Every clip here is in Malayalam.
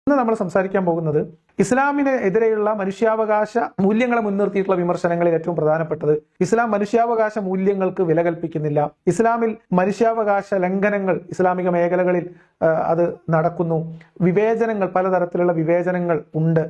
ഇന്ന് നമ്മൾ സംസാരിക്കാൻ പോകുന്നത് ഇസ്ലാമിന് എതിരെയുള്ള മനുഷ്യാവകാശ മൂല്യങ്ങളെ മുൻനിർത്തിയിട്ടുള്ള വിമർശനങ്ങളിൽ ഏറ്റവും പ്രധാനപ്പെട്ടത് ഇസ്ലാം മനുഷ്യാവകാശ മൂല്യങ്ങൾക്ക് വില കൽപ്പിക്കുന്നില്ല, ഇസ്ലാമിൽ മനുഷ്യാവകാശ ലംഘനങ്ങൾ ഇസ്ലാമിക മേഖലകളിൽ അത് നടക്കുന്നു, വിവേചനങ്ങൾ, പലതരത്തിലുള്ള വിവേചനങ്ങൾ ഉണ്ട്,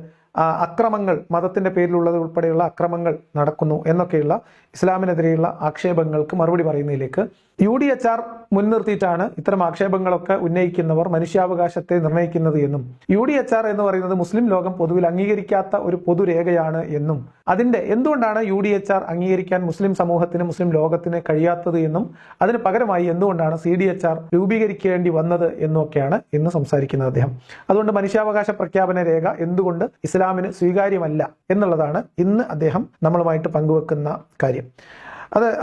അക്രമങ്ങൾ, മതത്തിന്റെ പേരിലുള്ളത് ഉൾപ്പെടെയുള്ള അക്രമങ്ങൾ നടക്കുന്നു എന്നൊക്കെയുള്ള ഇസ്ലാമിനെതിരെയുള്ള ആക്ഷേപങ്ങൾക്ക് മറുപടി പറയുന്നതിലേക്ക് UDHR മുൻനിർത്തിയിട്ടാണ് ഇത്തരം ആക്ഷേപങ്ങളൊക്കെ ഉന്നയിക്കുന്നവർ മനുഷ്യാവകാശത്തെ നിർണ്ണയിക്കുന്നത് എന്നും UDHR എന്ന് പറയുന്നത് മുസ്ലിം ലോകം പൊതുവിൽ അംഗീകരിക്കാത്ത ഒരു പൊതുരേഖയാണ് എന്നും അതിന്റെ എന്തുകൊണ്ടാണ് UDHR അംഗീകരിക്കാൻ മുസ്ലിം സമൂഹത്തിന്, മുസ്ലിം ലോകത്തിന് കഴിയാത്തത് എന്നും അതിന് പകരമായി എന്തുകൊണ്ടാണ് CDHR രൂപീകരിക്കേണ്ടി വന്നത് എന്നൊക്കെയാണ് ഇന്ന് സംസാരിക്കുന്നത് അദ്ദേഹം. അതുകൊണ്ട് മനുഷ്യാവകാശ പ്രഖ്യാപന രേഖ എന്തുകൊണ്ട് ഇസ്ലാമിന് സ്വീകാര്യമല്ല എന്നുള്ളതാണ് ഇന്ന് അദ്ദേഹം നമ്മളുമായിട്ട് പങ്കുവെക്കുന്ന കാര്യം.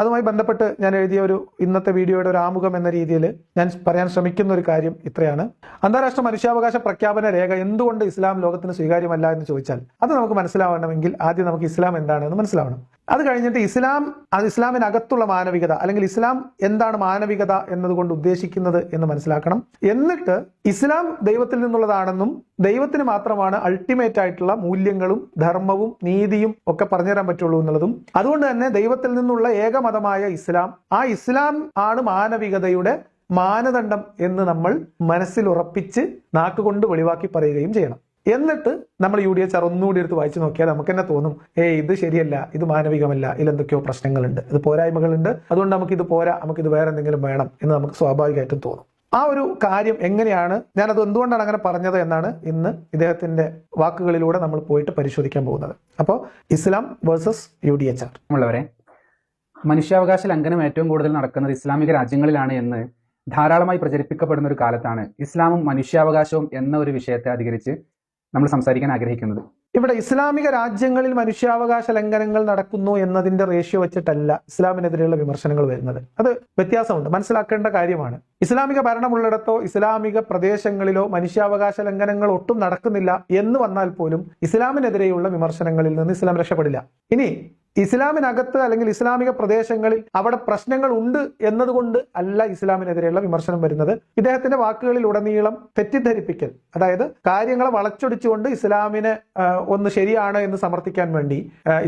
അതുമായി ബന്ധപ്പെട്ട് ഞാൻ എഴുതിയ ഇന്നത്തെ വീഡിയോയുടെ ഒരു ആമുഖം എന്ന രീതിയിൽ ഞാൻ പറയാൻ ശ്രമിക്കുന്ന ഒരു കാര്യം ഇത്രയാണ്. അന്താരാഷ്ട്ര മനുഷ്യാവകാശ പ്രഖ്യാപന രേഖ എന്തുകൊണ്ട് ഇസ്ലാം ലോകത്തിന് സ്വീകാര്യമല്ല എന്ന് ചോദിച്ചാൽ അത് നമുക്ക് മനസ്സിലാവണമെങ്കിൽ ആദ്യം നമുക്ക് ഇസ്ലാം എന്താണെന്ന് മനസ്സിലാവണം. അത് കഴിഞ്ഞിട്ട് ഇസ്ലാമിനകത്തുള്ള മാനവികത അല്ലെങ്കിൽ ഇസ്ലാം എന്താണ് മാനവികത എന്നതുകൊണ്ട് ഉദ്ദേശിക്കുന്നത് എന്ന് മനസ്സിലാക്കണം. എന്നിട്ട് ഇസ്ലാം ദൈവത്തിൽ നിന്നുള്ളതാണെന്നും ദൈവത്തിന് മാത്രമാണ് അൾട്ടിമേറ്റ് ആയിട്ടുള്ള മൂല്യങ്ങളും ധർമ്മവും നീതിയും ഒക്കെ പറഞ്ഞുതരാൻ പറ്റുള്ളൂ എന്നുള്ളതും, അതുകൊണ്ട് തന്നെ ദൈവത്തിൽ നിന്നുള്ള ഏകമതമായ ഇസ്ലാം ആണ് മാനവികതയുടെ മാനദണ്ഡം എന്ന് നമ്മൾ മനസ്സിൽ ഉറപ്പിച്ച് നാക്കുകൊണ്ട് വെളിവാക്കി പറയുകയും ചെയ്യണം. എന്നിട്ട് നമ്മൾ UDHR ഒന്നുകൂടി എടുത്ത് വായിച്ചു നോക്കിയാൽ നമുക്ക് തന്നെ തോന്നും, ഇത് ശരിയല്ല, ഇത് മാനവികമല്ല, ഇതിലെന്തൊക്കെയോ പ്രശ്നങ്ങളുണ്ട്, ഇത് പോരായ്മകളുണ്ട്, അതുകൊണ്ട് നമുക്കിത് പോരാ, നമുക്കിത് വേറെ എന്തെങ്കിലും വേണം എന്ന് നമുക്ക് സ്വാഭാവികമായിട്ടും തോന്നും. ആ ഒരു കാര്യം എങ്ങനെയാണ്, ഞാനത് എന്തുകൊണ്ടാണ് അങ്ങനെ പറഞ്ഞത് എന്നാണ് ഇന്ന് ഇദ്ദേഹത്തിന്റെ വാക്കുകളിലൂടെ നമ്മൾ പോയിട്ട് പരിശോധിക്കാൻ പോകുന്നത്. അപ്പോൾ ഇസ്ലാം വേഴ്സസ് UDHR. ഉള്ളവരെ, മനുഷ്യാവകാശ ലംഘനം ഏറ്റവും കൂടുതൽ നടക്കുന്നത് ഇസ്ലാമിക രാജ്യങ്ങളിലാണ് എന്ന് ധാരാളമായി പ്രചരിപ്പിക്കപ്പെടുന്ന ഒരു കാലത്താണ് ഇസ്ലാമും മനുഷ്യാവകാശവും എന്ന ഒരു വിഷയത്തെ അധികരിച്ച് നമ്മൾ സംസാരിക്കാൻ ആഗ്രഹിക്കുന്നത്. ഇവിടെ ഇസ്ലാമിക രാജ്യങ്ങളിൽ മനുഷ്യാവകാശ ലംഘനങ്ങൾ നടക്കുന്നു എന്നതിന്റെ റേഷ്യോ വെച്ചിട്ടല്ല ഇസ്ലാമിനെതിരെയുള്ള വിമർശനങ്ങൾ വരുന്നത്. അത് വ്യത്യാസമുണ്ട്, മനസ്സിലാക്കേണ്ട കാര്യമാണ്. ഇസ്ലാമിക ഭരണമുള്ളിടത്തോ ഇസ്ലാമിക പ്രദേശങ്ങളിലോ മനുഷ്യാവകാശ ലംഘനങ്ങൾ ഒട്ടും നടക്കുന്നില്ല എന്ന് വന്നാൽ പോലും ഇസ്ലാമിനെതിരെയുള്ള വിമർശനങ്ങളിൽ നിന്ന് ഇസ്ലാം രക്ഷപ്പെടില്ല. ഇനി ഇസ്ലാമിനകത്ത് അല്ലെങ്കിൽ ഇസ്ലാമിക പ്രദേശങ്ങളിൽ അവിടെ പ്രശ്നങ്ങൾ ഉണ്ട് എന്നതുകൊണ്ട് അല്ല ഇസ്ലാമിനെതിരെയുള്ള വിമർശനം വരുന്നത്. ഇദ്ദേഹത്തിന്റെ വാക്കുകളിൽ ഉടനീളം തെറ്റിദ്ധരിപ്പിക്കൽ, അതായത് കാര്യങ്ങളെ വളച്ചൊടിച്ചുകൊണ്ട് ഇസ്ലാമിനെ ഒന്ന് ശരിയാണ് എന്ന് സമർത്ഥിക്കാൻ വേണ്ടി,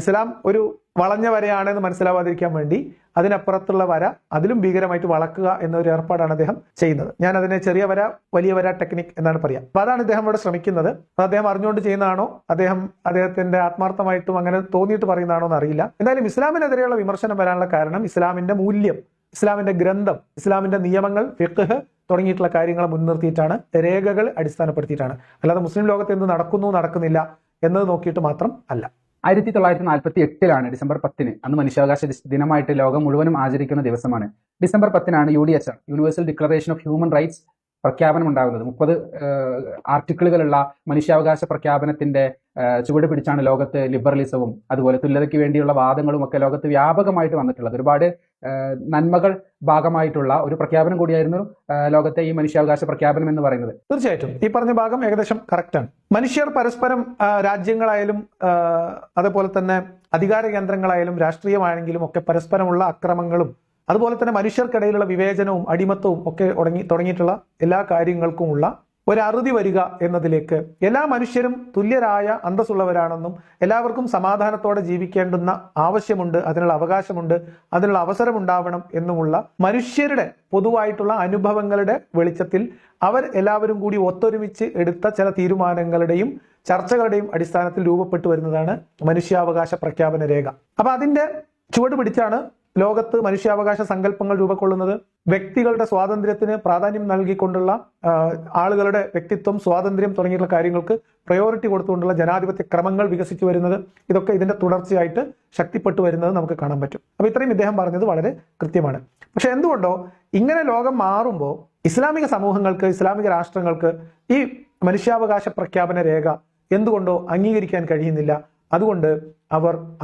ഇസ്ലാം ഒരു വളഞ്ഞ വരയാണെന്ന് മനസ്സിലാവാതിരിക്കാൻ വേണ്ടി അതിനപ്പുറത്തുള്ള വര അതിലും ഭീകരമായിട്ട് വളക്കുക എന്നൊരു ഏർപ്പാടാണ് അദ്ദേഹം ചെയ്യുന്നത്. ഞാൻ അതിനെ ചെറിയ വര വലിയ വര ടെക്നിക് എന്നാണ് പറയാം. അപ്പൊ അതാണ് ഇദ്ദേഹം ഇവിടെ ശ്രമിക്കുന്നത്. അത് അദ്ദേഹം അറിഞ്ഞുകൊണ്ട് ചെയ്യുന്നതാണോ, അദ്ദേഹത്തിന്റെ ആത്മാർത്ഥമായിട്ടും അങ്ങനെ തോന്നിയിട്ട് പറയുന്നതാണോ എന്ന് അറിയില്ല. എന്തായാലും ഇസ്ലാമിനെതിരെയുള്ള വിമർശനം വരാനുള്ള കാരണം ഇസ്ലാമിന്റെ മൂല്യം, ഇസ്ലാമിന്റെ ഗ്രന്ഥം, ഇസ്ലാമിന്റെ നിയമങ്ങൾ, ഫിഖ്ഹ് തുടങ്ങിയിട്ടുള്ള കാര്യങ്ങളെ മുൻനിർത്തിയിട്ടാണ്, രേഖകൾ അടിസ്ഥാനപ്പെടുത്തിയിട്ടാണ്. അല്ലാതെ മുസ്ലിം ലോകത്ത് എന്ത് നടക്കുന്നു നടക്കുന്നില്ല എന്നത് നോക്കിയിട്ട് മാത്രം അല്ല. 1948 ഡിസംബർ 10 അന്ന് മനുഷ്യാവകാശ ദിനമായിട്ട് ലോകം മുഴുവനും ആചരിക്കുന്ന ദിവസമാണ്. December 10 UDHR universal declaration of human rights പ്രഖ്യാപനം ഉണ്ടാകുന്നത്. 30 ആർട്ടിക്കിളുകളുള്ള മനുഷ്യാവകാശ പ്രഖ്യാപനത്തിന്റെ ചുവട് പിടിച്ചാണ് ലോകത്ത് ലിബറലിസവും അതുപോലെ തുല്യതയ്ക്ക് വേണ്ടിയുള്ള വാദങ്ങളും ഒക്കെ ലോകത്ത് വ്യാപകമായിട്ട് വന്നിട്ടുള്ളത്. ഒരുപാട് നന്മകൾ ഭാഗമായിട്ടുള്ള ഒരു പ്രഖ്യാപനം കൂടിയായിരുന്നു ലോകത്തെ ഈ മനുഷ്യാവകാശ പ്രഖ്യാപനം എന്ന് പറയുന്നത്. തീർച്ചയായിട്ടും ഈ പറഞ്ഞ ഭാഗം ഏകദേശം കറക്റ്റാണ്. മനുഷ്യർ പരസ്പരം, രാജ്യങ്ങളായാലും അതുപോലെ തന്നെ അധികാര കേന്ദ്രങ്ങളായാലും രാഷ്ട്രീയമാണെങ്കിലും ഒക്കെ പരസ്പരമുള്ള അക്രമങ്ങളും അതുപോലെ തന്നെ മനുഷ്യർക്കിടയിലുള്ള വിവേചനവും അടിമത്തവും ഒക്കെ തുടങ്ങിയിട്ടുള്ള എല്ലാ കാര്യങ്ങൾക്കുമുള്ള ഒരു അറുതി വരിക എന്നതിലേക്ക്, എല്ലാ മനുഷ്യരും തുല്യരായ അന്തസ്സുള്ളവരാണെന്നും എല്ലാവർക്കും സമാധാനത്തോടെ ജീവിക്കേണ്ടുന്ന ആവശ്യമുണ്ട്, അതിനുള്ള അവകാശമുണ്ട്, അതിനുള്ള അവസരം ഉണ്ടാവണം എന്നുമുള്ള മനുഷ്യരുടെ പൊതുവായിട്ടുള്ള അനുഭവങ്ങളുടെ വെളിച്ചത്തിൽ അവർ എല്ലാവരും കൂടി ഒത്തൊരുമിച്ച് എടുത്ത ചില തീരുമാനങ്ങളുടെയും ചർച്ചകളുടെയും അടിസ്ഥാനത്തിൽ രൂപപ്പെട്ടു വരുന്നതാണ് മനുഷ്യാവകാശ പ്രഖ്യാപന രേഖ. അപ്പൊ അതിന്റെ ചുവട് പിടിച്ചാണ് ലോകത്ത് മനുഷ്യാവകാശ സങ്കല്പങ്ങൾ രൂപക്കൊള്ളുന്നത്. വ്യക്തികളുടെ സ്വാതന്ത്ര്യത്തിന് പ്രാധാന്യം നൽകിക്കൊണ്ടുള്ള, ആളുകളുടെ വ്യക്തിത്വം, സ്വാതന്ത്ര്യം തുടങ്ങിയിട്ടുള്ള കാര്യങ്ങൾക്ക് പ്രയോറിറ്റി കൊടുത്തുകൊണ്ടുള്ള ജനാധിപത്യ ക്രമങ്ങൾ വികസിച്ചു വരുന്നത്, ഇതൊക്കെ ഇതിന്റെ തുടർച്ചയായിട്ട് ശക്തിപ്പെട്ടു വരുന്നത് നമുക്ക് കാണാൻ പറ്റും. അപ്പൊ ഇത്രയും ഇദ്ദേഹം പറഞ്ഞത് വളരെ കൃത്യമാണ്. പക്ഷെ എന്തുകൊണ്ടോ ഇങ്ങനെ ലോകം മാറുമ്പോൾ ഇസ്ലാമിക സമൂഹങ്ങൾക്ക്, ഇസ്ലാമിക രാഷ്ട്രങ്ങൾക്ക് ഈ മനുഷ്യാവകാശ പ്രഖ്യാപന രേഖ എന്തുകൊണ്ടോ അംഗീകരിക്കാൻ കഴിയുന്നില്ല. അതുകൊണ്ട്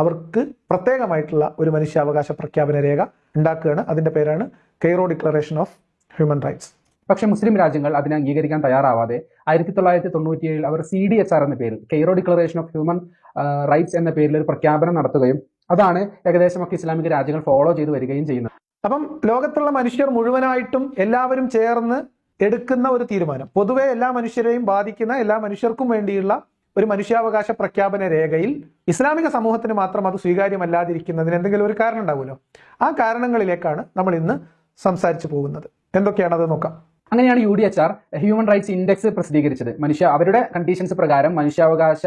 അവർക്ക് പ്രത്യേകമായിട്ടുള്ള ഒരു മനുഷ്യാവകാശ പ്രഖ്യാപന രേഖ ഉണ്ടാക്കുകയാണ്. അതിന്റെ പേരാണ് Cairo declaration of human rights. പക്ഷേ മുസ്ലിം രാജ്യങ്ങൾ അതിനെ അംഗീകരിക്കാൻ തയ്യാറാവാതെ 1997 അവർ CDHR എന്ന പേരിൽ, Cairo declaration of human rights എന്ന പേരിൽ ഒരു പ്രഖ്യാപനം നടത്തുകയും അതാണ് ഏകദേശമൊക്കെ ഇസ്ലാമിക രാജ്യങ്ങൾ ഫോളോ ചെയ്ത് വരികയും ചെയ്യുന്നത്. അപ്പം ലോകത്തുള്ള മനുഷ്യർ മുഴുവനായിട്ടും എല്ലാവരും ചേർന്ന് എടുക്കുന്ന ഒരു തീരുമാനം, പൊതുവെ എല്ലാ മനുഷ്യരെയും ബാധിക്കുന്ന എല്ലാ മനുഷ്യർക്കും വേണ്ടിയുള്ള ഒരു മനുഷ്യാവകാശ പ്രഖ്യാപന രേഖയിൽ ഇസ്ലാമിക സമൂഹത്തിന് മാത്രം അത് സ്വീകാര്യമല്ലാതിരിക്കുന്നതിന് എന്തെങ്കിലും ഒരു കാരണം ഉണ്ടാവുമല്ലോ. ആ കാരണങ്ങളിലേക്കാണ് നമ്മൾ ഇന്ന് സംസാരിച്ചു പോകുന്നത്. എന്തൊക്കെയാണത് നോക്കാം. അങ്ങനെയാണ് UDHR ഹ്യൂമൻ റൈറ്റ്സ് ഇൻഡെക്സ് പ്രസിദ്ധീകരിച്ചത്. അവരുടെ കണ്ടീഷൻസ് പ്രകാരം മനുഷ്യാവകാശ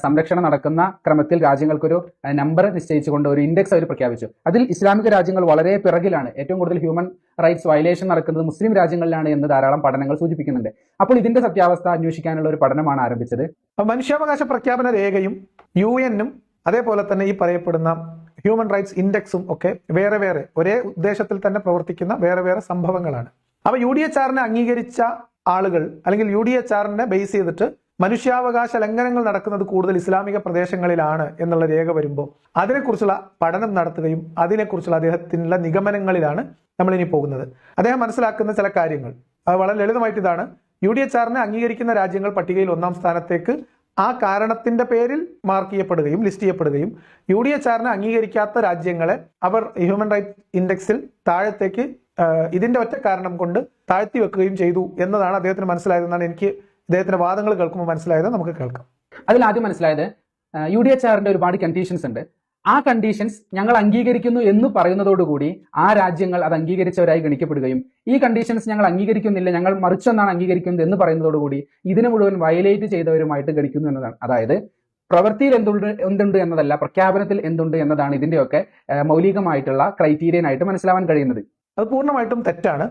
സംരക്ഷണം നടക്കുന്ന ക്രമത്തിൽ രാജ്യങ്ങൾക്കൊരു നമ്പർ നിശ്ചയിച്ചുകൊണ്ട് ഒരു ഇൻഡെക്സ് അവർ പ്രഖ്യാപിച്ചു. അതിൽ ഇസ്ലാമിക രാജ്യങ്ങൾ വളരെ പിറകിലാണ്. ഏറ്റവും കൂടുതൽ ഹ്യൂമൻ റൈറ്റ്സ് വയലേഷൻ നടക്കുന്നത് മുസ്ലിം രാജ്യങ്ങളിലാണ് എന്ന് ധാരാളം പഠനങ്ങൾ സൂചിപ്പിക്കുന്നുണ്ട്. അപ്പോൾ ഇതിന്റെ സത്യാവസ്ഥ അന്വേഷിക്കാനുള്ള ഒരു പഠനമാണ് ആരംഭിച്ചത്. മനുഷ്യാവകാശ പ്രഖ്യാപന രേഖയും UN-ഉം അതേപോലെ തന്നെ ഈ പറയപ്പെടുന്ന ഹ്യൂമൻ റൈറ്റ്സ് ഇൻഡെക്സും ഒക്കെ വേറെ വേറെ ഒരേ ഉദ്ദേശത്തിൽ തന്നെ പ്രവർത്തിക്കുന്ന വേറെ വേറെ സംഭവങ്ങളാണ്. അപ്പൊ UDHR-നെ അംഗീകരിച്ച ആളുകൾ അല്ലെങ്കിൽ UDHR-നെ ബേസ് ചെയ്തിട്ട് മനുഷ്യാവകാശ ലംഘനങ്ങൾ നടക്കുന്നത് കൂടുതൽ ഇസ്ലാമിക പ്രദേശങ്ങളിലാണ് എന്നുള്ള രേഖ വരുമ്പോൾ അതിനെക്കുറിച്ചുള്ള പഠനം നടത്തുകയും അതിനെക്കുറിച്ചുള്ള അദ്ദേഹത്തിനുള്ള നിഗമനങ്ങളിലാണ് നമ്മൾ ഇനി പോകുന്നത്. അദ്ദേഹം മനസ്സിലാക്കുന്ന ചില കാര്യങ്ങൾ വളരെ ലളിതമായിട്ട് ഇതാണ്. UDHR-നെ അംഗീകരിക്കുന്ന രാജ്യങ്ങൾ പട്ടികയിൽ 1-ാം സ്ഥാനത്തേക്ക് ആ കാരണത്തിന്റെ പേരിൽ മാർക്ക് ചെയ്യപ്പെടുകയും ലിസ്റ്റ് ചെയ്യപ്പെടുകയും UDHR-നെ അംഗീകരിക്കാത്ത രാജ്യങ്ങളെ അവർ ഹ്യൂമൻ റൈറ്റ്സ് ഇൻഡെക്സിൽ താഴത്തേക്ക് ഇതിന്റെ ഒറ്റ കാരണം കൊണ്ട് താഴ്ത്തി വെക്കുകയും ചെയ്തു എന്നതാണ് അദ്ദേഹത്തിന് മനസ്സിലായതെന്നാണ് എനിക്ക് അദ്ദേഹത്തിന്റെ വാദങ്ങൾ കേൾക്കുമ്പോൾ മനസ്സിലായത്. നമുക്ക് കേൾക്കാം. അതിൽ ആദ്യം മനസ്സിലായത് UDHR-ന്റെ ഒരുപാട് കണ്ടീഷൻസ് ഉണ്ട്. ആ കണ്ടീഷൻസ് ഞങ്ങൾ അംഗീകരിക്കുന്നു എന്ന് പറയുന്നതോടുകൂടി ആ രാജ്യങ്ങൾ അത് അംഗീകരിച്ചവരായി ഗണിക്കപ്പെടുകയും ഈ കണ്ടീഷൻസ് ഞങ്ങൾ അംഗീകരിക്കുന്നില്ല, ഞങ്ങൾ മറിച്ചൊന്നാണ് അംഗീകരിക്കുന്നത് എന്ന് പറയുന്നതോടുകൂടി ഇതിനെ മുഴുവൻ വയലേറ്റ് ചെയ്തവരുമായിട്ട് ഗണിക്കുന്നു എന്നതാണ്. അതായത് പ്രവൃത്തിയിൽ എന്തുണ്ട് എന്നതല്ല, പ്രഖ്യാപനത്തിൽ എന്തുണ്ട് എന്നതാണ് ഇതിന്റെയൊക്കെ മൗലികമായിട്ടുള്ള ക്രൈറ്റീരിയനായിട്ട് മനസ്സിലാവാൻ കഴിയുന്നത്. അത് പൂർണ്ണമായിട്ടും തെറ്റാണ്.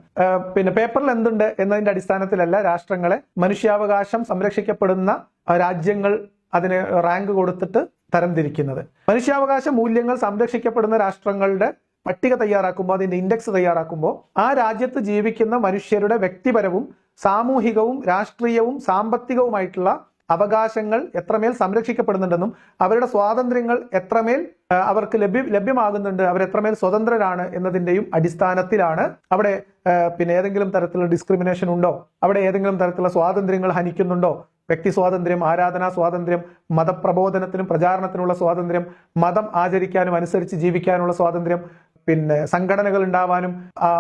പിന്നെ പേപ്പറിൽ എന്തുണ്ട് എന്നതിന്റെ അടിസ്ഥാനത്തിലല്ല രാഷ്ട്രങ്ങളെ മനുഷ്യാവകാശം സംരക്ഷിക്കപ്പെടുന്ന രാജ്യങ്ങൾ അതിന് റാങ്ക് കൊടുത്തിട്ട് തരംതിരിക്കുന്നത്. മനുഷ്യാവകാശ മൂല്യങ്ങൾ സംരക്ഷിക്കപ്പെടുന്ന രാഷ്ട്രങ്ങളുടെ പട്ടിക തയ്യാറാക്കുമ്പോൾ, അതിന്റെ ഇൻഡെക്സ് തയ്യാറാക്കുമ്പോൾ ആ രാജ്യത്ത് ജീവിക്കുന്ന മനുഷ്യരുടെ വ്യക്തിപരവും സാമൂഹികവും രാഷ്ട്രീയവും സാമ്പത്തികവുമായിട്ടുള്ള അവകാശങ്ങൾ എത്രമേൽ സംരക്ഷിക്കപ്പെടുന്നുണ്ടെന്നും അവരുടെ സ്വാതന്ത്ര്യങ്ങൾ എത്രമേൽ അവർക്ക് ലഭ്യമാകുന്നുണ്ട്, അവരെത്രമേൽ സ്വതന്ത്രരാണ് എന്നതിന്റെയും അടിസ്ഥാനത്തിലാണ് അവിടെ പിന്നെ ഏതെങ്കിലും തരത്തിലുള്ള ഡിസ്ക്രിമിനേഷൻ ഉണ്ടോ, അവിടെ ഏതെങ്കിലും തരത്തിലുള്ള സ്വാതന്ത്ര്യങ്ങൾ ഹനിക്കുന്നുണ്ടോ, വ്യക്തി സ്വാതന്ത്ര്യം, ആരാധനാ സ്വാതന്ത്ര്യം, മതപ്രബോധനത്തിനും പ്രചാരണത്തിനുള്ള സ്വാതന്ത്ര്യം, മതം ആചരിക്കാനും അനുസരിച്ച് ജീവിക്കാനുള്ള സ്വാതന്ത്ര്യം, പിന്നെ സംഘടനകൾ ഉണ്ടാവാനും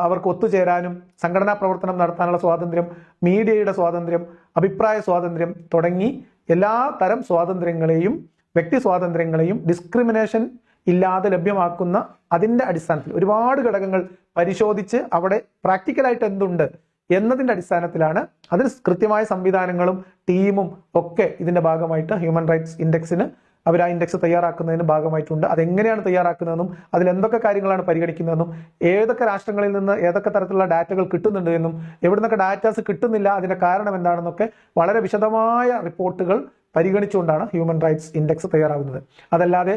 അവർക്ക് ഒത്തുചേരാനും സംഘടനാ പ്രവർത്തനം നടത്താനുള്ള സ്വാതന്ത്ര്യം, മീഡിയയുടെ സ്വാതന്ത്ര്യം, അഭിപ്രായ സ്വാതന്ത്ര്യം തുടങ്ങി എല്ലാ തരം സ്വാതന്ത്ര്യങ്ങളെയും വ്യക്തി സ്വാതന്ത്ര്യങ്ങളെയും ഡിസ്ക്രിമിനേഷൻ ഇല്ലാതെ ലഭ്യമാക്കുന്ന അതിന്റെ അടിസ്ഥാനത്തിൽ ഒരുപാട് ഘടകങ്ങൾ പരിശോധിച്ച് അവിടെ പ്രാക്ടിക്കലായിട്ട് എന്തുണ്ട് എന്നതിന്റെ അടിസ്ഥാനത്തിലാണ് അതിന് കൃത്യമായ സംവിധാനങ്ങളും ടീമും ഒക്കെ ഇതിന്റെ ഭാഗമായിട്ട് ഹ്യൂമൻ റൈറ്റ്സ് ഇൻഡെക്സിന് അവർ ആ ഇൻഡെക്സ് തയ്യാറാക്കുന്നതിന് ഭാഗമായിട്ടുണ്ട്. അതെങ്ങനെയാണ് തയ്യാറാക്കുന്നതെന്നും അതിൽ എന്തൊക്കെ കാര്യങ്ങളാണ് പരിഗണിക്കുന്നതെന്നും ഏതൊക്കെ രാഷ്ട്രങ്ങളിൽ നിന്ന് ഏതൊക്കെ തരത്തിലുള്ള ഡാറ്റകൾ കിട്ടുന്നുണ്ട് എന്നും എവിടെ നിന്നൊക്കെ ഡാറ്റാസ് കിട്ടുന്നില്ല അതിന്റെ കാരണം എന്താണെന്നൊക്കെ വളരെ വിശദമായ റിപ്പോർട്ടുകൾ പരിഗണിച്ചുകൊണ്ടാണ് ഹ്യൂമൻ റൈറ്റ്സ് ഇൻഡെക്സ് തയ്യാറാകുന്നത്. അതല്ലാതെ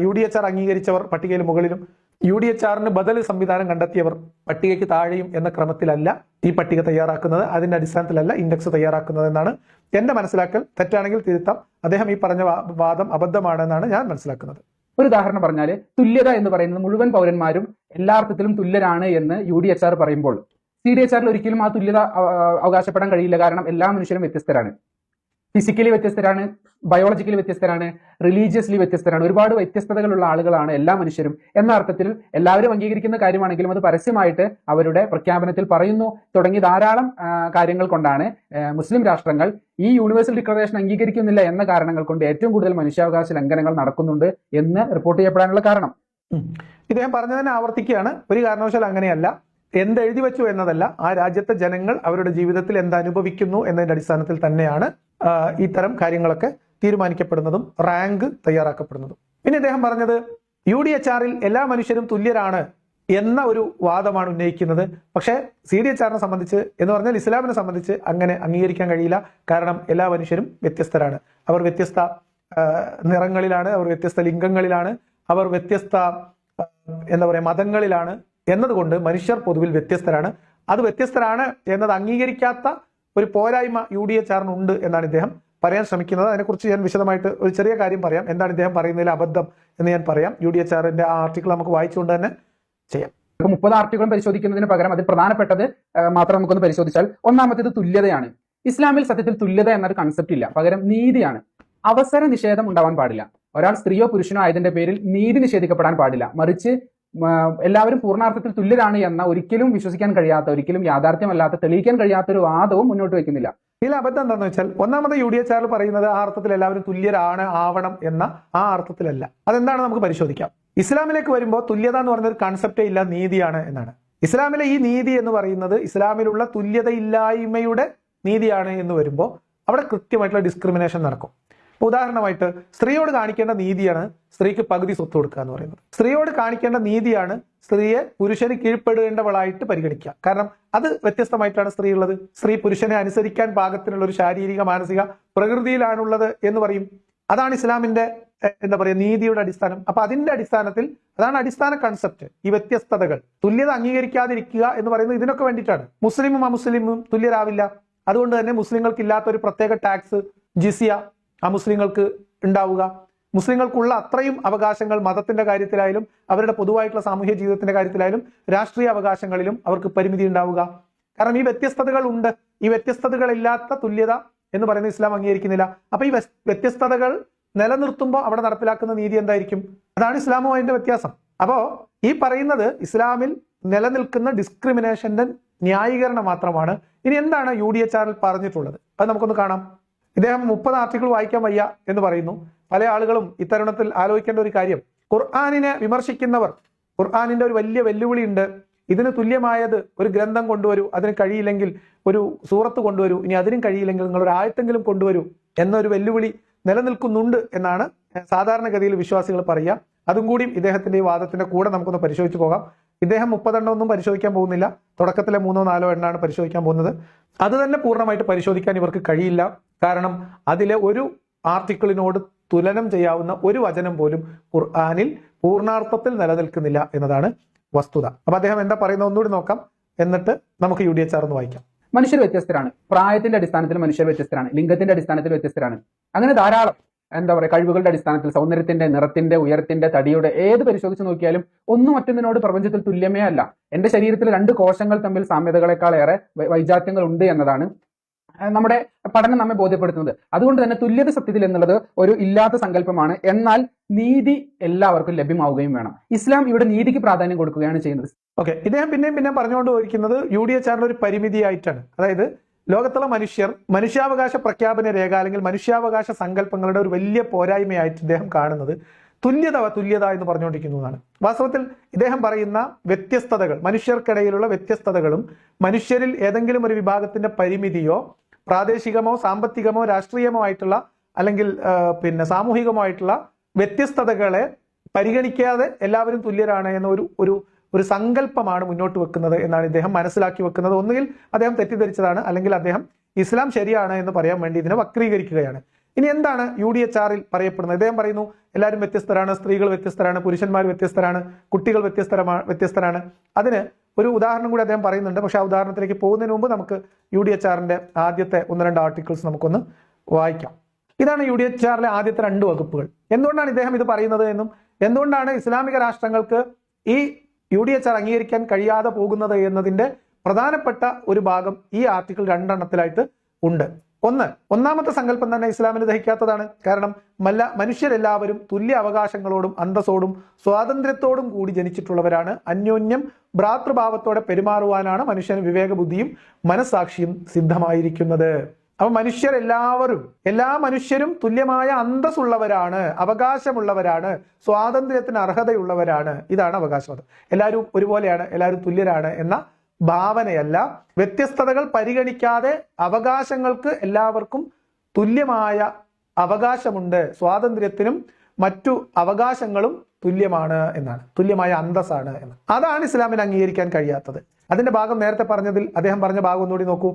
UDHR അംഗീകരിച്ചവർ പട്ടികയിൽ മുകളിലും UDHR-ന് ബദൽ സംവിധാനം കണ്ടെത്തിയവർ പട്ടികയ്ക്ക് താഴെയും എന്ന ക്രമത്തിലല്ല ഈ പട്ടിക തയ്യാറാക്കുന്നത്, അതിന്റെ അടിസ്ഥാനത്തിലല്ല ഇൻഡെക്സ് തയ്യാറാക്കുന്നത് എന്നാണ് എന്റെ മനസ്സിലാക്കൽ. തെറ്റാണെങ്കിൽ തിരുത്താം. അദ്ദേഹം ഈ പറഞ്ഞ വാദം അബദ്ധമാണെന്നാണ് ഞാൻ മനസ്സിലാക്കുന്നത്. ഒരു ഉദാഹരണം പറഞ്ഞാൽ, തുല്യത എന്ന് പറയുന്നത് മുഴുവൻ പൗരന്മാരും എല്ലാ അർത്ഥത്തിലും തുല്യരാണ് എന്ന് UDHR പറയുമ്പോൾ CDHR-ൽ ഒരിക്കലും ആ തുല്യത അവകാശപ്പെടാൻ കഴിയില്ല. കാരണം എല്ലാ മനുഷ്യരും വ്യത്യസ്തരാണ്. ഫിസിക്കലി വ്യത്യസ്തരാണ്, ബയോളജിക്കലി വ്യത്യസ്തരാണ്, റിലീജിയസ്ലി വ്യത്യസ്തരാണ്. ഒരുപാട് വ്യത്യസ്തതകളുള്ള ആളുകളാണ് എല്ലാ മനുഷ്യരും എന്ന അർത്ഥത്തിൽ എല്ലാവരും അംഗീകരിക്കുന്ന കാര്യമാണെങ്കിലും അത് പരസ്യമായിട്ട് അവരുടെ പ്രഖ്യാപനത്തിൽ പറയുന്നു തുടങ്ങി ധാരാളം കാര്യങ്ങൾ കൊണ്ടാണ് മുസ്ലിം രാഷ്ട്രങ്ങൾ ഈ യൂണിവേഴ്സൽ ഡിക്ലറേഷൻ അംഗീകരിക്കുന്നില്ല എന്ന കാരണങ്ങൾ കൊണ്ട് ഏറ്റവും കൂടുതൽ മനുഷ്യാവകാശ ലംഘനങ്ങൾ നടക്കുന്നുണ്ട് എന്ന് റിപ്പോർട്ട് ചെയ്യപ്പെടാനുള്ള കാരണം. ഇദ്ദേഹം പറഞ്ഞതിനെ ആവർത്തിക്കുകയാണ്. ഒരു കാരണവശാൽ അങ്ങനെയല്ല. എന്തെഴുതി വെച്ചു എന്നതല്ല, ആ രാജ്യത്തെ ജനങ്ങൾ അവരുടെ ജീവിതത്തിൽ എന്തനുഭവിക്കുന്നു എന്നതിന്റെ അടിസ്ഥാനത്തിൽ തന്നെയാണ് ഇത്തരം കാര്യങ്ങളൊക്കെ തീരുമാനിക്കപ്പെടുന്നതും റാങ്ക് തയ്യാറാക്കപ്പെടുന്നതും. പിന്നെ ഇദ്ദേഹം പറഞ്ഞത് UDHR-ൽ എല്ലാ മനുഷ്യരും തുല്യരാണ് എന്ന ഒരു വാദമാണ് ഉന്നയിക്കുന്നത്. പക്ഷേ CDHR-നെ സംബന്ധിച്ച് എന്ന് പറഞ്ഞാൽ ഇസ്ലാമിനെ സംബന്ധിച്ച് അങ്ങനെ അംഗീകരിക്കാൻ കഴിയില്ല. കാരണം എല്ലാ മനുഷ്യരും വ്യത്യസ്തരാണ്. അവർ വ്യത്യസ്ത നിറങ്ങളിലാണ്, അവർ വ്യത്യസ്ത ലിംഗങ്ങളിലാണ്, അവർ വ്യത്യസ്ത മതങ്ങളിലാണ് എന്നതുകൊണ്ട് മനുഷ്യർ പൊതുവിൽ വ്യത്യസ്തരാണ്. അത് വ്യത്യസ്തരാണ് എന്നത് അംഗീകരിക്കാത്ത ഒരു പോരായ്മ UDHR-നുണ്ട് എന്നാണ് ഇദ്ദേഹം പറയാൻ ശ്രമിക്കുന്നത്. അതിനെക്കുറിച്ച് ഞാൻ വിശദമായിട്ട് ഒരു ചെറിയ കാര്യം പറയാം. എന്താണ് ഇദ്ദേഹം പറയുന്നതിൽ അബദ്ധം എന്ന് ഞാൻ പറയാം. UDHR-ന്റെ ആ ആർട്ടിക്കിൾ നമുക്ക് വായിച്ചുകൊണ്ട് തന്നെ ചെയ്യാം. 30 ആർട്ടിക്കിളും പരിശോധിക്കുന്നതിന് പകരം അതിൽ പ്രധാനപ്പെട്ടത് മാത്രം നമുക്കൊന്ന് പരിശോധിച്ചാൽ, ഒന്നാമത്തേത് തുല്യതയാണ്. ഇസ്ലാമിൽ സത്യത്തിൽ തുല്യത എന്നൊരു കൺസെപ്റ്റ് ഇല്ല, പകരം നീതിയാണ്. അവസര നിഷേധം ഉണ്ടാവാൻ പാടില്ല. ഒരാൾ സ്ത്രീയോ പുരുഷനോ ആയതിന്റെ പേരിൽ നീതി നിഷേധിക്കപ്പെടാൻ പാടില്ല. മറിച്ച് എല്ലാവരും പൂർണ്ണാർത്ഥത്തിൽ തുല്യരാണ് എന്ന ഒരിക്കലും വിശ്വസിക്കാൻ കഴിയാത്ത, ഒരിക്കലും യാഥാർത്ഥ്യമല്ലാത്ത, തെളിയിക്കാൻ കഴിയാത്ത ഒരു വാദവും മുന്നോട്ട് വെക്കുന്നില്ല. ഇതിൽ അബദ്ധം എന്താണെന്ന് വെച്ചാൽ, ഒന്നാമത് UDHR പറയുന്നത് ആ അർത്ഥത്തിൽ എല്ലാവരും തുല്യരാണ് ആവണം എന്ന ആ അർത്ഥത്തിലല്ല. അതെന്താണ് നമുക്ക് പരിശോധിക്കാം. ഇസ്ലാമിലേക്ക് വരുമ്പോൾ തുല്യത എന്ന് പറയുന്ന ഒരു കൺസെപ്റ്റേ ഇല്ല, നീതിയാണ് എന്നാണ്. ഇസ്ലാമിലെ ഈ നീതി എന്ന് പറയുന്നത് ഇസ്ലാമിലുള്ള തുല്യതയില്ലായ്മയുടെ നീതിയാണ് എന്ന് വരുമ്പോൾ അവിടെ കൃത്യമായിട്ടുള്ള ഡിസ്ക്രിമിനേഷൻ നടക്കും. ഉദാഹരണമായിട്ട് സ്ത്രീയോട് കാണിക്കേണ്ട നീതിയാണ് സ്ത്രീക്ക് പകുതി സ്വത്ത് കൊടുക്കുക എന്ന് പറയുന്നത്. സ്ത്രീയോട് കാണിക്കേണ്ട നീതിയാണ് സ്ത്രീയെ പുരുഷന് കീഴ്പ്പെടേണ്ടവളായിട്ട് പരിഗണിക്കുക. കാരണം അത് വ്യത്യസ്തമായിട്ടാണ് സ്ത്രീ ഉള്ളത്. സ്ത്രീ പുരുഷനെ അനുസരിക്കാൻ പാകത്തിനുള്ള ഒരു ശാരീരിക മാനസിക പ്രകൃതിയിലാണുള്ളത് എന്ന് പറയും. അതാണ് ഇസ്ലാമിന്റെ എന്താ പറയുക നീതിയുടെ അടിസ്ഥാനം. അപ്പൊ അതിന്റെ അടിസ്ഥാനത്തിൽ അതാണ് അടിസ്ഥാന കൺസെപ്റ്റ്. ഈ വ്യത്യസ്തതകൾ, തുല്യത അംഗീകരിക്കാതിരിക്കുക എന്ന് പറയുന്നത് ഇതിനൊക്കെ വേണ്ടിയിട്ടാണ്. മുസ്ലിമും അമുസ്ലിമും തുല്യരാവില്ല. അതുകൊണ്ട് തന്നെ മുസ്ലിങ്ങൾക്ക് ഇല്ലാത്ത ഒരു പ്രത്യേക ടാക്സ് ജിസിയ അമുസ്ലിങ്ങൾക്ക് ഉണ്ടാവുക, മുസ്ലിങ്ങൾക്കുള്ള അത്രയും അവകാശങ്ങൾ മതത്തിന്റെ കാര്യത്തിലായാലും അവരുടെ പൊതുവായിട്ടുള്ള സാമൂഹ്യ ജീവിതത്തിന്റെ കാര്യത്തിലായാലും രാഷ്ട്രീയ അവകാശങ്ങളിലും അവർക്ക് പരിമിതി ഉണ്ടാവുക. കാരണം ഈ വ്യത്യസ്തതകൾ ഉണ്ട്. ഈ വ്യത്യസ്തതകളില്ലാത്ത തുല്യത എന്ന് പറയുന്നത് ഇസ്ലാം അംഗീകരിക്കുന്നില്ല. അപ്പൊ ഈ വ്യത്യസ്തതകൾ നിലനിർത്തുമ്പോൾ അവിടെ നടപ്പിലാക്കുന്ന നീതി എന്തായിരിക്കും? അതാണ് ഇസ്ലാമും അതിന്റെ വ്യത്യാസം. അപ്പോ ഈ പറയുന്നത് ഇസ്ലാമിൽ നിലനിൽക്കുന്ന ഡിസ്ക്രിമിനേഷന്റെ ന്യായീകരണം മാത്രമാണ്. ഇനി എന്താണ് UDHR പറഞ്ഞിട്ടുള്ളത് അത് നമുക്കൊന്ന് കാണാം. ഇദ്ദേഹം 30 ആർട്ടിക്കിൾ വായിക്കാൻ വയ്യ എന്ന് പറയുന്നു. പല ആളുകളും ഇത്തരുണത്തിൽ ആലോചിക്കേണ്ട ഒരു കാര്യം, ഖുർആനിനെ വിമർശിക്കുന്നവർ, ഖുർആനിന്റെ ഒരു വലിയ വെല്ലുവിളി ഉണ്ട്. ഇതിന് തുല്യമായത് ഒരു ഗ്രന്ഥം കൊണ്ടുവരൂ, അതിന് കഴിയില്ലെങ്കിൽ ഒരു സൂറത്ത് കൊണ്ടുവരൂ, ഇനി അതിനും കഴിയില്ലെങ്കിൽ നിങ്ങൾ ഒരു ആയത്തെങ്കിലും കൊണ്ടുവരൂ എന്നൊരു വെല്ലുവിളി നിലനിൽക്കുന്നുണ്ട് എന്നാണ് സാധാരണഗതിയിൽ വിശ്വാസികൾ പറയുക. അതും കൂടി ഇദ്ദേഹത്തിന്റെ ഈ വാദത്തിന്റെ കൂടെ നമുക്കൊന്ന് പരിശോധിച്ച് പോകാം. ഇദ്ദേഹം 30 എണ്ണമൊന്നും പരിശോധിക്കാൻ പോകുന്നില്ല. തുടക്കത്തിലെ 3-4 എണ്ണമാണ് പരിശോധിക്കാൻ പോകുന്നത്. അത് തന്നെ പൂർണ്ണമായിട്ട് പരിശോധിക്കാൻ ഇവർക്ക് കഴിയില്ല. കാരണം അതിലെ ഒരു ആർട്ടിക്കിളിനോട് തുലനം ചെയ്യാവുന്ന ഒരു വചനം പോലും ഖുർആനിൽ പൂർണ്ണാർത്ഥത്തിൽ നിലനിൽക്കുന്നില്ല എന്നതാണ് വസ്തുത. അപ്പൊ അദ്ദേഹം എന്താ പറയുന്നത് ഒന്നുകൂടി നോക്കാം, എന്നിട്ട് നമുക്ക് UDHR ഒന്ന് വായിക്കാം. മനുഷ്യർ വ്യത്യസ്തരാണ്. പ്രായത്തിന്റെ അടിസ്ഥാനത്തിൽ മനുഷ്യർ വ്യത്യസ്തരാണ്. ലിംഗത്തിന്റെ അടിസ്ഥാനത്തിൽ വ്യത്യസ്തരാണ്. അങ്ങനെ ധാരാളം എന്താ പറയുക, കഴിവുകളുടെ അടിസ്ഥാനത്തിൽ, സൗന്ദര്യത്തിന്റെ, നിറത്തിന്റെ, ഉയരത്തിന്റെ, തടിയുടെ, ഏത് പരിശോധിച്ച് നോക്കിയാലും ഒന്നും മറ്റൊന്നിനോട് പ്രപഞ്ചത്തിൽ തുല്യമേ അല്ല. എന്റെ ശരീരത്തിൽ 2 കോശങ്ങൾ തമ്മിൽ സാമ്യതകളെക്കാൾ ഏറെ വൈജാത്യങ്ങൾ ഉണ്ട് എന്നതാണ് നമ്മുടെ പഠനം നമ്മെ ബോധ്യപ്പെടുത്തുന്നത്. അതുകൊണ്ട് തന്നെ തുല്യത സത്യത്തിൽ എന്നുള്ളത് ഒരു ഇല്ലാത്ത സങ്കല്പമാണ്. എന്നാൽ നീതി എല്ലാവർക്കും ലഭ്യമാവുകയും വേണം. ഇസ്ലാം ഇവിടെ നീതിക്ക് പ്രാധാന്യം കൊടുക്കുകയാണ് ചെയ്യുന്നത്. ഓക്കെ, ഇദ്ദേഹം പിന്നെയും പറഞ്ഞുകൊണ്ട് പോയിരിക്കുന്നത് UDHRന്റെ ഒരു പരിമിതിയായിട്ടാണ്. അതായത് ലോകത്തുള്ള മനുഷ്യർ മനുഷ്യാവകാശ പ്രഖ്യാപന രേഖ അല്ലെങ്കിൽ മനുഷ്യാവകാശ സങ്കല്പങ്ങളുടെ ഒരു വലിയ പോരായ്മയായിട്ട് ഇദ്ദേഹം കാണുന്നത് തുല്യത എന്ന് പറഞ്ഞുകൊണ്ടിരിക്കുന്നതാണ്. വാസ്തവത്തിൽ ഇദ്ദേഹം പറയുന്ന വ്യത്യസ്തതകൾ, മനുഷ്യർക്കിടയിലുള്ള വ്യത്യസ്തതകളും മനുഷ്യരിൽ ഏതെങ്കിലും ഒരു വിഭാഗത്തിന്റെ പരിമിതിയോ പ്രാദേശികമോ സാമ്പത്തികമോ രാഷ്ട്രീയമോ ആയിട്ടുള്ള അല്ലെങ്കിൽ സാമൂഹികമായിട്ടുള്ള വ്യത്യസ്തതകളെ പരിഗണിക്കാതെ എല്ലാവരും തുല്യരാണ് എന്ന ഒരു സങ്കല്പമാണ് മുന്നോട്ട് വെക്കുന്നത് എന്നാണ് ഇദ്ദേഹം മനസ്സിലാക്കി വെക്കുന്നത്. ഒന്നുകിൽ അദ്ദേഹം തെറ്റിദ്ധരിച്ചതാണ്, അല്ലെങ്കിൽ അദ്ദേഹം ഇസ്ലാം ശരിയാണ് എന്ന് പറയാൻ വേണ്ടി ഇതിനെ വക്രീകരിക്കുകയാണ്. ഇനി എന്താണ് UDHRൽ പറയപ്പെടുന്നത്? ഇദ്ദേഹം പറയുന്നു എല്ലാവരും വ്യത്യസ്തരാണ്, സ്ത്രീകൾ വ്യത്യസ്തരാണ്, പുരുഷന്മാർ വ്യത്യസ്തരാണ്, കുട്ടികൾ വ്യത്യസ്തരാണ്. അതിന് ഒരു ഉദാഹരണം കൂടി അദ്ദേഹം പറയുന്നുണ്ട്. പക്ഷെ ആ ഉദാഹരണത്തിലേക്ക് പോകുന്നതിന് മുമ്പ് നമുക്ക് UDHRന്റെ ആദ്യത്തെ 1-2 ആർട്ടിക്കിൾസ് നമുക്കൊന്ന് വായിക്കാം. ഇതാണ് UDHRലെ ആദ്യത്തെ 2 വകുപ്പുകൾ. എന്തുകൊണ്ടാണ് ഇദ്ദേഹം ഇത് പറയുന്നത് എന്നും എന്തുകൊണ്ടാണ് ഇസ്ലാമിക രാഷ്ട്രങ്ങൾക്ക് ഈ UDHR അംഗീകരിക്കാൻ കഴിയാതെ പോകുന്നത് എന്നതിന്റെ പ്രധാനപ്പെട്ട ഒരു ഭാഗം ഈ ആർട്ടിക്കിൾ 2 എണ്ണത്തിലായിട്ട് ഉണ്ട്. ഒന്നാമത്തെ സങ്കല്പം തന്നെ ഇസ്ലാമിന് ദഹിക്കാത്തതാണ്. കാരണം മനുഷ്യരെല്ലാവരും തുല്യ അവകാശങ്ങളോടും അന്തസ്സോടും സ്വാതന്ത്ര്യത്തോടും കൂടി ജനിച്ചിട്ടുള്ളവരാണ്. അന്യോന്യം ഭ്രാതൃഭാവത്തോടെ പെരുമാറുവാനാണ് മനുഷ്യന് വിവേകബുദ്ധിയും മനസ്സാക്ഷിയും സിദ്ധമായിരിക്കുന്നത്. അപ്പൊ എല്ലാ മനുഷ്യരും തുല്യമായ അന്തസ്സുള്ളവരാണ്, അവകാശമുള്ളവരാണ്, സ്വാതന്ത്ര്യത്തിന് അർഹതയുള്ളവരാണ്. ഇതാണ് അവകാശവാദം. എല്ലാവരും ഒരുപോലെയാണ്, എല്ലാവരും തുല്യരാണ് എന്ന ഭാവനയല്ല. വ്യത്യസ്തതകൾ പരിഗണിക്കാതെ അവകാശങ്ങൾക്ക് എല്ലാവർക്കും തുല്യമായ അവകാശമുണ്ട്, സ്വാതന്ത്ര്യത്തിനും മറ്റു അവകാശങ്ങളും തുല്യമാണ് എന്നാണ്, തുല്യമായ അന്തസ്സാണ് എന്ന്. അതാണ് ഇസ്ലാമിന് അംഗീകരിക്കാൻ കഴിയാത്തത്. അതിന്റെ ഭാഗം നേരത്തെ പറഞ്ഞതിൽ അദ്ദേഹം പറഞ്ഞ ഭാഗം ഒന്നുകൂടി നോക്കൂ.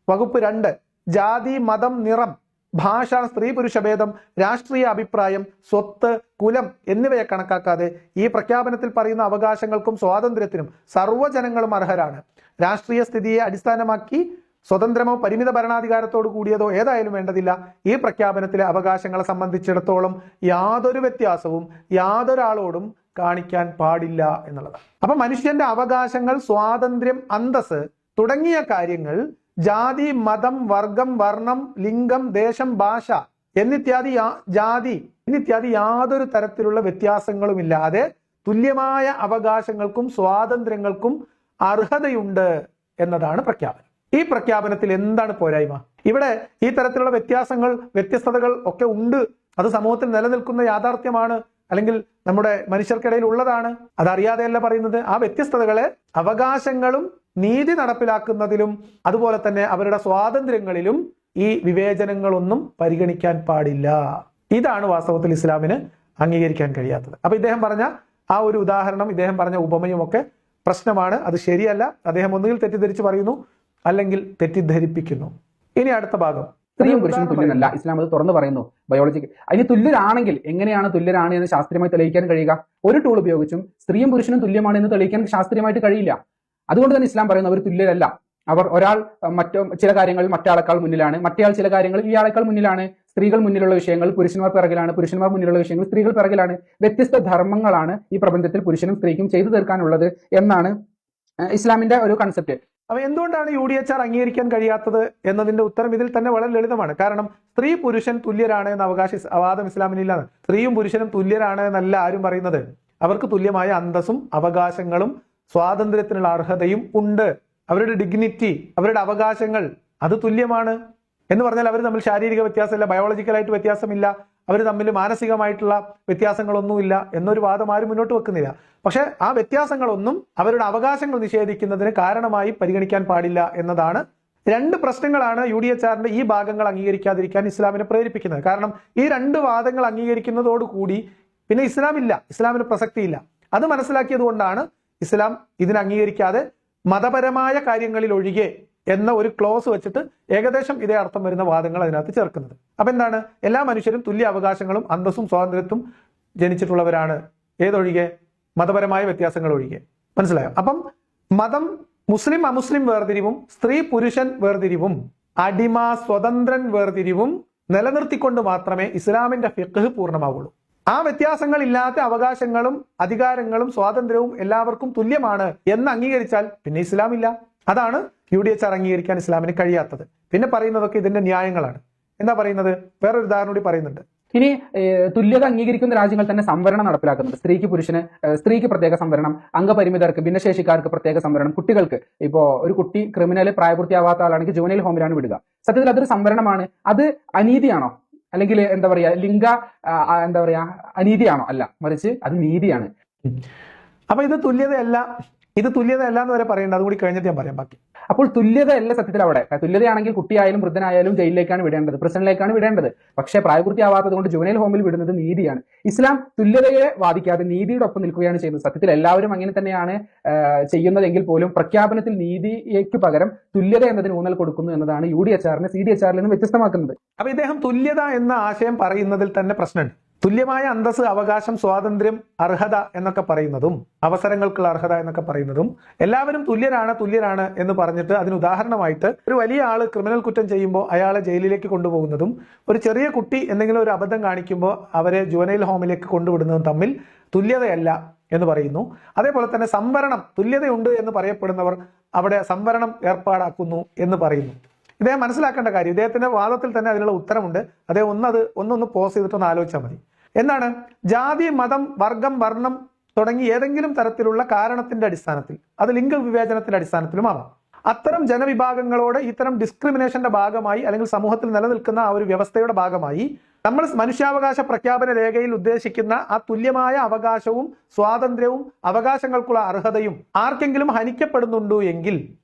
വകുപ്പ് 2, ജാതി, മതം, നിറം, ഭാഷ, സ്ത്രീ പുരുഷ ഭേദം, രാഷ്ട്രീയ അഭിപ്രായം, സ്വത്ത്, കുലം എന്നിവയെ കണക്കാക്കാതെ ഈ പ്രഖ്യാപനത്തിൽ പറയുന്ന അവകാശങ്ങൾക്കും സ്വാതന്ത്ര്യത്തിനും സർവ്വജനങ്ങളും അർഹരാണ്. രാഷ്ട്രീയ സ്ഥിതിയെ അടിസ്ഥാനമാക്കി സ്വതന്ത്രമോ പരിമിത ഭരണാധികാരത്തോട് കൂടിയതോ ഏതായാലും വേണ്ടതില്ല. ഈ പ്രഖ്യാപനത്തിലെ അവകാശങ്ങളെ സംബന്ധിച്ചിടത്തോളം യാതൊരു വ്യത്യാസവും യാതൊരാളോടും കാണിക്കാൻ പാടില്ല എന്നുള്ളതാണ്. അപ്പൊ മനുഷ്യന്റെ അവകാശങ്ങൾ, സ്വാതന്ത്ര്യം, അന്തസ് തുടങ്ങിയ കാര്യങ്ങൾ ജാതി, മതം, വർഗം, വർണ്ണം, ലിംഗം, ദേശം, ഭാഷ എന്നിത്യാദി യാതൊരു തരത്തിലുള്ള വ്യത്യാസങ്ങളുമില്ലാതെ തുല്യമായ അവകാശങ്ങൾക്കും സ്വാതന്ത്ര്യങ്ങൾക്കും അർഹതയുണ്ട് എന്നതാണ് പ്രഖ്യാപനം. ഈ പ്രഖ്യാപനത്തിൽ എന്താണ് പോരായ്മ? ഇവിടെ ഈ തരത്തിലുള്ള വ്യത്യാസങ്ങൾ, വ്യത്യസ്തതകൾ ഒക്കെ ഉണ്ട്. അത് സമൂഹത്തിൽ നിലനിൽക്കുന്ന യാഥാർത്ഥ്യമാണ്, അല്ലെങ്കിൽ നമ്മുടെ മനുഷ്യർക്കിടയിൽ ഉള്ളതാണ്. അതറിയാതെയല്ല പറയുന്നത്. ആ വ്യത്യസ്തതകളെ അവകാശങ്ങളും നീതി നടപ്പിലാക്കുന്നതിലും അതുപോലെ തന്നെ അവരുടെ സ്വാതന്ത്ര്യങ്ങളിലും ഈ വിവേചനങ്ങളൊന്നും പരിഗണിക്കാൻ പാടില്ല. ഇതാണ് വാസ്തവത്തിൽ ഇസ്ലാമിന് അംഗീകരിക്കാൻ കഴിയാത്തത്. അപ്പൊ ഇദ്ദേഹം പറഞ്ഞ ആ ഒരു ഉദാഹരണം, ഇദ്ദേഹം പറഞ്ഞ ഉപമയും ഒക്കെ പ്രശ്നമാണ്. അത് ശരിയല്ല. അദ്ദേഹം ഒന്നുകിൽ തെറ്റിദ്ധരിച്ച് പറയുന്നു, അല്ലെങ്കിൽ തെറ്റിദ്ധരിപ്പിക്കുന്നു. ഇനി അടുത്ത ഭാഗം, സ്ത്രീയും പുരുഷനും തുല്യനല്ല. ഇസ്ലാം അത് തുറന്നു പറയുന്നു. ബയോളജിക്ക് അതിന് തുല്യരാണെങ്കിൽ എങ്ങനെയാണ് തുല്യരാണ് എന്ന് ശാസ്ത്രീയമായി തെളിയിക്കാൻ കഴിയുക? ഒരു ടൂൾ ഉപയോഗിച്ചും സ്ത്രീയും പുരുഷനും തുല്യമാണ് എന്ന് തെളിയിക്കാൻ ശാസ്ത്രീയമായിട്ട് കഴിയില്ല. അതുകൊണ്ട് തന്നെ ഇസ്ലാം പറയുന്നു അവർ തുല്യരല്ല. ഒരാൾ ചില കാര്യങ്ങളിൽ മറ്റേയാളെക്കാൾ മുന്നിലാണ്, മറ്റേയാൾ ചില കാര്യങ്ങളിൽ ഇയാളെക്കാൾ മുന്നിലാണ്. സ്ത്രീകൾ മുന്നിലുള്ള വിഷയങ്ങൾ പുരുഷന്മാർ പിറകിലാണ്, പുരുഷന്മാർ മുന്നിലുള്ള വിഷയങ്ങൾ സ്ത്രീകൾ പിറകിലാണ്. വ്യത്യസ്ത ധർമ്മങ്ങളാണ് ഈ പ്രപഞ്ചത്തിൽ പുരുഷനും സ്ത്രീക്കും ചെയ്തു തീർക്കാനുള്ളത് എന്നാണ് ഇസ്ലാമിന്റെ ഒരു കൺസെപ്റ്റ്. അപ്പൊ എന്തുകൊണ്ടാണ് UDHR അംഗീകരിക്കാൻ കഴിയാത്തത് എന്നതിന്റെ ഉത്തരം ഇതിൽ തന്നെ വളരെ ലളിതമാണ്. കാരണം സ്ത്രീ പുരുഷൻ തുല്യരാണ് എന്ന വാദം ഇസ്ലാമിനില്ലാതെ. സ്ത്രീയും പുരുഷനും തുല്യരാണ് എന്നല്ല ആരും പറയുന്നത്. അവർക്ക് തുല്യമായ അന്തസ്സും അവകാശങ്ങളും സ്വാതന്ത്ര്യത്തിനുള്ള അർഹതയും ഉണ്ട്. അവരുടെ ഡിഗ്നിറ്റി, അവരുടെ അവകാശങ്ങൾ അത് തുല്യമാണ് എന്ന് പറഞ്ഞാൽ അവർ തമ്മിൽ ശാരീരിക വ്യത്യാസമില്ല, ബയോളജിക്കലായിട്ട് വ്യത്യാസമില്ല, അവർ തമ്മിൽ മാനസികമായിട്ടുള്ള വ്യത്യാസങ്ങളൊന്നുമില്ല എന്നൊരു വാദം ആരും മുന്നോട്ട് വെക്കുന്നില്ല. പക്ഷെ ആ വ്യത്യാസങ്ങളൊന്നും അവരുടെ അവകാശങ്ങൾ നിഷേധിക്കുന്നതിന് കാരണമായി പരിഗണിക്കാൻ പാടില്ല എന്നതാണ്. രണ്ട് പ്രശ്നങ്ങളാണ് UDHRന്റെ ഈ ഭാഗങ്ങൾ അംഗീകരിക്കാതിരിക്കാൻ ഇസ്ലാമിനെ പ്രേരിപ്പിക്കുന്നത്. കാരണം ഈ രണ്ട് വാദങ്ങൾ അംഗീകരിക്കുന്നതോടുകൂടി പിന്നെ ഇസ്ലാമില്ല, ഇസ്ലാമിന് പ്രസക്തിയില്ല. അത് മനസ്സിലാക്കിയത് കൊണ്ടാണ് ഇസ്ലാം ഇതിനെ അംഗീകരിക്കാതെ മതപരമായ കാര്യങ്ങളിൽ ഒഴികെ എന്ന ഒരു ക്ലോസ് വെച്ചിട്ട് ഏകദേശം ഇതേ അർത്ഥം വരുന്ന വാദങ്ങൾ അതിനകത്ത് ചേർക്കുന്നത്. അപ്പൊ എന്താണ്? എല്ലാ മനുഷ്യരും തുല്യ അവകാശങ്ങളും അന്തസ്സും സ്വാതന്ത്ര്യത്തും ജനിച്ചിട്ടുള്ളവരാണ്. ഏതൊഴികെ? മതപരമായ വ്യത്യാസങ്ങൾ ഒഴികെ. മനസ്സിലായോ? അപ്പം മതം, മുസ്ലിം അമുസ്ലിം വേർതിരിവും സ്ത്രീ പുരുഷൻ വേർതിരിവും അടിമ സ്വതന്ത്രൻ വേർതിരിവും നിലനിർത്തിക്കൊണ്ട് മാത്രമേ ഇസ്ലാമിന്റെ ഫിഖ്ഹ് പൂർണ്ണമാവുള്ളൂ. ആ വ്യത്യാസങ്ങൾ ഇല്ലാത്ത അവകാശങ്ങളും അധികാരങ്ങളും സ്വാതന്ത്ര്യവും എല്ലാവർക്കും തുല്യമാണ് എന്ന് അംഗീകരിച്ചാൽ പിന്നെ ഇസ്ലാം ഇല്ല. അതാണ് UDHR അംഗീകരിക്കാൻ ഇസ്ലാമിന് കഴിയാത്തത്. പിന്നെ പറയുന്നതൊക്കെ ഇതിന്റെ ന്യായങ്ങളാണ്. എന്താ പറയുന്നത്? വേറൊരു ഉദാഹരണം കൂടി പറയുന്നുണ്ട്. ഇനി തുല്യത അംഗീകരിക്കുന്ന രാജ്യങ്ങൾ തന്നെ സംവരണം നടപ്പിലാക്കുന്നുണ്ട്. സ്ത്രീക്ക് പ്രത്യേക സംവരണം, അംഗപരിമിതർക്ക്, ഭിന്നശേഷിക്കാർക്ക് പ്രത്യേക സംവരണം, കുട്ടികൾക്ക് ഇപ്പോൾ ഒരു കുട്ടി ക്രിമിനൽ പ്രായപൂർത്തിയാവാത്ത ആളാണെങ്കിൽ ജുവനൈൽ ഹോമിലാണ് വിടുക. സത്യത്തിൽ അതൊരു സംവരണമാണ്. അത് അനീതിയാണോ? അല്ലെങ്കിൽ എന്താ പറയാ, അനീതിയാണോ? അല്ല, മറിച്ച് അത് നീതിയാണ്. അപ്പൊ ഇത് തുല്യതയല്ല എന്ന് വരെ പറയേണ്ട. അതുകൂടി കഴിഞ്ഞിട്ട് ഞാൻ പറയാം ബാക്കി. അപ്പോൾ തുല്യതയല്ല സത്യത്തിൽ അവിടെ. തുല്യതയാണെങ്കിൽ കുട്ടിയായാലും വൃദ്ധനായാലും ജയിലിലേക്കാണ് വിടേണ്ടത്, പ്രിസണിലേക്കാണ് വിടേണ്ടത്. പക്ഷേ പ്രായപൂർത്തിയാവാത്തത് കൊണ്ട് ജുവനൈൽ ഹോമിൽ വിടുന്നത് നീതിയാണ്. ഇസ്ലാം തുല്യതയെ വാദിക്കാതെ നീതിയുടെ ഒപ്പം നിൽക്കുകയാണ് ചെയ്യുന്നത്. സത്യത്തിൽ എല്ലാവരും അങ്ങനെ തന്നെയാണ് ചെയ്യുന്നതെങ്കിൽ പോലും പ്രഖ്യാപനത്തിൽ നീതിക്ക് പകരം തുല്യത എന്നതിന് ഊന്നൽ കൊടുക്കുന്നു എന്നതാണ് UDHRനെ CDHRൽ നിന്ന് വ്യത്യസ്തമാക്കുന്നത്. അപ്പൊ ഇദ്ദേഹം തുല്യത എന്ന ആശയം പറയുന്നതിൽ തന്നെ പ്രശ്നമുണ്ട്. തുല്യമായ അന്തസ്, അവകാശം, സ്വാതന്ത്ര്യം, അർഹത എന്നൊക്കെ പറയുന്നതും അവസരങ്ങൾക്കുള്ള അർഹത എന്നൊക്കെ പറയുന്നതും എല്ലാവരും തുല്യരാണ് എന്ന് പറഞ്ഞിട്ട് അതിന് ഉദാഹരണമായിട്ട് ഒരു വലിയ ആള് ക്രിമിനൽ കുറ്റം ചെയ്യുമ്പോൾ അയാളെ ജയിലിലേക്ക് കൊണ്ടുപോകുന്നതും ഒരു ചെറിയ കുട്ടി എന്തെങ്കിലും ഒരു അബദ്ധം കാണിക്കുമ്പോൾ അവരെ ജുവനൈൽ ഹോമിലേക്ക് കൊണ്ടുവിടുന്നതും തമ്മിൽ തുല്യതയല്ല എന്ന് പറയുന്നു. അതേപോലെ തന്നെ സംവരണം, തുല്യതയുണ്ട് എന്ന് പറയപ്പെടുന്നവർ അവിടെ സംവരണം ഏർപ്പാടാക്കുന്നു എന്ന് പറയുന്നു. ഇദ്ദേഹം മനസ്സിലാക്കേണ്ട കാര്യം, ഇദ്ദേഹത്തിന്റെ വാദത്തിൽ തന്നെ അതിനുള്ള ഉത്തരമുണ്ട്. അദ്ദേഹം ഒന്നൊന്ന് പോസ് ചെയ്തിട്ടൊന്ന് ആലോചിച്ചാൽ മതി. എന്താണ്? ജാതി, മതം, വർഗം, വർണ്ണം തുടങ്ങി ഏതെങ്കിലും തരത്തിലുള്ള കാരണത്തിന്റെ അടിസ്ഥാനത്തിൽ, അത് ലിംഗവിവേചനത്തിന്റെ അടിസ്ഥാനത്തിലും ആവാം, അത്തരം ജനവിഭാഗങ്ങളോട് ഇത്തരം ഡിസ്ക്രിമിനേഷന്റെ ഭാഗമായി അല്ലെങ്കിൽ സമൂഹത്തിൽ നിലനിൽക്കുന്ന ആ ഒരു വ്യവസ്ഥയുടെ ഭാഗമായി നമ്മൾ മനുഷ്യാവകാശ പ്രഖ്യാപന രേഖയിൽ ഉദ്ദേശിക്കുന്ന ആ തുല്യമായ അവകാശവും സ്വാതന്ത്ര്യവും അവകാശങ്ങൾക്കുള്ള അർഹതയും ആർക്കെങ്കിലും ഹനിക്കപ്പെടുന്നുണ്ടോ എങ്കിൽ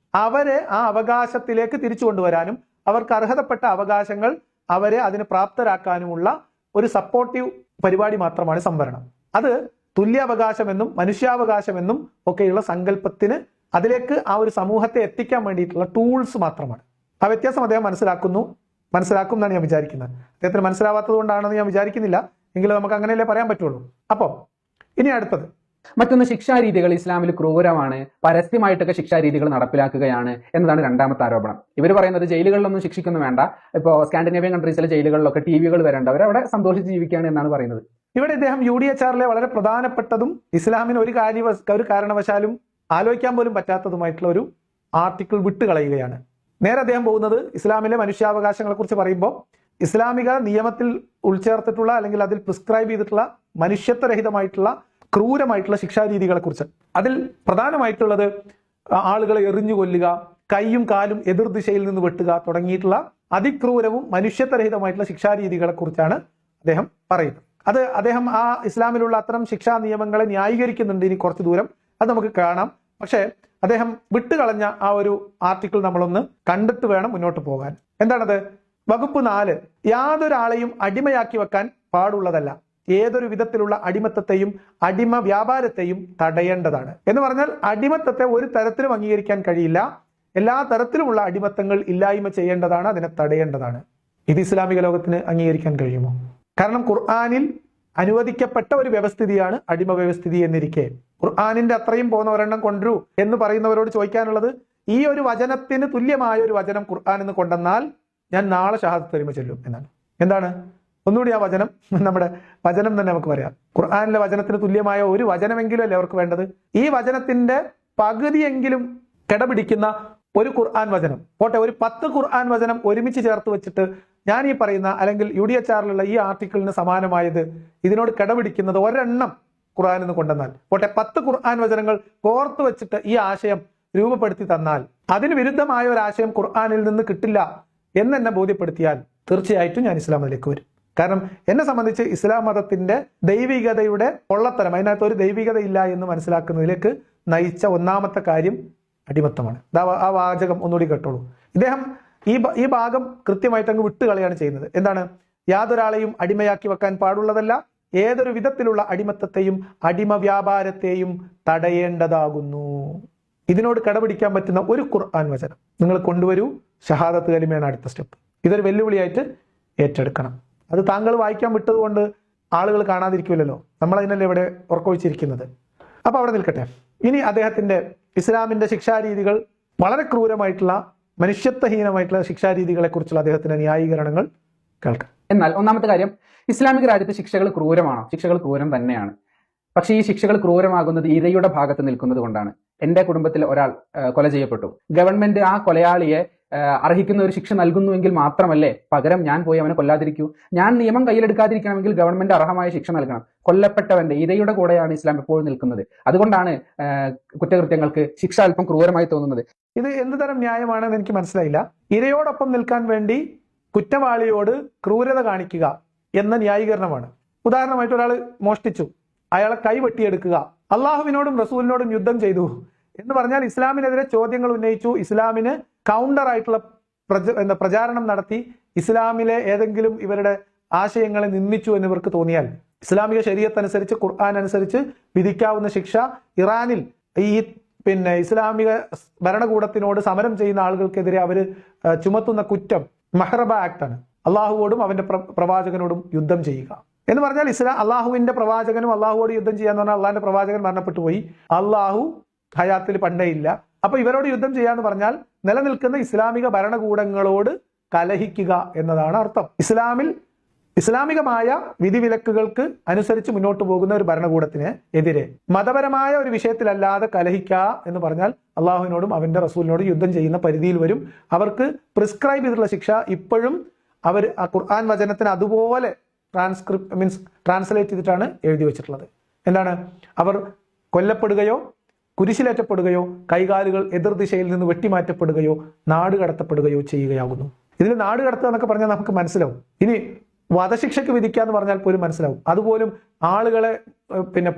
അവരെ ആ അവകാശത്തിലേക്ക് തിരിച്ചു കൊണ്ടുവരാനും അവർക്ക് അർഹതപ്പെട്ട അവകാശങ്ങൾ അവരെ അതിന് പ്രാപ്തരാക്കാനുമുള്ള ഒരു സപ്പോർട്ടീവ് പരിപാടി മാത്രമാണ് സംവരണം. അത് തുല്യാവകാശമെന്നും മനുഷ്യാവകാശമെന്നും ഒക്കെയുള്ള സങ്കല്പത്തിന്, അതിലേക്ക് ആ ഒരു സമൂഹത്തെ എത്തിക്കാൻ വേണ്ടിയിട്ടുള്ള ടൂൾസ് മാത്രമാണ്. ആ വ്യത്യാസം അദ്ദേഹം മനസ്സിലാക്കും എന്നാണ് ഞാൻ വിചാരിക്കുന്നത്. അദ്ദേഹത്തിന് മനസ്സിലാവാത്തത് കൊണ്ടാണെന്ന് ഞാൻ വിചാരിക്കുന്നില്ല. എങ്കിലും നമുക്ക് അങ്ങനെയല്ലേ പറയാൻ പറ്റുള്ളൂ. അപ്പം ഇനി അടുത്തത്, മറ്റൊന്ന്, ശിക്ഷാരീതികൾ ഇസ്ലാമിൽ ക്രൂരമാണ്, പരസ്യമായിട്ടൊക്കെ ശിക്ഷാരീതികൾ നടപ്പിലാക്കുകയാണ് എന്നതാണ് രണ്ടാമത്തെ ആരോപണം. ഇവർ പറയുന്നത് ജയിലുകളിലൊന്നും ശിക്ഷിക്കുന്നു വേണ്ട, ഇപ്പോൾ സ്കാൻഡിനേവിയൻ കൺട്രീസിലെ ജയിലുകളിലൊക്കെ TV വരേണ്ട, അവരവിടെ സന്തോഷിച്ച് ജീവിക്കുകയാണ് എന്നാണ് പറയുന്നത്. ഇവിടെ ഇദ്ദേഹം UDHRലെ വളരെ പ്രധാനപ്പെട്ടതും ഇസ്ലാമിന് ഒരു കാരണവശാലും ആലോചിക്കാൻ പോലും പറ്റാത്തതുമായിട്ടുള്ള ഒരു ആർട്ടിക്കിൾ വിട്ടുകളയുകയാണ്. നേരെ അദ്ദേഹം പോകുന്നത് ഇസ്ലാമിലെ മനുഷ്യാവകാശങ്ങളെ കുറിച്ച് പറയുമ്പോൾ ഇസ്ലാമിക നിയമത്തിൽ ഉൾച്ചേർത്തിട്ടുള്ള അല്ലെങ്കിൽ അതിൽ പ്രിസ്ക്രൈബ് ചെയ്തിട്ടുള്ള മനുഷ്യത്വരഹിതമായിട്ടുള്ള ക്രൂരമായിട്ടുള്ള ശിക്ഷാരീതികളെ കുറിച്ച്. അതിൽ പ്രധാനമായിട്ടുള്ളത് ആളുകളെ എറിഞ്ഞു കൊല്ലുക, കൈയും കാലും എതിർദിശയിൽ നിന്ന് വെട്ടുക തുടങ്ങിയിട്ടുള്ള അതിക്രൂരവും മനുഷ്യത്വരഹിതമായിട്ടുള്ള ശിക്ഷാരീതികളെ കുറിച്ചാണ് അദ്ദേഹം പറയുന്നത്. അത് അദ്ദേഹം ആ ഇസ്ലാമിലുള്ള അത്തരം ശിക്ഷാ നിയമങ്ങളെ ന്യായീകരിക്കുന്നുണ്ട് ഇനി കുറച്ച് ദൂരം, അത് നമുക്ക് കാണാം. പക്ഷേ അദ്ദേഹം വിട്ടുകളഞ്ഞ ആ ഒരു ആർട്ടിക്കിൾ നമ്മളൊന്ന് കണ്ടിട്ട് വേണം മുന്നോട്ട് പോകാൻ. എന്താണത്? വകുപ്പ് 4, യാതൊരാളെയും അടിമയാക്കി വെക്കാൻ പാടുള്ളതല്ല, ഏതൊരു വിധത്തിലുള്ള അടിമത്തത്തെയും അടിമ വ്യാപാരത്തെയും തടയേണ്ടതാണ്. എന്ന് പറഞ്ഞാൽ അടിമത്തത്തെ ഒരു തരത്തിലും അംഗീകരിക്കാൻ കഴിയില്ല, എല്ലാ തരത്തിലുമുള്ള അടിമത്തങ്ങൾ ഇല്ലായ്മ ചെയ്യേണ്ടതാണ്, അതിനെ തടയേണ്ടതാണ്. ഇത് ഇസ്ലാമിക ലോകത്തിന് അംഗീകരിക്കാൻ കഴിയുമോ? കാരണം ഖുർആനിൽ അനുവദിക്കപ്പെട്ട ഒരു വ്യവസ്ഥിതിയാണ് അടിമ വ്യവസ്ഥിതി എന്നിരിക്കെ ഖുർആനിന്റെ അത്രയും പോകുന്ന ഒരെണ്ണം കൊണ്ടുവരൂ എന്ന് പറയുന്നവരോട് ചോദിക്കാനുള്ളത്, ഈ ഒരു വചനത്തിന് തുല്യമായ ഒരു വചനം ഖുർആൻ എന്ന് കൊണ്ടുവന്നാൽ ഞാൻ നാളെ ഷഹാദത്ത് കലിമ ചൊല്ലും എന്നാണ്. എന്താണ്? ഒന്നുകൂടി ആ വചനം, നമ്മുടെ വചനം തന്നെ നമുക്ക് പറയാം. ഖുർആനിലെ വചനത്തിന് തുല്യമായ ഒരു വചനമെങ്കിലും അല്ലേ അവർക്ക് വേണ്ടത്? ഈ വചനത്തിന്റെ പകുതിയെങ്കിലും കിടപിടിക്കുന്ന ഒരു ഖുർആൻ വചനം പോട്ടെ, ഒരു 10 ഖുർആൻ വചനം ഒരുമിച്ച് ചേർത്ത് വെച്ചിട്ട് ഞാൻ ഈ പറയുന്ന അല്ലെങ്കിൽ UDHRലുള്ള ഈ ആർട്ടിക്കിളിന് സമാനമായത് ഇതിനോട് കിടപിടിക്കുന്നത് ഒരെണ്ണം ഖുർആൻ എന്ന് കൊണ്ടുവന്നാൽ പോട്ടെ, 10 ഖുർആൻ വചനങ്ങൾ കോർത്തു വെച്ചിട്ട് ഈ ആശയം രൂപപ്പെടുത്തി തന്നാൽ അതിന് വിരുദ്ധമായ ഒരു ആശയം ഖുർആനിൽ നിന്ന് കിട്ടില്ല എന്നെ ബോധ്യപ്പെടുത്തിയാൽ തീർച്ചയായിട്ടും ഞാൻ ഇസ്ലാം മതത്തിലേക്ക് വരും. കാരണം എന്നെ സംബന്ധിച്ച് ഇസ്ലാം മതത്തിന്റെ ദൈവികതയുടെ പൊള്ളത്തരം, അതിനകത്ത് ഒരു ദൈവികത ഇല്ല എന്ന് മനസ്സിലാക്കുന്നതിലേക്ക് നയിച്ച ഒന്നാമത്തെ കാര്യം അടിമത്തമാണ്. ആ വാചകം ഒന്നുകൂടി കേട്ടോളൂ. ഇദ്ദേഹം ഈ ഭാഗം കൃത്യമായിട്ട് അങ്ങ് വിട്ടുകളയാണ് ചെയ്യുന്നത്. എന്താണ്? യാതൊരാളെയും അടിമയാക്കി വെക്കാൻ പാടുള്ളതല്ല, ഏതൊരു വിധത്തിലുള്ള അടിമത്തത്തെയും അടിമ വ്യാപാരത്തെയും തടയേണ്ടതാകുന്നു. ഇതിനോട് കടപിടിക്കാൻ പറ്റുന്ന ഒരു ഖുർആൻ വചനം നിങ്ങൾ കൊണ്ടുവരൂ, ഷഹാദത്ത് കലിമയാണ് അടുത്ത സ്റ്റെപ്പ്. ഇതൊരു വെല്ലുവിളിയായിട്ട് ഏറ്റെടുക്കണം. അത് താങ്കൾ വായിക്കാൻ വിട്ടതുകൊണ്ട് ആളുകൾ കാണാതിരിക്കില്ലല്ലോ, നമ്മൾ അതിനല്ലേ ഇവിടെ ഉറക്കൊഴിച്ചിരിക്കുന്നത്. അപ്പൊ അവിടെ നിൽക്കട്ടെ. ഇനി അദ്ദേഹത്തിന്റെ ഇസ്ലാമിന്റെ ശിക്ഷാരീതികൾ, വളരെ ക്രൂരമായിട്ടുള്ള മനുഷ്യത്വഹീനമായിട്ടുള്ള ശിക്ഷാരീതികളെ കുറിച്ചുള്ള അദ്ദേഹത്തിന്റെ ന്യായീകരണങ്ങൾ കേൾക്കാം. എന്നാൽ ഒന്നാമത്തെ കാര്യം, ഇസ്ലാമിക രാജ്യത്ത് ശിക്ഷകൾ ക്രൂരമാണോ? ശിക്ഷകൾ ക്രൂരം തന്നെയാണ്. പക്ഷേ ഈ ശിക്ഷകൾ ക്രൂരമാകുന്നത് ഇരയുടെ ഭാഗത്ത് നിൽക്കുന്നത് കൊണ്ടാണ്. എന്റെ കുടുംബത്തിൽ ഒരാൾ കൊല ചെയ്യപ്പെട്ടു. ഗവൺമെന്റ് ആ കൊലയാളിയെ അർഹിക്കുന്ന ഒരു ശിക്ഷ നൽകുന്നുവെങ്കിൽ മാത്രമല്ലേ പകരം ഞാൻ പോയി അവനെ കൊല്ലാതിരിക്കൂ. ഞാൻ നിയമം കയ്യിലെടുക്കാതിരിക്കണമെങ്കിൽ ഗവൺമെന്റ് അർഹമായ ശിക്ഷ നൽകണം. കൊല്ലപ്പെട്ടവന്റെ ഇരയുടെ കൂടെയാണ് ഇസ്ലാം എപ്പോഴും നിൽക്കുന്നത്. അതുകൊണ്ടാണ് കുറ്റകൃത്യങ്ങൾക്ക് ശിക്ഷ അല്പം ക്രൂരമായി തോന്നുന്നത്. ഇത് എന്ത് തരം ന്യായമാണെന്ന് എനിക്ക് മനസ്സിലായില്ല. ഇരയോടൊപ്പം നിൽക്കാൻ വേണ്ടി കുറ്റവാളിയോട് ക്രൂരത കാണിക്കുക എന്ന ന്യായീകരണമാണ്. ഉദാഹരണമായിട്ട് ഒരാൾ മോഷ്ടിച്ചു, അയാളെ കൈ വെട്ടിയെടുക്കുക, അള്ളാഹുവിനോടും റസൂലിനോടും യുദ്ധം ചെയ്തു എന്ന് പറഞ്ഞാൽ ഇസ്ലാമിനെതിരെ ചോദ്യങ്ങൾ ഉന്നയിച്ചു, ഇസ്ലാമിന് കൗണ്ടർ ആയിട്ടുള്ള പ്രചാരണം നടത്തി, ഇസ്ലാമിലെ ഏതെങ്കിലും ഇവരുടെ ആശയങ്ങളെ നിന്ദിച്ചു എന്ന് ഇവർക്ക് തോന്നിയാൽ ഇസ്ലാമിക ശരീഅത്ത് അനുസരിച്ച്, ഖുർആൻ അനുസരിച്ച് വിധിക്കാവുന്ന ശിക്ഷ ഇറാനിൽ ഈ ഇസ്ലാമിക ഭരണകൂടത്തിനോട് സമരം ചെയ്യുന്ന ആളുകൾക്കെതിരെ അവർ ചുമത്തുന്ന കുറ്റം മഹ്റബ ആക്ടാണ്. അള്ളാഹുവോടും അവന്റെ പ്രവാചകനോടും യുദ്ധം ചെയ്യുക എന്ന് പറഞ്ഞാൽ അള്ളാഹുവിന്റെ പ്രവാചകനും അള്ളാഹുവോട് യുദ്ധം ചെയ്യാന്ന് പറഞ്ഞാൽ അള്ളാഹിന്റെ പ്രവാചകൻ മരണപ്പെട്ടു പോയി, അള്ളാഹു ഹയാത്തിൽ പണ്ടേ ഇല്ല. അപ്പൊ ഇവരോട് യുദ്ധം ചെയ്യാന്ന് പറഞ്ഞാൽ നിലനിൽക്കുന്ന ഇസ്ലാമിക ഭരണകൂടങ്ങളോട് കലഹിക്കുക എന്നതാണ് അർത്ഥം. ഇസ്ലാമികമായ വിധിവിലക്കുകൾക്ക് അനുസരിച്ച് മുന്നോട്ട് പോകുന്ന ഒരു ഭരണകൂടത്തിന് എതിരെ മതപരമായ ഒരു വിഷയത്തിലല്ലാതെ കലഹിക്കുക എന്ന് പറഞ്ഞാൽ അള്ളാഹുവിനോടും അവന്റെ റസൂലിനോടും യുദ്ധം ചെയ്യുന്ന പരിധിയിൽ വരും. അവർക്ക് പ്രിസ്ക്രൈബ് ചെയ്തിട്ടുള്ള ശിക്ഷ ഇപ്പോഴും അവർ ആ ഖുർആൻ വചനത്തിന് അതുപോലെ ട്രാൻസ്ലേറ്റ് ചെയ്തിട്ടാണ് എഴുതി വെച്ചിട്ടുള്ളത്. എന്താണ്? അവർ കൊല്ലപ്പെടുകയോ കുരിശിലേറ്റപ്പെടുകയോ കൈകാലുകൾ എതിർദിശയിൽ നിന്ന് വെട്ടിമാറ്റപ്പെടുകയോ നാട് കടത്തപ്പെടുകയോ ചെയ്യുകയാകുന്നു. ഇതിൽ നാട് കടത്തുക എന്നൊക്കെ പറഞ്ഞാൽ നമുക്ക് മനസ്സിലാവും. ഇനി വധശിക്ഷയ്ക്ക് വിധിക്കുക എന്ന് പറഞ്ഞാൽ പോലും മനസ്സിലാവും. അതുപോലും ആളുകളെ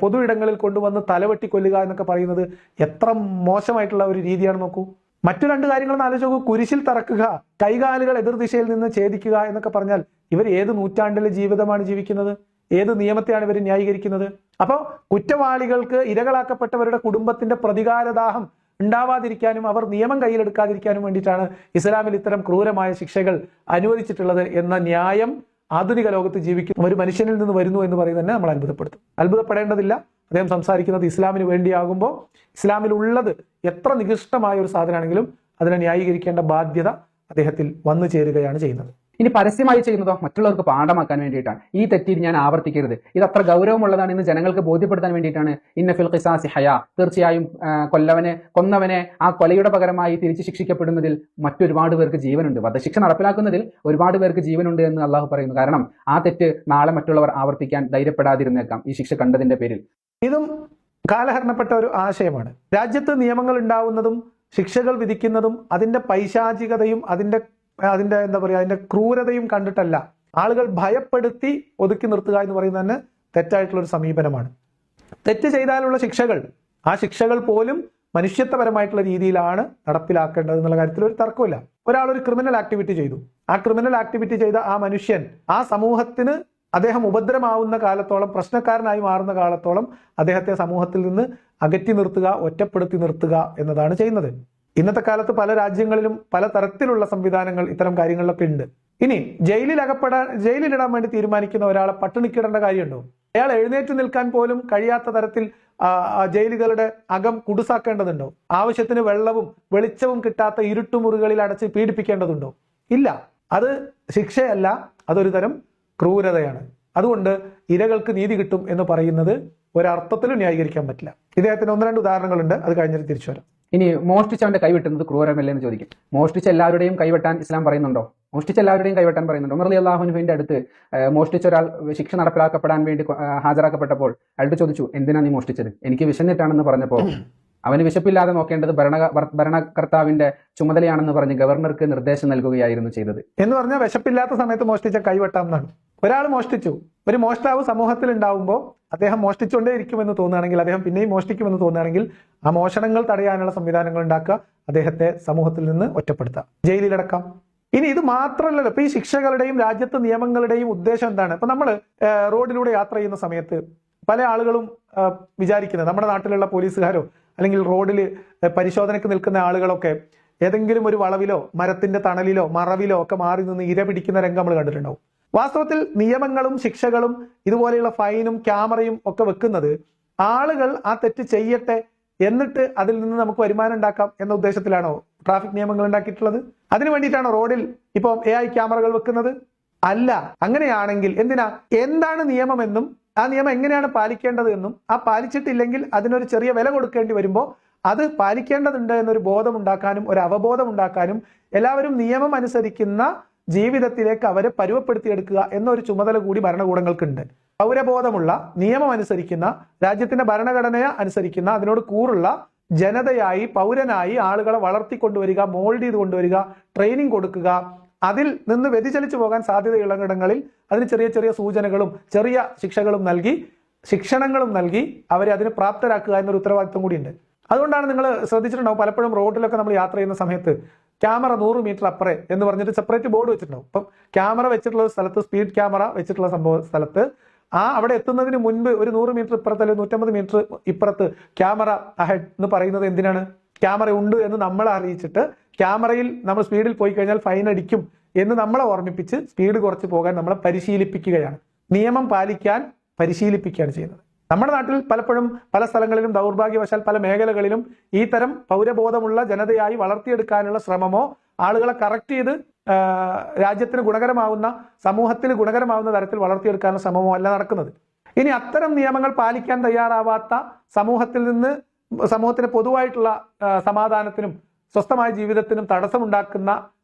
പൊതു ഇടങ്ങളിൽ കൊണ്ടുവന്ന് തലവെട്ടി കൊല്ലുക എന്നൊക്കെ പറയുന്നത് എത്ര മോശമായിട്ടുള്ള ഒരു രീതിയാണ് നോക്കൂ. മറ്റു രണ്ട് കാര്യങ്ങളൊന്നും ആലോചിച്ച് നോക്കൂ. കുരിശിൽ തറക്കുക, കൈകാലുകൾ എതിർദിശയിൽ നിന്ന് ഛേദിക്കുക എന്നൊക്കെ പറഞ്ഞാൽ ഇവർ ഏത് നൂറ്റാണ്ടിലെ ജീവിതമാണ് ജീവിക്കുന്നത്? ഏത് നിയമത്തെയാണ് ഇവർ ന്യായീകരിക്കുന്നത്? അപ്പോൾ കുറ്റവാളികൾക്ക്, ഇരകളാക്കപ്പെട്ടവരുടെ കുടുംബത്തിന്റെ പ്രതികാരദാഹം ഉണ്ടാവാതിരിക്കാനും അവർ നിയമം കയ്യിലെടുക്കാതിരിക്കാനും വേണ്ടിയിട്ടാണ് ഇസ്ലാമിൽ ഇത്തരം ക്രൂരമായ ശിക്ഷകൾ അനുവദിച്ചിട്ടുള്ളത് എന്ന ന്യായം ആധുനിക ലോകത്ത് ജീവിക്കുന്ന ഒരു മനുഷ്യനിൽ നിന്ന് വരുന്നു എന്ന് പറയുന്നത് തന്നെ നമ്മൾ അത്ഭുതപ്പെടുത്തും. അത്ഭുതപ്പെടേണ്ടതില്ല. അദ്ദേഹം സംസാരിക്കുന്നത് ഇസ്ലാമിന് വേണ്ടിയാകുമ്പോൾ ഇസ്ലാമിലുള്ളത് എത്ര നികൃഷ്ടമായ ഒരു സാധനമാണെങ്കിലും അതിനെ ന്യായീകരിക്കേണ്ട ബാധ്യത അദ്ദേഹത്തിൽ വന്നു ചേരുകയാണ് ചെയ്യുന്നത്. ഇനി പരസ്യമായി ചെയ്യുന്നതോ മറ്റുള്ളവർക്ക് പാഠമാക്കാൻ വേണ്ടിയിട്ടാണ്. ഈ തെറ്റ് ഞാൻ ആവർത്തിക്കരുത്, ഇത് അത്ര ഗൗരവമുള്ളതാണ് എന്ന് ജനങ്ങൾക്ക് ബോധ്യപ്പെടുത്താൻ വേണ്ടിയിട്ടാണ്. ഇന്ന ഫിൽ ഖിസാസി ഹയാ, തീർച്ചയായും കൊന്നവനെ ആ കൊലയുടെ പകരമായി തിരിച്ച് ശിക്ഷിക്കപ്പെടുന്നതിൽ മറ്റൊരുപാട് പേർക്ക് ജീവനുണ്ട്, വധശിക്ഷ നടപ്പിലാക്കുന്നതിൽ ഒരുപാട് പേർക്ക് ജീവനുണ്ട് എന്ന് അള്ളാഹു പറയുന്നു. കാരണം ആ തെറ്റ് നാളെ മറ്റുള്ളവർ ആവർത്തിക്കാൻ ധൈര്യപ്പെടാതിരുന്നേക്കാം ഈ ശിക്ഷ കണ്ടതിന്റെ പേരിൽ. ഇതും കാലഹരണപ്പെട്ട ഒരു ആശയമാണ്. രാജ്യത്ത് നിയമങ്ങൾ ഉണ്ടാവുന്നതും ശിക്ഷകൾ വിധിക്കുന്നതും അതിന്റെ പൈശാചികതയും അതിന്റെ എന്താ പറയുക, അതിന്റെ ക്രൂരതയും കണ്ടിട്ടല്ല, ആളുകൾ ഭയപ്പെടുത്തി ഒതുക്കി നിർത്തുക എന്ന് പറയുന്നത് തന്നെ തെറ്റായിട്ടുള്ള ഒരു സമീപനമാണ്. തെറ്റ് ചെയ്താലുള്ള ശിക്ഷകൾ, ആ ശിക്ഷകൾ പോലും മനുഷ്യത്വപരമായിട്ടുള്ള രീതിയിലാണ് നടപ്പിലാക്കേണ്ടത് എന്നുള്ള കാര്യത്തിൽ ഒരു തർക്കമില്ല. ഒരാൾ ഒരു ക്രിമിനൽ ആക്ടിവിറ്റി ചെയ്തു, ആ ക്രിമിനൽ ആക്ടിവിറ്റി ചെയ്ത ആ മനുഷ്യൻ ആ സമൂഹത്തിന് അദ്ദേഹം ഉപദ്രവമാവുന്ന കാലത്തോളം, പ്രശ്നക്കാരനായി മാറുന്ന കാലത്തോളം അദ്ദേഹത്തെ സമൂഹത്തിൽ നിന്ന് അകറ്റി നിർത്തുക, ഒറ്റപ്പെടുത്തി നിർത്തുക എന്നതാണ് ചെയ്യുന്നത്. ഇന്നത്തെ കാലത്ത് പല രാജ്യങ്ങളിലും പല തരത്തിലുള്ള സംവിധാനങ്ങൾ ഇത്തരം കാര്യങ്ങളിലൊക്കെ ഉണ്ട്. ഇനി ജയിലിലിടാൻ വേണ്ടി തീരുമാനിക്കുന്ന ഒരാളെ പട്ടിണിക്കിടേണ്ട കാര്യമുണ്ടോ? അയാൾ എഴുന്നേറ്റ് നിൽക്കാൻ പോലും കഴിയാത്ത തരത്തിൽ ജയിലുകളുടെ അകം കുടുസാക്കേണ്ടതുണ്ടോ? ആവശ്യത്തിന് വെള്ളവും വെളിച്ചവും കിട്ടാത്ത ഇരുട്ടുമുറികളിൽ അടച്ച് പീഡിപ്പിക്കേണ്ടതുണ്ടോ? ഇല്ല. അത് ശിക്ഷയല്ല, അതൊരു തരം ക്രൂരതയാണ്. അതുകൊണ്ട് ഇരകൾക്ക് നീതി കിട്ടും എന്ന് പറയുന്നത് ഒരർത്ഥത്തിലും ന്യായീകരിക്കാൻ പറ്റില്ല. ഇദ്ദേഹത്തിന് 1-2 ഉദാഹരണങ്ങളുണ്ട്, അത് കഴിഞ്ഞിട്ട് തിരിച്ചു വരാം. ഇനി മോഷ്ടിച്ചവന്റെ കൈവെട്ടുന്നത് ക്രൂരമല്ലേ എന്ന് ചോദിക്കും. മോഷ്ടിച്ച എല്ലാവരുടെയും കൈവെട്ടാൻ ഇസ്ലാം പറയുന്നുണ്ടോ? മോഷ്ടിച്ച എല്ലാവരുടെയും കൈവെട്ടാൻ പറയുന്നുണ്ടോ? ഉമർ റളിയല്ലാഹു അൻഹുവിന്റെ അടുത്ത് മോഷ്ടിച്ച ഒരാൾ ശിക്ഷ നടപ്പിലാക്കപ്പെടാൻ വേണ്ടി ഹാജരാക്കപ്പെട്ടപ്പോൾ അയാൾ ചോദിച്ചു, എന്തിനാ നീ മോഷ്ടിച്ചത്? എനിക്ക് വിശന്നിട്ടാണെന്ന് പറഞ്ഞപ്പോൾ അവന് വിശപ്പില്ലാതെ നോക്കേണ്ടത് ഭരണകർത്താവിന്റെ ചുമതലയാണെന്ന് പറഞ്ഞ് ഗവർണർക്ക് നിർദ്ദേശം നൽകുകയായിരുന്നു ചെയ്തത്. എന്ന് പറഞ്ഞാൽ വിശപ്പില്ലാത്ത സമയത്ത് മോഷ്ടിച്ച കൈവെട്ടാം എന്നാണ്. ഒരാൾ മോഷ്ടിച്ചു, ഒരു മോഷ്ടാവ് സമൂഹത്തിൽ ഉണ്ടാവുമ്പോൾ അദ്ദേഹം മോഷ്ടിച്ചുകൊണ്ടേ ഇരിക്കുമെന്ന് തോന്നുകയാണെങ്കിൽ, അദ്ദേഹം പിന്നെയും മോഷ്ടിക്കുമെന്ന് തോന്നുകയാണെങ്കിൽ ആ മോഷണങ്ങൾ തടയാനുള്ള സംവിധാനങ്ങൾ ഉണ്ടാക്കുക, അദ്ദേഹത്തെ സമൂഹത്തിൽ നിന്ന് ഒറ്റപ്പെടുത്തുക, ജയിലിലടക്കാം. ഇനി ഇത് മാത്രമല്ലല്ലോ, ഇപ്പൊ ഈ ശിക്ഷകളുടെയും രാജ്യത്തെ നിയമങ്ങളുടെയും ഉദ്ദേശം എന്താണ്? ഇപ്പൊ നമ്മൾ റോഡിലൂടെ യാത്ര ചെയ്യുന്ന സമയത്ത് പല ആളുകളും വിചാരിക്കുന്നത്, നമ്മുടെ നാട്ടിലുള്ള പോലീസുകാരോ അല്ലെങ്കിൽ റോഡിൽ പരിശോധനയ്ക്ക് നിൽക്കുന്ന ആളുകളൊക്കെ ഏതെങ്കിലും ഒരു വളവിലോ മരത്തിന്റെ തണലിലോ മറവിലോ ഒക്കെ മാറി നിന്ന് ഇര പിടിക്കുന്ന രംഗം നമ്മൾ കണ്ടിട്ടുണ്ടാവും. വാസ്തവത്തിൽ നിയമങ്ങളും ശിക്ഷകളും ഇതുപോലെയുള്ള ഫൈനും ക്യാമറയും ഒക്കെ വെക്കുന്നത് ആളുകൾ ആ തെറ്റ് ചെയ്യട്ടെ, എന്നിട്ട് അതിൽ നിന്ന് നമുക്ക് വരുമാനം ഉണ്ടാക്കാം എന്ന ഉദ്ദേശത്തിലാണോ ട്രാഫിക് നിയമങ്ങൾ ഉണ്ടാക്കിയിട്ടുള്ളത്? അതിനു വേണ്ടിയിട്ടാണോ റോഡിൽ ഇപ്പോൾ AI ക്യാമറകൾ വെക്കുന്നത്? അല്ല. അങ്ങനെയാണെങ്കിൽ എന്താണ് നിയമമെന്നും ആ നിയമം എങ്ങനെയാണ് പാലിക്കേണ്ടത് എന്നും, ആ പാലിച്ചിട്ടില്ലെങ്കിൽ അതിനൊരു ചെറിയ വില കൊടുക്കേണ്ടി വരുമ്പോൾ അത് പാലിക്കേണ്ടതുണ്ട് എന്നൊരു ബോധം ഉണ്ടാക്കാനും ഒരു അവബോധം ഉണ്ടാക്കാനും എല്ലാവരും നിയമം അനുസരിക്കുന്ന ജീവിതത്തിലേക്ക് അവരെ പരുവപ്പെടുത്തിയെടുക്കുക എന്നൊരു ചുമതല കൂടി ഭരണകൂടങ്ങൾക്കുണ്ട്. പൗരബോധമുള്ള, നിയമം അനുസരിക്കുന്ന, രാജ്യത്തിന്റെ ഭരണഘടനയെ അനുസരിക്കുന്ന, അതിനോട് കൂറുള്ള ജനതയായി, പൗരനായി ആളുകളെ വളർത്തിക്കൊണ്ടുവരിക, മോൾഡ് ചെയ്ത് കൊണ്ടുവരിക, ട്രെയിനിങ് കൊടുക്കുക, അതിൽ നിന്ന് വ്യതിചലിച്ചു പോകാൻ സാധ്യതയുള്ള ഇടങ്ങളിൽ അതിന് ചെറിയ ചെറിയ സൂചനകളും ചെറിയ ശിക്ഷകളും നൽകി, ശിക്ഷണങ്ങളും നൽകി അവരെ അതിന് പ്രാപ്തരാക്കുക എന്നൊരു ഉത്തരവാദിത്വം കൂടിയുണ്ട്. അതുകൊണ്ടാണ് നിങ്ങൾ ശ്രദ്ധിച്ചിട്ടുണ്ടാവും, പലപ്പോഴും റോഡിലൊക്കെ നമ്മൾ യാത്ര ചെയ്യുന്ന സമയത്ത് ക്യാമറ 100 മീറ്റർ അപ്പുറേ എന്ന് പറഞ്ഞിട്ട് സെപ്പറേറ്റ് ബോർഡ് വെച്ചിട്ടുണ്ടാവും. അപ്പം ക്യാമറ വെച്ചിട്ടുള്ള സ്ഥലത്ത്, സ്പീഡ് ക്യാമറ വെച്ചിട്ടുള്ള സ്ഥലത്ത് അവിടെ എത്തുന്നതിന് മുൻപ് ഒരു 100 മീറ്റർ ഇപ്പുറത്ത് അല്ലെങ്കിൽ 150 മീറ്റർ ഇപ്പുറത്ത് ക്യാമറ അഹെഡ് എന്ന് പറയുന്നത് എന്തിനാണ്? ക്യാമറ ഉണ്ട് എന്ന് നമ്മളെ അറിയിച്ചിട്ട് ക്യാമറയിൽ നമ്മൾ സ്പീഡിൽ പോയി കഴിഞ്ഞാൽ ഫൈൻ അടിക്കും എന്ന് നമ്മളെ ഓർമ്മിപ്പിച്ച് സ്പീഡ് കുറച്ച് പോകാൻ നമ്മളെ പരിശീലിപ്പിക്കുകയാണ്. നിയമം പാലിക്കാൻ പരിശീലിപ്പിക്കുകയാണ് ചെയ്യുന്നത്. നമ്മുടെ നാട്ടിൽ പലപ്പോഴും പല സ്ഥലങ്ങളിലും ദൗർഭാഗ്യവശാൽ പല മേഖലകളിലും ഈ തരം പൗരബോധമുള്ള ജനതയായി വളർത്തിയെടുക്കാനുള്ള ശ്രമമോ ആളുകളെ കറക്റ്റ് ചെയ്ത് രാജ്യത്തിന് ഗുണകരമാവുന്ന, സമൂഹത്തിന് ഗുണകരമാവുന്ന തരത്തിൽ വളർത്തിയെടുക്കാനുള്ള ശ്രമമോ അല്ല നടക്കുന്നത്. ഇനി അത്തരം നിയമങ്ങൾ പാലിക്കാൻ തയ്യാറാവാത്ത സമൂഹത്തിന് പൊതുവായിട്ടുള്ള സമാധാനത്തിനും സ്വസ്ഥമായ ജീവിതത്തിനും തടസ്സമുണ്ടാക്കുന്ന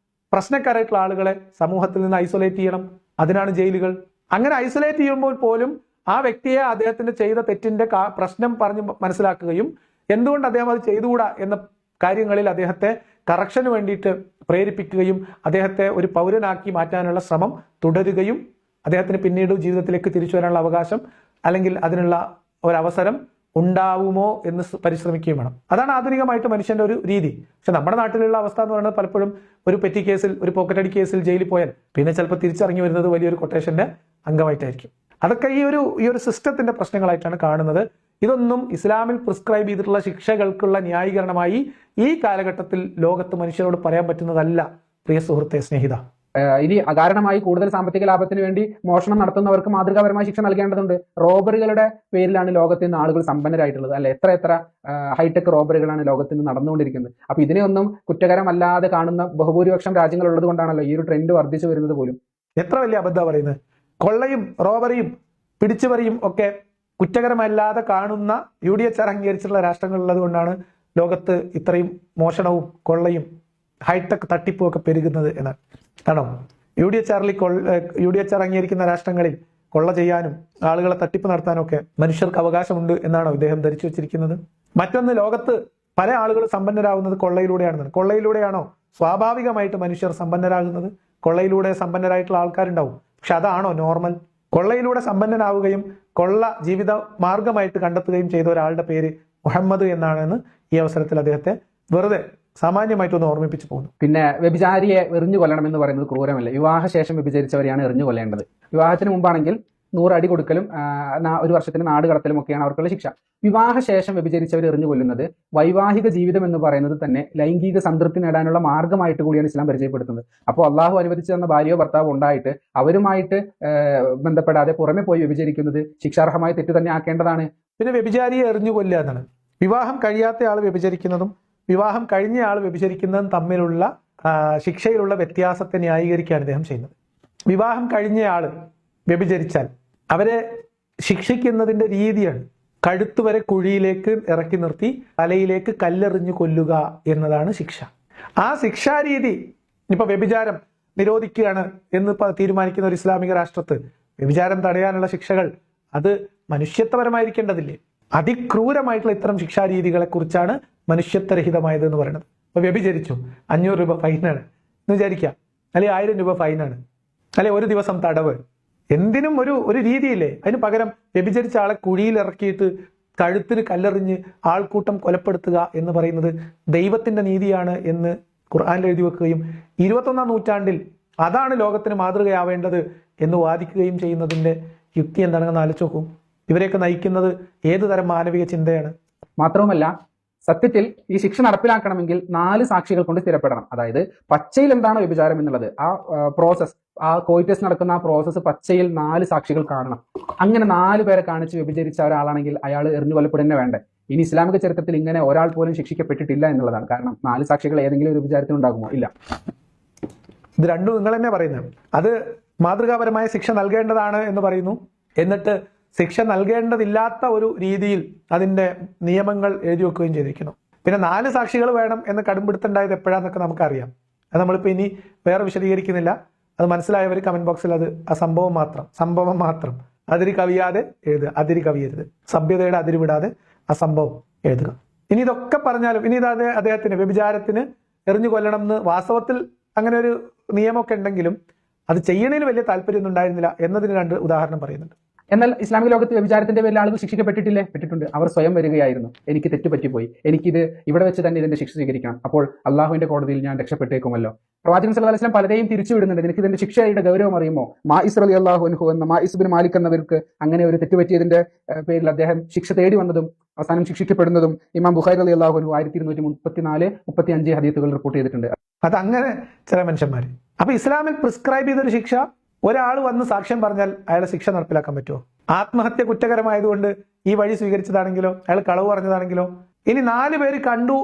പ്രശ്നക്കാരായിട്ടുള്ള ആളുകളെ സമൂഹത്തിൽ നിന്ന് ഐസൊലേറ്റ് ചെയ്യണം. അതിനാണ് ജയിലുകൾ. അങ്ങനെ ഐസൊലേറ്റ് ചെയ്യുമ്പോൾ പോലും ആ വ്യക്തിയെ അദ്ദേഹത്തിന്റെ ചെയ്ത തെറ്റിന്റെ പ്രശ്നം പറഞ്ഞ് മനസ്സിലാക്കുകയും എന്തുകൊണ്ട് അദ്ദേഹം അത് ചെയ്തുകൂടാ എന്ന കാര്യങ്ങളിൽ അദ്ദേഹത്തെ കറക്ഷന് വേണ്ടിയിട്ട് പ്രേരിപ്പിക്കുകയും അദ്ദേഹത്തെ ഒരു പൗരനാക്കി മാറ്റാനുള്ള ശ്രമം തുടരുകയും അദ്ദേഹത്തിന് പിന്നീട് ജീവിതത്തിലേക്ക് തിരിച്ചു വരാനുള്ള അവകാശം അല്ലെങ്കിൽ അതിനുള്ള ഒരവസരം ഉണ്ടാവുമോ എന്ന് പരിശ്രമിക്കുകയും വേണം. അതാണ് ആധുനികമായിട്ട് മനുഷ്യന്റെ ഒരു രീതി. പക്ഷെ നമ്മുടെ നാട്ടിലുള്ള അവസ്ഥ എന്ന് പറയുന്നത് പലപ്പോഴും ഒരു പെറ്റി കേസിൽ, ഒരു പോക്കറ്റടി കേസിൽ ജയിലിൽ പോയാൽ പിന്നെ ചിലപ്പോൾ തിരിച്ചിറങ്ങി വരുന്നത് വലിയൊരു കൊട്ടേഷന്റെ അംഗമായിട്ടായിരിക്കും. അതൊക്കെ ഈ ഒരു സിസ്റ്റത്തിന്റെ പ്രശ്നങ്ങളായിട്ടാണ് കാണുന്നത്. ഇതൊന്നും ഇസ്ലാമിൽ പ്രിസ്ക്രൈബ് ചെയ്തിട്ടുള്ള ശിക്ഷകൾക്കുള്ള ന്യായീകരണമായി ഈ കാലഘട്ടത്തിൽ ലോകത്ത് മനുഷ്യരോട് പറയാൻ പറ്റുന്നതല്ല പ്രിയ സുഹൃത്തെ, സ്നേഹിത. ഇനി അകാരണമായി കൂടുതൽ സാമ്പത്തിക ലാഭത്തിന് വേണ്ടി മോഷണം നടത്തുന്നവർക്ക് മാതൃകാപരമായ ശിക്ഷ നൽകേണ്ടതുണ്ട്. റോബറികളുടെ പേരിലാണ് ലോകത്ത് നിന്ന് ആളുകൾ സമ്പന്നരായിട്ടുള്ളത്, അല്ലെ? എത്ര ഹൈടെക് റോബറികളാണ് ലോകത്ത് നിന്ന് നടന്നുകൊണ്ടിരിക്കുന്നത്. അപ്പൊ ഇതിനെയൊന്നും കുറ്റകരമല്ലാതെ കാണുന്ന ബഹുഭൂരിപക്ഷം രാജ്യങ്ങൾ ഉള്ളത് കൊണ്ടാണല്ലോ ഈ ഒരു ട്രെൻഡ് വർദ്ധിച്ചു വരുന്നത് പോലും. എത്ര വലിയ അബദ്ധം പറയുന്നത്! കൊള്ളയും റോബറിയും പിടിച്ചുപറിയും ഒക്കെ കുറ്റകരമല്ലാതെ കാണുന്ന UDHR അംഗീകരിച്ചിട്ടുള്ള രാഷ്ട്രങ്ങളുള്ളത് കൊണ്ടാണ് ലോകത്ത് ഇത്രയും മോഷണവും കൊള്ളയും ഹൈടെക് തട്ടിപ്പും ഒക്കെ പെരുകുന്നത് എന്നാണ്. ആണോ? UDHR അംഗീകരിക്കുന്ന രാഷ്ട്രങ്ങളിൽ കൊള്ള ചെയ്യാനും ആളുകളെ തട്ടിപ്പ് നടത്താനും ഒക്കെ മനുഷ്യർക്ക് അവകാശമുണ്ട് എന്നാണോ ഇദ്ദേഹം ധരിച്ചു വെച്ചിരിക്കുന്നത്? മറ്റൊന്ന്, ലോകത്ത് പല ആളുകൾ സമ്പന്നരാകുന്നത് കൊള്ളയിലൂടെയാണെന്നാണ്. കൊള്ളയിലൂടെയാണോ സ്വാഭാവികമായിട്ട് മനുഷ്യർ സമ്പന്നരാകുന്നത്? കൊള്ളയിലൂടെ സമ്പന്നരായിട്ടുള്ള ആൾക്കാരുണ്ടാവും, പക്ഷെ അതാണോ നോർമൽ? കൊള്ളയിലൂടെ സമ്പന്നനാവുകയും കൊള്ള ജീവിത മാർഗമായിട്ട് കണ്ടെത്തുകയും ചെയ്ത ഒരാളുടെ പേര് മുഹമ്മദ് എന്നാണെന്ന് ഈ അവസരത്തിൽ അദ്ദേഹത്തെ വെറുതെ സാമാന്യമായിട്ടൊന്ന് ഓർമ്മിപ്പിച്ചു പോകുന്നു. പിന്നെ വ്യഭിചാരിയെ എറിഞ്ഞു കൊല്ലണം എന്ന് പറയുന്നത് ക്രൂരമല്ല. വിവാഹശേഷം വ്യഭിചരിച്ചവരെയാണ് എറിഞ്ഞു കൊല്ലേണ്ടത്. വിവാഹത്തിന് മുമ്പാണെങ്കിൽ 100 അടി കൊടുക്കലും 1 വർഷത്തിന് നാട് കടത്തലും ഒക്കെയാണ് അവർക്കുള്ള ശിക്ഷ. വിവാഹശേഷം വ്യഭിചരിച്ചവർ എറിഞ്ഞു കൊല്ലുന്നത് വൈവാഹിക ജീവിതം എന്ന് പറയുന്നത് തന്നെ ലൈംഗിക സംതൃപ്തി നേടാനുള്ള മാർഗമായിട്ട് കൂടിയാണ് ഇസ്ലാം പരിചയപ്പെടുത്തുന്നത്. അപ്പോൾ അള്ളാഹു അനുവദിച്ചു തന്ന ഭാര്യയോ ഭർത്താവോ ഉണ്ടായിട്ട് അവരുമായിട്ട് ബന്ധപ്പെടാതെ പുറമെ പോയി വ്യഭിചരിക്കുന്നത് ശിക്ഷാർഹമായ തെറ്റ് തന്നെ ആക്കേണ്ടതാണ്. പിന്നെ വ്യഭിചാരിയെ എറിഞ്ഞു കൊല്ലുക എന്നാണ്. വിവാഹം കഴിയാത്ത ആൾ വ്യഭിചരിക്കുന്നതും വിവാഹം കഴിഞ്ഞ ആൾ വ്യഭിചരിക്കുന്നതും തമ്മിലുള്ള ശിക്ഷയിലുള്ള വ്യത്യാസത്തെ ന്യായീകരിക്കുകയാണ് ഇദ്ദേഹം ചെയ്യുന്നത്. വിവാഹം കഴിഞ്ഞ ആൾ വ്യഭിചരിച്ചാൽ അവരെ ശിക്ഷിക്കുന്നതിന്റെ രീതിയാണ് കഴുത്തുവരെ കുഴിയിലേക്ക് ഇറക്കി നിർത്തി തലയിലേക്ക് കല്ലെറിഞ്ഞു കൊല്ലുക എന്നതാണ് ശിക്ഷ. ആ ശിക്ഷാരീതി ഇപ്പൊ വ്യഭിചാരം നിരോധിക്കുകയാണ് എന്ന് തീരുമാനിക്കുന്ന ഒരു ഇസ്ലാമിക രാഷ്ട്രത്ത് വ്യഭിചാരം തടയാനുള്ള ശിക്ഷകൾ അത് മനുഷ്യത്വപരമായിരിക്കേണ്ടതില്ലേ? അതിക്രൂരമായിട്ടുള്ള ഇത്തരം ശിക്ഷാരീതികളെ കുറിച്ചാണ് മനുഷ്യത്വരഹിതമായത് എന്ന് പറയുന്നത്. ഇപ്പൊ വ്യഭിചരിച്ചു 500 രൂപ ഫൈനാണ് എന്ന് വിചാരിക്കാം, അല്ലെങ്കിൽ 1000 രൂപ ഫൈനാണ്, അല്ലെ 1 ദിവസം തടവ്. എന്തിനും ഒരു രീതിയില്ലേ? അതിന് പകരം വ്യഭിചരിച്ച ആളെ കുഴിയിൽ ഇറക്കിയിട്ട് കഴുത്തിന് കല്ലെറിഞ്ഞ് ആൾക്കൂട്ടം കൊലപ്പെടുത്തുക എന്ന് പറയുന്നത് ദൈവത്തിന്റെ നീതിയാണ് എന്ന് ഖുർആനിൽ എഴുതി വെക്കുകയും 21ാം നൂറ്റാണ്ടിൽ അതാണ് ലോകത്തിന് മാതൃകയാവേണ്ടത് എന്ന് വാദിക്കുകയും ചെയ്യുന്നതിന്റെ യുക്തി എന്താണെന്ന് ആലോചിച്ച് നോക്കൂ. ഇവരെയൊക്കെ നയിക്കുന്നത് ഏതു തരം മാനവിക ചിന്തയാണ്? മാത്രവുമല്ല, സത്യത്തിൽ ഈ ശിക്ഷ നടപ്പിലാക്കണമെങ്കിൽ 4 സാക്ഷികൾ കൊണ്ട് സ്ഥിരപ്പെടണം. അതായത് പച്ചയിൽ എന്താണോ വ്യഭിചാരം എന്നുള്ളത്, ആ പ്രോസസ്, ആ കോയിറ്റസ് നടക്കുന്ന ആ പ്രോസസ്സ് പച്ചയിൽ 4 സാക്ഷികൾ കാണണം. അങ്ങനെ 4 പേരെ കാണിച്ച് വ്യഭിചരിച്ച ഒരാളാണെങ്കിൽ അയാൾ എറിഞ്ഞു കൊല്ലപ്പെടുന്നേ വേണ്ടേ. ഇനി ഇസ്ലാമിക ചരിത്രത്തിൽ ഇങ്ങനെ ഒരാൾ പോലും ശിക്ഷിക്കപ്പെട്ടിട്ടില്ല എന്നുള്ളതാണ്. കാരണം 4 സാക്ഷികൾ ഏതെങ്കിലും ഒരു വ്യഭിചാരത്തിന് ഉണ്ടാകുമോ? ഇല്ല. ഇത് രണ്ടും നിങ്ങൾ തന്നെ പറയുന്നത്. അത് മാതൃകാപരമായ ശിക്ഷ നൽകേണ്ടതാണ് എന്ന് പറയുന്നു, എന്നിട്ട് ശിക്ഷ നൽകേണ്ടതില്ലാത്ത ഒരു രീതിയിൽ അതിന്റെ നിയമങ്ങൾ എഴുതി വെക്കുകയും ചെയ്തിരിക്കുന്നു. പിന്നെ 4 സാക്ഷികൾ വേണം എന്ന് കടുംപിടുത്തുണ്ടായത് എപ്പോഴാന്നൊക്കെ നമുക്കറിയാം. അത് നമ്മളിപ്പോൾ ഇനി വേറെ വിശദീകരിക്കുന്നില്ല. അത് മനസ്സിലായവർ കമന്റ് ബോക്സിൽ അത് ആ സംഭവം മാത്രം അതിരി കവിയാതെ എഴുതുക. അതിരി കവിയരുത്, സഭ്യതയുടെ അതിരി വിടാതെ ആ സംഭവം എഴുതുക. ഇനി ഇതൊക്കെ പറഞ്ഞാലും ഇനി ഇത് അദ്ദേഹത്തിന് വ്യഭിചാരത്തിന് എറിഞ്ഞു കൊല്ലണം എന്ന് വാസ്തവത്തിൽ അങ്ങനെ ഒരു നിയമമൊക്കെ ഉണ്ടെങ്കിലും അത് ചെയ്യണതിന് വലിയ താല്പര്യമൊന്നും ഉണ്ടായിരുന്നില്ല എന്നതിന് 2 ഉദാഹരണം പറയുന്നുണ്ട്. എന്നാൽ ഇസ്ലാമിക ലോകത്ത് വ്യഭിചാരത്തിന്റെ പേരിൽ ആളുകൾ ശിക്ഷിക്കപ്പെട്ടിട്ടില്ലേ? പെട്ടിട്ടുണ്ട്. അവർ സ്വയം വരികയായിരുന്നു, എനിക്ക് തെറ്റുപറ്റിപ്പോയി, എനിക്കിത് ഇവിടെ വെച്ച് തന്നെ ഇതിന്റെ ശിക്ഷ സ്വീകരിക്കണം, അപ്പോൾ അള്ളാഹുവിന്റെ കോടതിയിൽ ഞാൻ രക്ഷപ്പെട്ടേക്കുമല്ലോ. പ്രവാചകൻ സല്ലല്ലാഹു അലൈഹി വസല്ലം പലരെയും തിരിച്ചു വിടുന്നുണ്ട്. എനിക്ക് ഇതിന്റെ ശിക്ഷയുടെ ഗൗരവം അറിയുമോ? മാഇസ് റളിയല്ലാഹു അൻഹു എന്ന മാഇസ് ബിൻ മാലിക് എന്നവർക്ക് അങ്ങനെ ഒരു തെറ്റുപറ്റിയതിന്റെ പേരിൽ അദ്ദേഹം ശിക്ഷ തേടി വന്നതും അവസാനം ശിക്ഷിക്കപ്പെടുന്നതും ഇമാം ബുഖാരി റളിയല്ലാഹു അൻഹു 1234-35 ഹദീസുകൾ റിപ്പോർട്ട് ചെയ്തിട്ടുണ്ട്. അതങ്ങനെ ചില മനുഷ്യന്മാർ. അപ്പൊ ഇസ്ലാമിൽ പ്രിസ്ക്രൈബ് ചെയ്തൊരു ശിക്ഷ, ഒരാൾ വന്ന് സാക്ഷ്യം പറഞ്ഞാൽ അയാളെ ശിക്ഷ നടപ്പിലാക്കാൻ പറ്റുമോ? ആത്മഹത്യ കുറ്റകരമായതുകൊണ്ട് ഈ വഴി സ്വീകരിച്ചതാണെങ്കിലോ, അയാൾ കളവ് പറഞ്ഞതാണെങ്കിലോ, ഇനി 4 പേര് കണ്ടു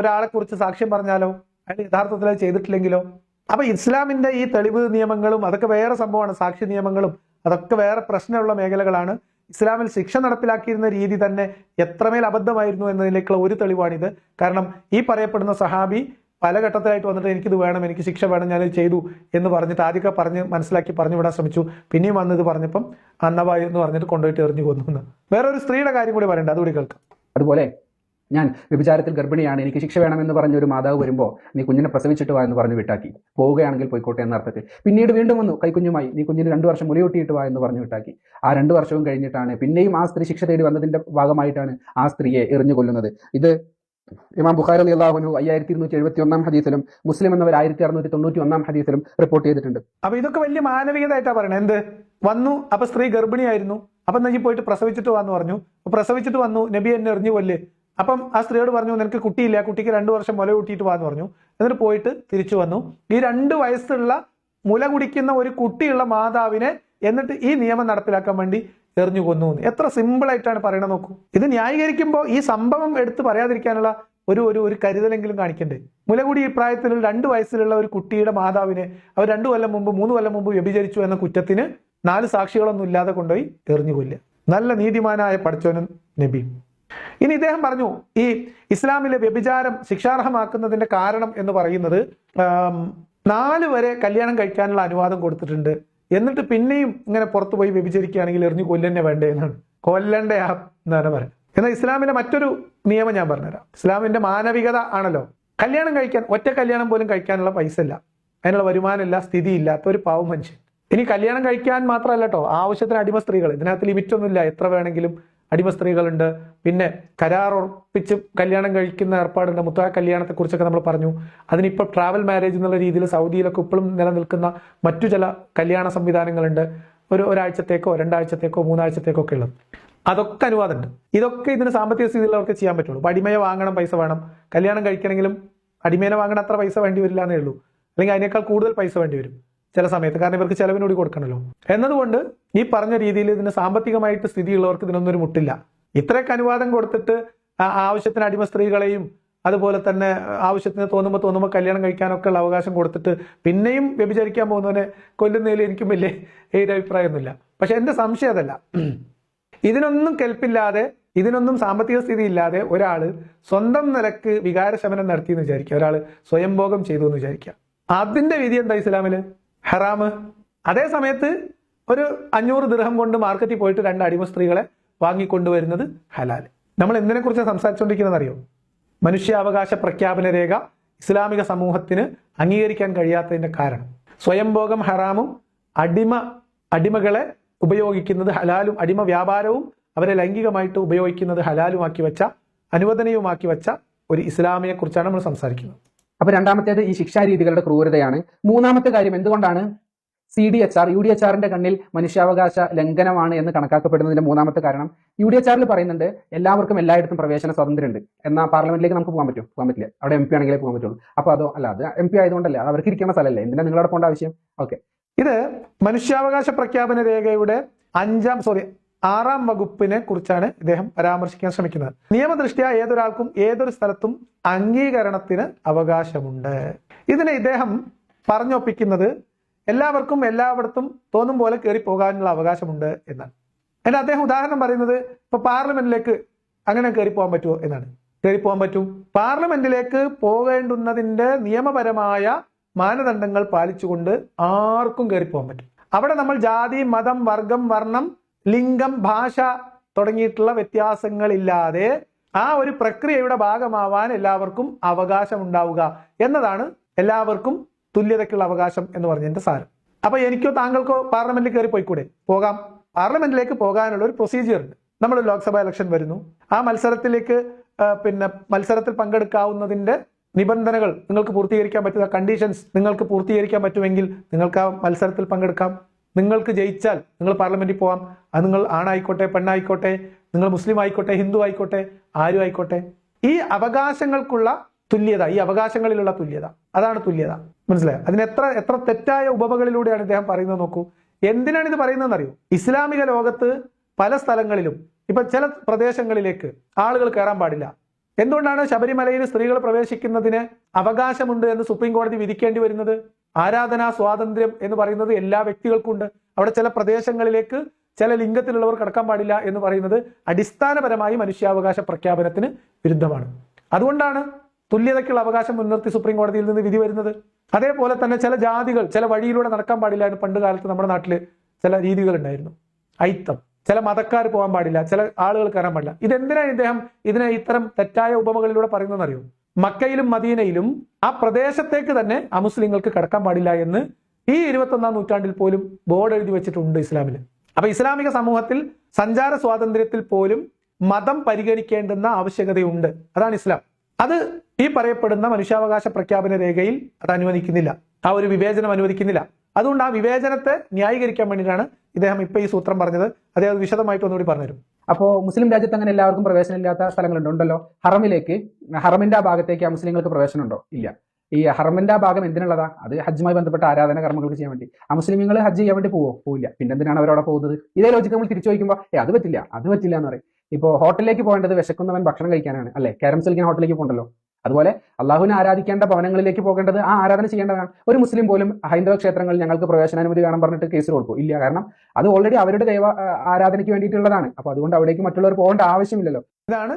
ഒരാളെ കുറിച്ച് സാക്ഷ്യം പറഞ്ഞാലോ, അയാൾ യഥാർത്ഥത്തിൽ അത് ചെയ്തിട്ടില്ലെങ്കിലോ? അപ്പൊ ഇസ്ലാമിന്റെ ഈ തെളിവ് നിയമങ്ങളും അതൊക്കെ വേറെ സംഭവമാണ്. സാക്ഷി നിയമങ്ങളും അതൊക്കെ വേറെ പ്രശ്നമുള്ള മേഖലകളാണ്. ഇസ്ലാമിൽ ശിക്ഷ നടപ്പിലാക്കിയിരുന്ന രീതി തന്നെ എത്രമേൽ അബദ്ധമായിരുന്നു എന്നതിലേക്കുള്ള ഒരു തെളിവാണിത്. കാരണം ഈ പറയപ്പെടുന്ന സഹാബി പല ഘട്ടത്തിലായിട്ട് വന്നിട്ട് എനിക്കിത് വേണം, എനിക്ക് ശിക്ഷ വേണം, ഞാനിത് ചെയ്തു എന്ന് പറഞ്ഞിട്ട് ആദ്യമൊക്കെ മനസ്സിലാക്കി പറഞ്ഞു വിടാൻ ശ്രമിച്ചു. പിന്നെയും വന്ന് ഇത് പറഞ്ഞപ്പം അന്നവായു എന്ന് പറഞ്ഞിട്ട് കൊണ്ടുപോയിട്ട് എറിഞ്ഞു കൊന്നു. വേറൊരു സ്ത്രീയുടെ കാര്യം കൂടി പറയണ്ട, അതുകൂടി കേൾക്കാം. അതുപോലെ ഞാൻ വ്യഭിചാരത്തിൽ ഗർഭിണിയാണ്, എനിക്ക് ശിക്ഷ വേണമെന്ന് പറഞ്ഞ ഒരു മാതാവ് വരുമ്പോൾ നീ കുഞ്ഞിനെ പ്രസവിച്ചിട്ട് വാ എന്ന് പറഞ്ഞ് വിട്ടാക്കി. പോവുകയാണെങ്കിൽ പോയിക്കോട്ടെ എന്ന അർത്ഥത്തിൽ. പിന്നീട് വീണ്ടും വന്നു കൈക്കുഞ്ഞുമായി, നീ കുഞ്ഞിന് 2 വർഷം മുലയൂട്ടിയിട്ട് വാ എന്ന് പറഞ്ഞ് വിട്ടാക്കി. ആ 2 വർഷവും കഴിഞ്ഞിട്ടാണ് പിന്നെയും ആ സ്ത്രീ ശിക്ഷ തേടി വന്നതിന്റെ ഭാഗമായിട്ടാണ് ആ സ്ത്രീയെ എറിഞ്ഞു കൊല്ലുന്നത്. ഇത് ഇമാം ബുഖാരി റളിയല്ലാഹു അൻഹു 5271 ഹദീസിലും മുസ്ലിം എന്നവർ 1691 ഹദീസിലും റിപ്പോർട്ട് ചെയ്തിട്ടുണ്ട്. അപ്പൊ ഇതൊക്കെ വലിയ മാനവികതയായിട്ടാ പറയണത്. എന്ത് വന്നു, അപ്പൊ സ്ത്രീ ഗർഭിണിയായിരുന്നു, അപ്പൊ നബി പോയിട്ട് പ്രസവിച്ചിട്ട് വന്നു പറഞ്ഞു. പ്രസവിച്ചിട്ട് വന്നു, നബി എന്നെ എറിഞ്ഞു കൊല്ല്. അപ്പം ആ സ്ത്രീയോട് പറഞ്ഞു, നിനക്ക് കുട്ടിയില്ല, കുട്ടിക്ക് 2 വർഷം മുല കൂട്ടിയിട്ട് വാന്ന് പറഞ്ഞു. എന്നിട്ട് പോയിട്ട് തിരിച്ചു വന്നു. ഈ 2 വയസ്സുള്ള മുല കുടിക്കുന്ന ഒരു കുട്ടിയുള്ള മാതാവിനെ എന്നിട്ട് ഈ നിയമം നടപ്പിലാക്കാൻ വേണ്ടി എറിഞ്ഞു കൊന്നു. എത്ര സിമ്പിൾ ആയിട്ടാണ് പറയണത് നോക്കൂ. ഇത് ന്യായീകരിക്കുമ്പോൾ ഈ സംഭവം എടുത്ത് പറയാതിരിക്കാനുള്ള ഒരു കരുതലെങ്കിലും കാണിക്കണ്ടേ? മുലകുടി പ്രായത്തിൽ 2 വയസ്സിലുള്ള ഒരു കുട്ടിയുടെ മാതാവിനെ അവർ 2 കൊല്ലം മുമ്പ് 3 കൊല്ലം മുമ്പ് വ്യഭിചരിച്ചു എന്ന കുറ്റത്തിന് 4 സാക്ഷികളൊന്നും ഇല്ലാതെ കൊണ്ടുപോയി എറിഞ്ഞു കൊല്ലുക. നല്ല നീതിമാനായ പടച്ചോനും നബിയും. ഇനി ഇദ്ദേഹം പറഞ്ഞു ഈ ഇസ്ലാമിലെ വ്യഭിചാരം ശിക്ഷാർഹമാക്കുന്നതിന്റെ കാരണം എന്ന് പറയുന്നത് 4 വരെ കല്യാണം കഴിക്കാനുള്ള അനുവാദം കൊടുത്തിട്ടുണ്ട്, എന്നിട്ട് പിന്നെയും ഇങ്ങനെ പുറത്തു പോയി വ്യഭിചരിക്കുകയാണെങ്കിൽ എറിഞ്ഞു കൊല്ലന്നെ വേണ്ടേ എന്നാണ്. കൊല്ലണ്ടേ എന്നാണ് പറയുന്നത്. എന്നാൽ ഇസ്ലാമിന്റെ മറ്റൊരു നിയമം ഞാൻ പറഞ്ഞുതരാം. ഇസ്ലാമിന്റെ മാനവികത ആണല്ലോ. കല്യാണം കഴിക്കാൻ, ഒറ്റ കല്യാണം പോലും കഴിക്കാനുള്ള പൈസ ഇല്ല, അതിനുള്ള വരുമാനമില്ല, സ്ഥിതി ഇല്ലാത്ത ഒരു പാവം മനുഷ്യൻ. ഇനി കല്യാണം കഴിക്കാൻ മാത്രമല്ല കേട്ടോ, ആവശ്യത്തിന് അടിമ സ്ത്രീകൾ. ഇതിനകത്ത് ലിമിറ്റ് ഒന്നുമില്ല, എത്ര വേണമെങ്കിലും അടിമ സ്ത്രീകളുണ്ട്. പിന്നെ കരാർ ഉറപ്പിച്ച് കല്യാണം കഴിക്കുന്ന ഏർപ്പാടുണ്ട്. മുത്തലാ കല്യാണത്തെ കുറിച്ചൊക്കെ നമ്മൾ പറഞ്ഞു. അതിനിപ്പോൾ ട്രാവൽ മാരേജ് എന്നുള്ള രീതിയിൽ സൗദിയിലൊക്കെ ഇപ്പോഴും നിലനിൽക്കുന്ന മറ്റു ചില കല്യാണ സംവിധാനങ്ങളുണ്ട്. ഒരാഴ്ചത്തേക്കോ 2 ആഴ്ചത്തേക്കോ 3 ആഴ്ചത്തേക്കോ ഒക്കെ ഉള്ളത്. അതൊക്കെ അനുവാദമുണ്ട്. ഇതൊക്കെ ഇതിന് സാമ്പത്തിക സ്ഥിതിയുള്ളവർക്ക് ചെയ്യാൻ പറ്റുള്ളൂ. അപ്പോൾ അടിമയെ വാങ്ങണം, പൈസ വേണം. കല്യാണം കഴിക്കണമെങ്കിലും അടിമേനെ വാങ്ങണ അത്ര പൈസ വേണ്ടി വരില്ല എന്നേ ഉള്ളൂ, അല്ലെങ്കിൽ അതിനേക്കാൾ കൂടുതൽ പൈസ വേണ്ടി വരും ചില സമയത്ത്, കാരണം ഇവർക്ക് ചെലവിനോട് കൊടുക്കണമല്ലോ. എന്നതുകൊണ്ട് ഈ പറഞ്ഞ രീതിയിൽ ഇതിന് സാമ്പത്തികമായിട്ട് സ്ഥിതിയുള്ളവർക്ക് ഇതിനൊന്നും ഒരു മുട്ടില്ല. ഇത്രയൊക്കെ അനുവാദം കൊടുത്തിട്ട് ആവശ്യത്തിന് അടിമ സ്ത്രീകളെയും അതുപോലെ തന്നെ ആവശ്യത്തിന് തോന്നുമ്പോൾ കല്യാണം കഴിക്കാനൊക്കെ ഉള്ള അവകാശം കൊടുത്തിട്ട് പിന്നെയും വ്യഭിചരിക്കാൻ പോകുന്നവനെ കൊല്ലുന്നതിൽ എനിക്കും വലിയ അഭിപ്രായമൊന്നുമില്ല. പക്ഷെ എന്റെ സംശയം അതല്ല. ഇതിനൊന്നും കെൽപ്പില്ലാതെ, ഇതിനൊന്നും സാമ്പത്തിക സ്ഥിതി ഇല്ലാതെ ഒരാൾ സ്വന്തം നിലക്ക് വികാരശമനം നടത്തി എന്ന് വിചാരിക്കുക, ഒരാൾ സ്വയംഭോഗം ചെയ്തു എന്ന് വിചാരിക്കുക, അതിന്റെ വിധി എന്താ ഇസ്ലാമില്? ഹറാമ്. അതേ സമയത്ത് ഒരു 500 ദിർഹം കൊണ്ട് മാർക്കറ്റിൽ പോയിട്ട് 2 അടിമ സ്ത്രീകളെ വാങ്ങിക്കൊണ്ടുവരുന്നത് ഹലാൽ. നമ്മൾ എന്തിനെ കുറിച്ച് സംസാരിച്ചുകൊണ്ടിരിക്കുന്നത് അറിയോ? മനുഷ്യാവകാശ പ്രഖ്യാപന രേഖ ഇസ്ലാമിക സമൂഹത്തിന് അംഗീകരിക്കാൻ കഴിയാത്തതിന്റെ കാരണം സ്വയംഭോഗം ഹറാമും അടിമകളെ ഉപയോഗിക്കുന്നത് ഹലാലും, അടിമ വ്യാപാരവും അവരെ ലൈംഗികമായിട്ട് ഉപയോഗിക്കുന്നത് ഹലാലുമാക്കി വെച്ച, അനുവദനീയവുമാക്കി വെച്ച ഒരു ഇസ്ലാമിനെ കുറിച്ചാണ് നമ്മൾ സംസാരിക്കുന്നത്. അപ്പൊ രണ്ടാമത്തേത് ഈ ശിക്ഷാരീതികളുടെ ക്രൂരതയാണ്. മൂന്നാമത്തെ കാര്യം, എന്തുകൊണ്ടാണ് CDHR UDHRന്റെ കണ്ണിൽ മനുഷ്യാവകാശ ലംഘനമാണ് എന്ന് കണക്കാക്കപ്പെടുന്നതിന്റെ മൂന്നാമത്തെ കാരണം, UDHRൽ പറയുന്നുണ്ട് എല്ലാവർക്കും എല്ലായിടത്തും പ്രവേശന സ്വാതന്ത്ര്യമുണ്ട്, എന്നാൽ പാർലമെന്റിലേക്ക് നമുക്ക് പോകാൻ പറ്റില്ല, അവിടെ MP ആണെങ്കിലേ പോകാൻ പറ്റുള്ളൂ. അപ്പൊ അതോ അല്ല, അത് MP ആയതുകൊണ്ടല്ലേ, അത് അവർക്ക് ഇരിക്കുന്ന സ്ഥലമല്ലേ, എന്തിനാ നിങ്ങളവിടെ പോകേണ്ട ആവശ്യം? ഓക്കെ, ഇത് മനുഷ്യാവകാശ പ്രഖ്യാപന രേഖയുടെ 6-ാം വകുപ്പിനെ കുറിച്ചാണ് ഇദ്ദേഹം പരാമർശിക്കാൻ ശ്രമിക്കുന്നത്. നിയമദൃഷ്ട്യാ ഏതൊരാൾക്കും ഏതൊരു സ്ഥലത്തും അംഗീകരണത്തിന് അവകാശമുണ്ട്. ഇതിനെ ഇദ്ദേഹം പറഞ്ഞൊപ്പിക്കുന്നത് എല്ലാവർക്കും എല്ലായിടത്തും തോന്നും പോലെ കയറി പോകാനുള്ള അവകാശമുണ്ട് എന്നാണ്. എന്നാൽ അദ്ദേഹം ഉദാഹരണം പറയുന്നത് ഇപ്പൊ പാർലമെന്റിലേക്ക് അങ്ങനെ കയറി പോകാൻ പറ്റുമോ എന്നാണ്. കയറി പോകാൻ പറ്റും. പാർലമെന്റിലേക്ക് പോകേണ്ടുന്നതിന്റെ നിയമപരമായ മാനദണ്ഡങ്ങൾ പാലിച്ചുകൊണ്ട് ആർക്കും കയറി പോകാൻ പറ്റും. അവിടെ നമ്മൾ ജാതി, മതം, വർഗം, വർണ്ണം, ലിംഗം, ഭാഷ തുടങ്ങിയിട്ടുള്ള വ്യത്യാസങ്ങളില്ലാതെ ആ ഒരു പ്രക്രിയയുടെ ഭാഗമാവാൻ എല്ലാവർക്കും അവകാശമുണ്ടാവുക എന്നതാണ് എല്ലാവർക്കും തുല്യതയ്ക്കുള്ള അവകാശം എന്ന് പറഞ്ഞതിന്റെ സാരം. അപ്പൊ എനിക്കോ താങ്കൾക്കോ പാർലമെന്റിൽ കയറി പോയിക്കൂടെ? പോകാം. പാർലമെന്റിലേക്ക് പോകാനുള്ള ഒരു പ്രൊസീജിയർ ഉണ്ട്. നമ്മൾ ലോക്സഭാ ഇലക്ഷൻ വരുന്നു, ആ മത്സരത്തിലേക്ക് മത്സരത്തിൽ പങ്കെടുക്കാവുന്നതിന്റെ നിബന്ധനകൾ നിങ്ങൾക്ക് പൂർത്തീകരിക്കാൻ പറ്റുന്ന കണ്ടീഷൻസ് നിങ്ങൾക്ക് പൂർത്തീകരിക്കാൻ പറ്റുമെങ്കിൽ നിങ്ങൾക്ക് ആ മത്സരത്തിൽ പങ്കെടുക്കാം. നിങ്ങൾക്ക് ജയിച്ചാൽ നിങ്ങൾ പാർലമെന്റിൽ പോകാം. അത് നിങ്ങൾ ആണായിക്കോട്ടെ, പെണ്ണായിക്കോട്ടെ, നിങ്ങൾ മുസ്ലിം ആയിക്കോട്ടെ, ഹിന്ദു ആയിക്കോട്ടെ, ആരും ആയിക്കോട്ടെ. ഈ അവകാശങ്ങൾക്കുള്ള തുല്യത, ഈ അവകാശങ്ങളിലുള്ള തുല്യത, അതാണ് തുല്യത. മനസ്സിലായോ? അതിന് എത്ര തെറ്റായ ഉപമകളിലൂടെയാണ് ഇദ്ദേഹം പറയുന്നത് നോക്കൂ. എന്തിനാണ് ഇത് പറയുന്നതെന്ന് അറിയോ? ഇസ്ലാമിക ലോകത്ത് പല സ്ഥലങ്ങളിലും ഇപ്പൊ ചില പ്രദേശങ്ങളിലേക്ക് ആളുകൾ കയറാൻ പാടില്ല. എന്തുകൊണ്ടാണ് ശബരിമലയിൽ സ്ത്രീകൾ പ്രവേശിക്കുന്നതിന് അവകാശമുണ്ട് എന്ന് സുപ്രീം കോടതി വിധിക്കേണ്ടി വരുന്നത്? ആരാധനാ സ്വാതന്ത്ര്യം എന്ന് പറയുന്നത് എല്ലാ വ്യക്തികൾക്കും ഉണ്ട്. അവിടെ ചില പ്രദേശങ്ങളിലേക്ക് ചില ലിംഗത്തിലുള്ളവർ കടക്കാൻ പാടില്ല എന്ന് പറയുന്നത് അടിസ്ഥാനപരമായി മനുഷ്യാവകാശ പ്രഖ്യാപനത്തിന് വിരുദ്ധമാണ്. അതുകൊണ്ടാണ് തുല്യതയ്ക്കുള്ള അവകാശം മുൻനിർത്തി സുപ്രീം കോടതിയിൽ നിന്ന് വിധി വരുന്നത്. അതേപോലെ തന്നെ ചില ജാതികൾ ചില വഴിയിലൂടെ നടക്കാൻ പാടില്ല എന്ന് പണ്ട് കാലത്ത് നമ്മുടെ നാട്ടിൽ ചില രീതികൾ ഉണ്ടായിരുന്നു. അയിത്തം, ചില മതക്കാർ പോകാൻ പാടില്ല, ചില ആളുകൾ കയറാൻ പാടില്ല. ഇതെന്തിനാണ് ഇദ്ദേഹം ഇതിനെ ഇത്തരം തെറ്റായ ഉപമകളിലൂടെ പറയുന്നതെന്ന് അറിയോ? മക്കയിലും മദീനയിലും ആ പ്രദേശത്തേക്ക് തന്നെ അമുസ്ലിങ്ങൾക്ക് കടക്കാൻ പാടില്ല എന്ന് ഈ 21-ാം നൂറ്റാണ്ടിൽ പോലും ബോർഡ് എഴുതി വെച്ചിട്ടുണ്ട് ഇസ്ലാമിൽ. അപ്പൊ ഇസ്ലാമിക സമൂഹത്തിൽ സഞ്ചാര സ്വാതന്ത്ര്യത്തിൽ പോലും മതം പരിഗണിക്കേണ്ടുന്ന ആവശ്യകതയുണ്ട്. അതാണ് ഇസ്ലാം. അത് ഈ പറയപ്പെടുന്ന മനുഷ്യാവകാശ പ്രഖ്യാപന രേഖയിൽ അത് അനുവദിക്കുന്നില്ല. ആ ഒരു വിവേചനം അനുവദിക്കുന്നില്ല. അതുകൊണ്ട് ആ വിവേചനത്തെ ന്യായീകരിക്കാൻ വേണ്ടിയിട്ടാണ് ഇദ്ദേഹം ഇപ്പൊ ഈ സൂത്രം പറഞ്ഞത്. അദ്ദേഹം വിശദമായിട്ട് ഒന്നുകൂടി പറഞ്ഞുതരും. അപ്പോൾ മുസ്ലിം രാജ്യത്ത് അങ്ങനെ എല്ലാവർക്കും പ്രവേശനമില്ലാത്ത സ്ഥലങ്ങളുണ്ടല്ലോ. ഹറമിന്റെ ആ ഭാഗത്തേക്ക് മുസ്ലിങ്ങൾക്ക് പ്രവേശനം ഉണ്ടോ? ഇല്ല. ഈ ഹറമിന്റെ ആ ഭാഗം എന്തിനുള്ളതാ? അത് ഹജ്ജുമായി ബന്ധപ്പെട്ട ആരാധന കർമ്മങ്ങൾക്ക് ചെയ്യാൻ വേണ്ടി. ആ മുസ്ലിമുകൾ ഹജ്ജ് ചെയ്യാൻ വേണ്ടി പോവില്ല. പിന്നെ എന്തിനാണ് അവരവിടെ പോകുന്നത്? ഇതേ ലോജിക്ക് നമ്മൾ തിരിച്ചു ചോദിക്കുമ്പോൾ അത് പറ്റില്ല എന്ന് പറയും. ഇപ്പോൾ ഹോട്ടലിലേക്ക് പോകേണ്ടത് വിശക്കുന്നവൻ ഭക്ഷണം കഴിക്കാനാണ് അല്ലെ? ക്യാരംസ് കളിക്കാൻ ഹോട്ടലിലേക്ക് പോകണ്ടല്ലോ. അതുപോലെ അള്ളാഹുവിനെ ആരാധിക്കേണ്ട ഭവനങ്ങളിലേക്ക് പോകേണ്ടത് ആ ആരാധന ചെയ്യേണ്ടതാണ്. ഒരു മുസ്ലിം പോലും ഹൈന്ദവ ക്ഷേത്രങ്ങളിൽ ഞങ്ങൾക്ക് പ്രവേശനാനുമതി വേണം പറഞ്ഞിട്ട് കേസ് കൊടുക്കും? ഇല്ല. കാരണം അത് ഓൾറെഡി അവരുടെ ദൈവ ആരാധനയ്ക്ക് വേണ്ടിയിട്ടുള്ളതാണ്. അപ്പൊ അതുകൊണ്ട് അവിടേക്ക് മറ്റുള്ളവർ പോകേണ്ട ആവശ്യമില്ലല്ലോ. ഇതാണ്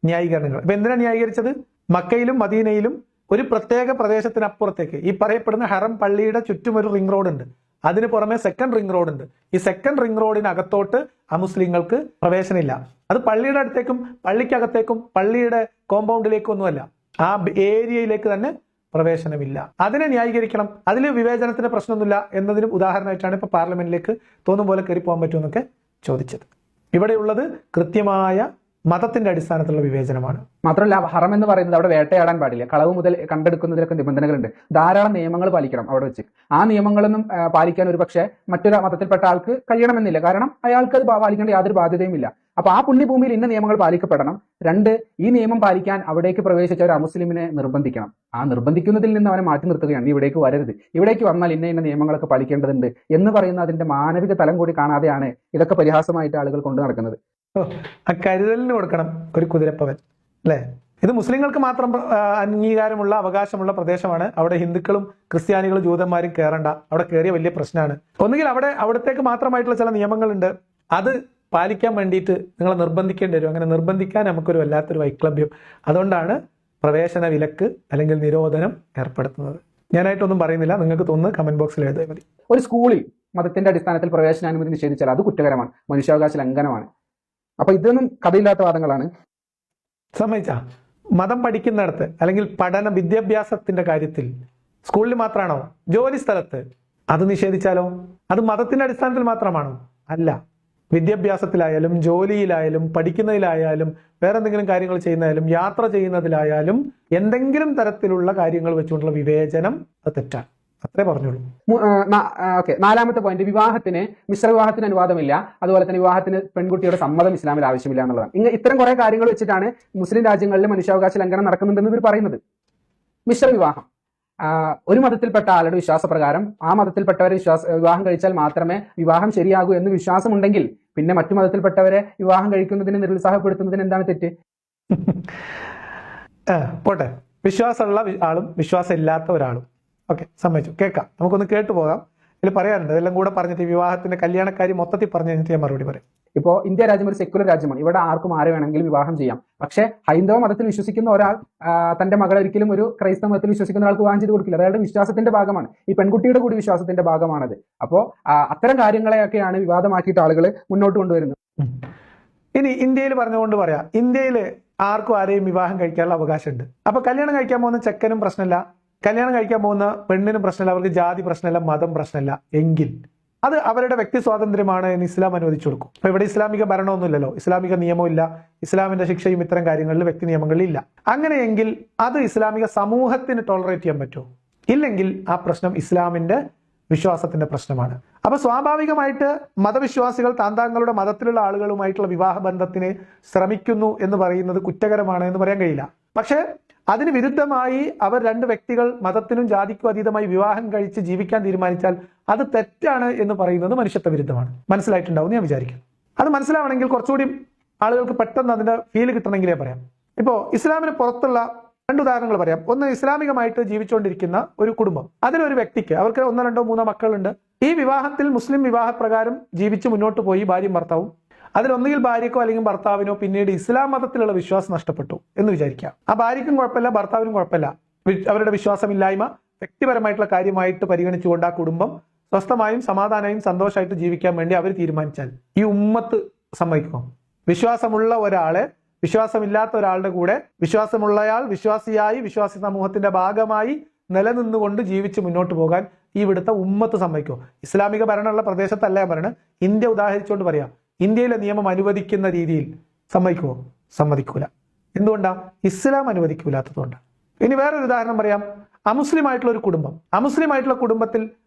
ന്യായീകരണങ്ങൾ. അപ്പൊ എന്തിനാണ് ന്യായീകരിച്ചത്? മക്കയിലും മദീനയിലും ഒരു പ്രത്യേക പ്രദേശത്തിനപ്പുറത്തേക്ക് ഈ പറയപ്പെടുന്ന ഹറം പള്ളിയുടെ ചുറ്റും ഒരു റിംഗ് റോഡ് ഉണ്ട്. അതിന് പുറമെ സെക്കൻഡ് റിംഗ് റോഡ് ഉണ്ട്. ഈ സെക്കൻഡ് റിംഗ് റോഡിനകത്തോട്ട് അമുസ്ലിങ്ങൾക്ക് പ്രവേശനമില്ല. അത് പള്ളിയുടെ അടുത്തേക്കും പള്ളിക്കകത്തേക്കും പള്ളിയുടെ കോമ്പൗണ്ടിലേക്കും ഒന്നുമല്ല, ആ ഏരിയയിലേക്ക് തന്നെ പ്രവേശനമില്ല. അതിനെ ന്യായീകരിക്കണം. അതിൽ വിവേചനത്തിന്റെ പ്രശ്നമൊന്നുമില്ല എന്നതിനും ഉദാഹരണമായിട്ടാണ് ഇപ്പൊ പാർലമെന്റിലേക്ക് തോന്നും പോലെ കയറി പോകാൻ പറ്റുമെന്നൊക്കെ ചോദിച്ചത്. ഇവിടെയുള്ളത് കൃത്യമായ മതത്തിന്റെ അടിസ്ഥാനത്തിലുള്ള വിവേചനമാണ്. മാത്രമല്ല ഹറം എന്ന് പറയുന്നത് അവിടെ വേട്ടയാടാൻ പാടില്ല, കളവ് മുതൽ കണ്ടെടുക്കുന്നതിലൊക്കെ നിബന്ധനകളുണ്ട്, ധാരാളം നിയമങ്ങൾ പാലിക്കണം അവിടെ വെച്ച്. ആ നിയമങ്ങളൊന്നും പാലിക്കാൻ ഒരു പക്ഷേ മറ്റൊരു മതത്തിൽപ്പെട്ട ആൾക്ക് കഴിയണമെന്നില്ല. കാരണം അയാൾക്ക് അത് പാലിക്കേണ്ട യാതൊരു ബാധ്യതയും ഇല്ല. അപ്പൊ ആ പുണ്യഭൂമിയിൽ ഇന്ന നിയമങ്ങൾ പാലിക്കപ്പെടണം. 2, ഈ നിയമം പാലിക്കാൻ അവിടേക്ക് പ്രവേശിച്ച ഒരു അമുസ്ലിമിനെ നിർബന്ധിക്കണം. ആ നിർബന്ധിക്കുന്നതിൽ നിന്ന് അവനെ മാറ്റി നിർത്തുകയാണ്. ഇവിടേക്ക് വരരുത്, ഇവിടേക്ക് വന്നാൽ ഇന്ന നിയമങ്ങളൊക്കെ പാലിക്കേണ്ടതുണ്ട് എന്ന് പറയുന്ന അതിന്റെ മാനവിക തലം കൂടി കാണാതെയാണ് ഇതൊക്കെ പരിഹാസമായിട്ട് ആളുകൾ കൊണ്ടു നടക്കുന്നത്. ആ കരുതലിന് കൊടുക്കണം ഒരു കുതിരപ്പവൻ അല്ലെ? ഇത് മുസ്ലിങ്ങൾക്ക് മാത്രം അംഗീകാരമുള്ള അവകാശമുള്ള പ്രദേശമാണ്. അവിടെ ഹിന്ദുക്കളും ക്രിസ്ത്യാനികളും ജൂതന്മാരും കയറണ്ട. അവിടെ കയറിയ വലിയ പ്രശ്നമാണ്. ഒന്നുകിൽ അവിടത്തേക്ക് മാത്രമായിട്ടുള്ള ചില നിയമങ്ങളുണ്ട്, അത് പാലിക്കാൻ വേണ്ടിയിട്ട് നിങ്ങളെ നിർബന്ധിക്കേണ്ടി വരും. അങ്ങനെ നിർബന്ധിക്കാൻ നമുക്കൊരു വല്ലാത്തൊരു വൈക്ലഭ്യം. അതുകൊണ്ടാണ് പ്രവേശന വിലക്ക് അല്ലെങ്കിൽ നിരോധനം ഏർപ്പെടുത്തുന്നത്. ഞാനായിട്ടൊന്നും പറയുന്നില്ല, നിങ്ങൾക്ക് തോന്നുന്നു കമന്റ് ബോക്സിൽ എഴുതിയാൽ മതി. ഒരു സ്കൂളിൽ മതത്തിന്റെ അടിസ്ഥാനത്തിൽ പ്രവേശനാനുമതി നിഷേധിച്ചാൽ അത് കുറ്റകരമാണ്, മനുഷ്യാവകാശ ലംഘനമാണ്. അപ്പൊ ഇതൊന്നും കഥയില്ലാത്ത വാദങ്ങളാണ്. സമ്മതിച്ചാ? മതം പഠിക്കുന്നിടത്ത് അല്ലെങ്കിൽ വിദ്യാഭ്യാസത്തിന്റെ കാര്യത്തിൽ സ്കൂളിൽ മാത്രമാണോ? ജോലി സ്ഥലത്ത് അത് നിഷേധിച്ചാലോ? അത് മതത്തിന്റെ അടിസ്ഥാനത്തിൽ മാത്രമാണോ? അല്ല. വിദ്യാഭ്യാസത്തിലായാലും ജോലിയിലായാലും പഠിക്കുന്നതിലായാലും വേറെ എന്തെങ്കിലും കാര്യങ്ങൾ ചെയ്യുന്നതിലായാലും യാത്ര ചെയ്യുന്നതിലായാലും എന്തെങ്കിലും തരത്തിലുള്ള കാര്യങ്ങൾ വെച്ചുകൊണ്ടുള്ള വിവേചനം അത് തെറ്റാണ്. അത്രേ പറഞ്ഞോളൂ. ഓക്കെ. 4ാമത്തെ പോയിന്റ്, വിവാഹത്തിന് മിശ്ര വിവാഹത്തിന് അനുവാദമില്ല. അതുപോലെ തന്നെ വിവാഹത്തിന് പെൺകുട്ടിയുടെ സമ്മതം ഇസ്ലാമിൽ ആവശ്യമില്ല എന്നുള്ളതാണ്. ഇത്തരം കുറെ കാര്യങ്ങൾ വെച്ചിട്ടാണ് മുസ്ലിം രാജ്യങ്ങളിൽ മനുഷ്യാവകാശ ലംഘനം നടക്കുന്നുണ്ടെന്ന് ഇവർ പറയുന്നത്. മിശ്ര വിവാഹം ഒരു മതത്തിൽപ്പെട്ട ആളുടെ വിശ്വാസപ്രകാരം ആ മതത്തിൽപ്പെട്ടവരെ വിവാഹം കഴിച്ചാൽ മാത്രമേ വിവാഹം ശരിയാകൂ എന്ന് വിശ്വാസമുണ്ടെങ്കിൽ പിന്നെ മറ്റു മതത്തിൽപ്പെട്ടവരെ വിവാഹം കഴിക്കുന്നതിന് നിരുത്സാഹപ്പെടുത്തുന്നതിന് എന്താണ് തെറ്റ്? പോട്ടെ, വിശ്വാസമുള്ള ആളും വിശ്വാസം ഇല്ലാത്ത ഒരാളും. ഓക്കെ, സമ്മതിച്ചു. കേൾക്കാം, നമുക്കൊന്ന് കേട്ടു പോകാം. ഇതിൽ പറയാനുണ്ട്. ഇതെല്ലാം കൂടെ പറഞ്ഞിട്ട് വിവാഹത്തിന്റെ കല്യാണക്കാരി മൊത്തത്തിൽ പറഞ്ഞു കഴിഞ്ഞിട്ട് ഞാൻ മറുപടി പറയും. ഇപ്പോൾ ഇന്ത്യ രാജ്യം ഒരു സെക്യുലർ രാജ്യമാണ്. ഇവിടെ ആർക്കും ആരെ വേണമെങ്കിലും വിവാഹം ചെയ്യാം. പക്ഷേ ഹൈന്ദവ മതത്തിൽ വിശ്വസിക്കുന്ന ഒരാൾ തന്റെ മകളെ ഒരിക്കലും ഒരു ക്രൈസ്തവ മതത്തിൽ വിശ്വസിക്കുന്ന ഒരാൾക്ക് വിവാഹം ചെയ്ത് കൊടുക്കില്ല. അയാളുടെ വിശ്വാസത്തിന്റെ ഭാഗമാണ്. ഈ പെൺകുട്ടിയുടെ കൂടി വിശ്വാസത്തിന്റെ ഭാഗമാണത്. അപ്പോൾ അത്തരം കാര്യങ്ങളെയൊക്കെയാണ് വിവാദമാക്കിയിട്ട് ആളുകൾ മുന്നോട്ട് കൊണ്ടുവരുന്നത്. ഇനി ഇന്ത്യയിൽ പറഞ്ഞുകൊണ്ട് പറയാം, ഇന്ത്യയിൽ ആർക്കും ആരെയും വിവാഹം കഴിക്കാനുള്ള അവകാശമുണ്ട്. അപ്പൊ കല്യാണം കഴിക്കാൻ പോകുന്ന ചെക്കനും പ്രശ്നമില്ല, കല്യാണം കഴിക്കാൻ പോകുന്ന പെണ്ണിനും പ്രശ്നമില്ല, അവർക്ക് ജാതി പ്രശ്നമില്ല, മതം പ്രശ്നമില്ല എങ്കിൽ അത് അവരുടെ വ്യക്തി സ്വാതന്ത്ര്യമാണ് എന്ന് ഇസ്ലാം അനുവദിച്ചു കൊടുക്കും. അപ്പൊ ഇവിടെ ഇസ്ലാമിക ഭരണമൊന്നുമില്ലല്ലോ, ഇസ്ലാമിക നിയമമില്ല, ഇസ്ലാമിന്റെ ശിക്ഷയും ഇത്തരം കാര്യങ്ങളിൽ വ്യക്തി നിയമങ്ങളിൽ ഇല്ല. അങ്ങനെയെങ്കിൽ അത് ഇസ്ലാമിക സമൂഹത്തിന് ടോളറേറ്റ് ചെയ്യാൻ പറ്റുമോ? ഇല്ലെങ്കിൽ ആ പ്രശ്നം ഇസ്ലാമിന്റെ വിശ്വാസത്തിന്റെ പ്രശ്നമാണ്. അപ്പൊ സ്വാഭാവികമായിട്ട് മതവിശ്വാസികൾ താങ്കളുടെ മതത്തിലുള്ള ആളുകളുമായിട്ടുള്ള വിവാഹ ബന്ധത്തിന് ശ്രമിക്കുന്നു എന്ന് പറയുന്നത് കുറ്റകരമാണ് എന്ന് പറയാൻ കഴിയില്ല. പക്ഷേ അതിന് വിരുദ്ധമായി അവർ 2 വ്യക്തികൾ മതത്തിനും ജാതിക്കും അതീതമായി വിവാഹം കഴിച്ച് ജീവിക്കാൻ തീരുമാനിച്ചാൽ അത് തെറ്റാണ് എന്ന് പറയുന്നത് മനുഷ്യത്വ വിരുദ്ധമാണ്. മനസ്സിലായിട്ടുണ്ടാവും ഞാൻ വിചാരിക്കും. അത് മനസ്സിലാവണമെങ്കിൽ കുറച്ചുകൂടി ആളുകൾക്ക് പെട്ടെന്ന് അതിന്റെ ഫീൽ കിട്ടണമെങ്കിലേ പറയാം. ഇപ്പോൾ ഇസ്ലാമിന് പുറത്തുള്ള 2 ഉദാഹരണങ്ങൾ പറയാം. ഒന്ന്, ഇസ്ലാമികമായിട്ട് ജീവിച്ചുകൊണ്ടിരിക്കുന്ന ഒരു കുടുംബം, അതിലൊരു വ്യക്തിക്ക് അവർക്ക് 1, 2, 3 മക്കളുണ്ട്. ഈ വിവാഹത്തിൽ മുസ്ലിം വിവാഹപ്രകാരം ജീവിച്ച് മുന്നോട്ട് പോയി ഭാര്യയും ഭർത്താവും. അതിലൊന്നുകിൽ ഭാര്യക്കോ അല്ലെങ്കിൽ ഭർത്താവിനോ പിന്നീട് ഇസ്ലാം മതത്തിലുള്ള വിശ്വാസം നഷ്ടപ്പെട്ടു എന്ന് വിചാരിക്കാം. ആ ഭാര്യയ്ക്കും കുഴപ്പമില്ല, ഭർത്താവിനും കുഴപ്പമില്ല. അവരുടെ വിശ്വാസമില്ലായ്മ വ്യക്തിപരമായിട്ടുള്ള കാര്യമായിട്ട് പരിഗണിച്ചുകൊണ്ട് ആ കുടുംബം സ്വസ്ഥമായും സമാധാനമായും സന്തോഷമായിട്ട് ജീവിക്കാൻ വേണ്ടി അവർ തീരുമാനിച്ചാൽ ഈ ഉമ്മത്ത് സമ്മതിക്കുമോ? വിശ്വാസമുള്ള ഒരാളെ വിശ്വാസമില്ലാത്ത ഒരാളുടെ കൂടെ വിശ്വാസമുള്ളയാൾ വിശ്വാസിയായി വിശ്വാസി സമൂഹത്തിന്റെ ഭാഗമായി നിലനിന്നുകൊണ്ട് ജീവിച്ച് മുന്നോട്ട് പോകാൻ ഈ ഇവിടുത്തെ ഉമ്മത്ത് സമ്മതിക്കുമോ? ഇസ്ലാമിക ഭരണമുള്ള പ്രദേശത്തല്ല ഞാൻ പറയണത്, ഇന്ത്യ ഉദാഹരിച്ചുകൊണ്ട് പറയാം. ഇന്ത്യയിലെ നിയമം അനുവദിക്കുന്ന രീതിയിൽ സമ്മതിക്കുമോ? സമ്മതിക്കൂല. എന്തുകൊണ്ടാ? ഇസ്ലാം അനുവദിക്കൂലാത്തതുകൊണ്ട്. ഇനി വേറൊരു ഉദാഹരണം പറയാം. അമുസ്ലിം ആയിട്ടുള്ള ഒരു കുടുംബം, അമുസ്ലിം ആയിട്ടുള്ള കുടുംബത്തിൽ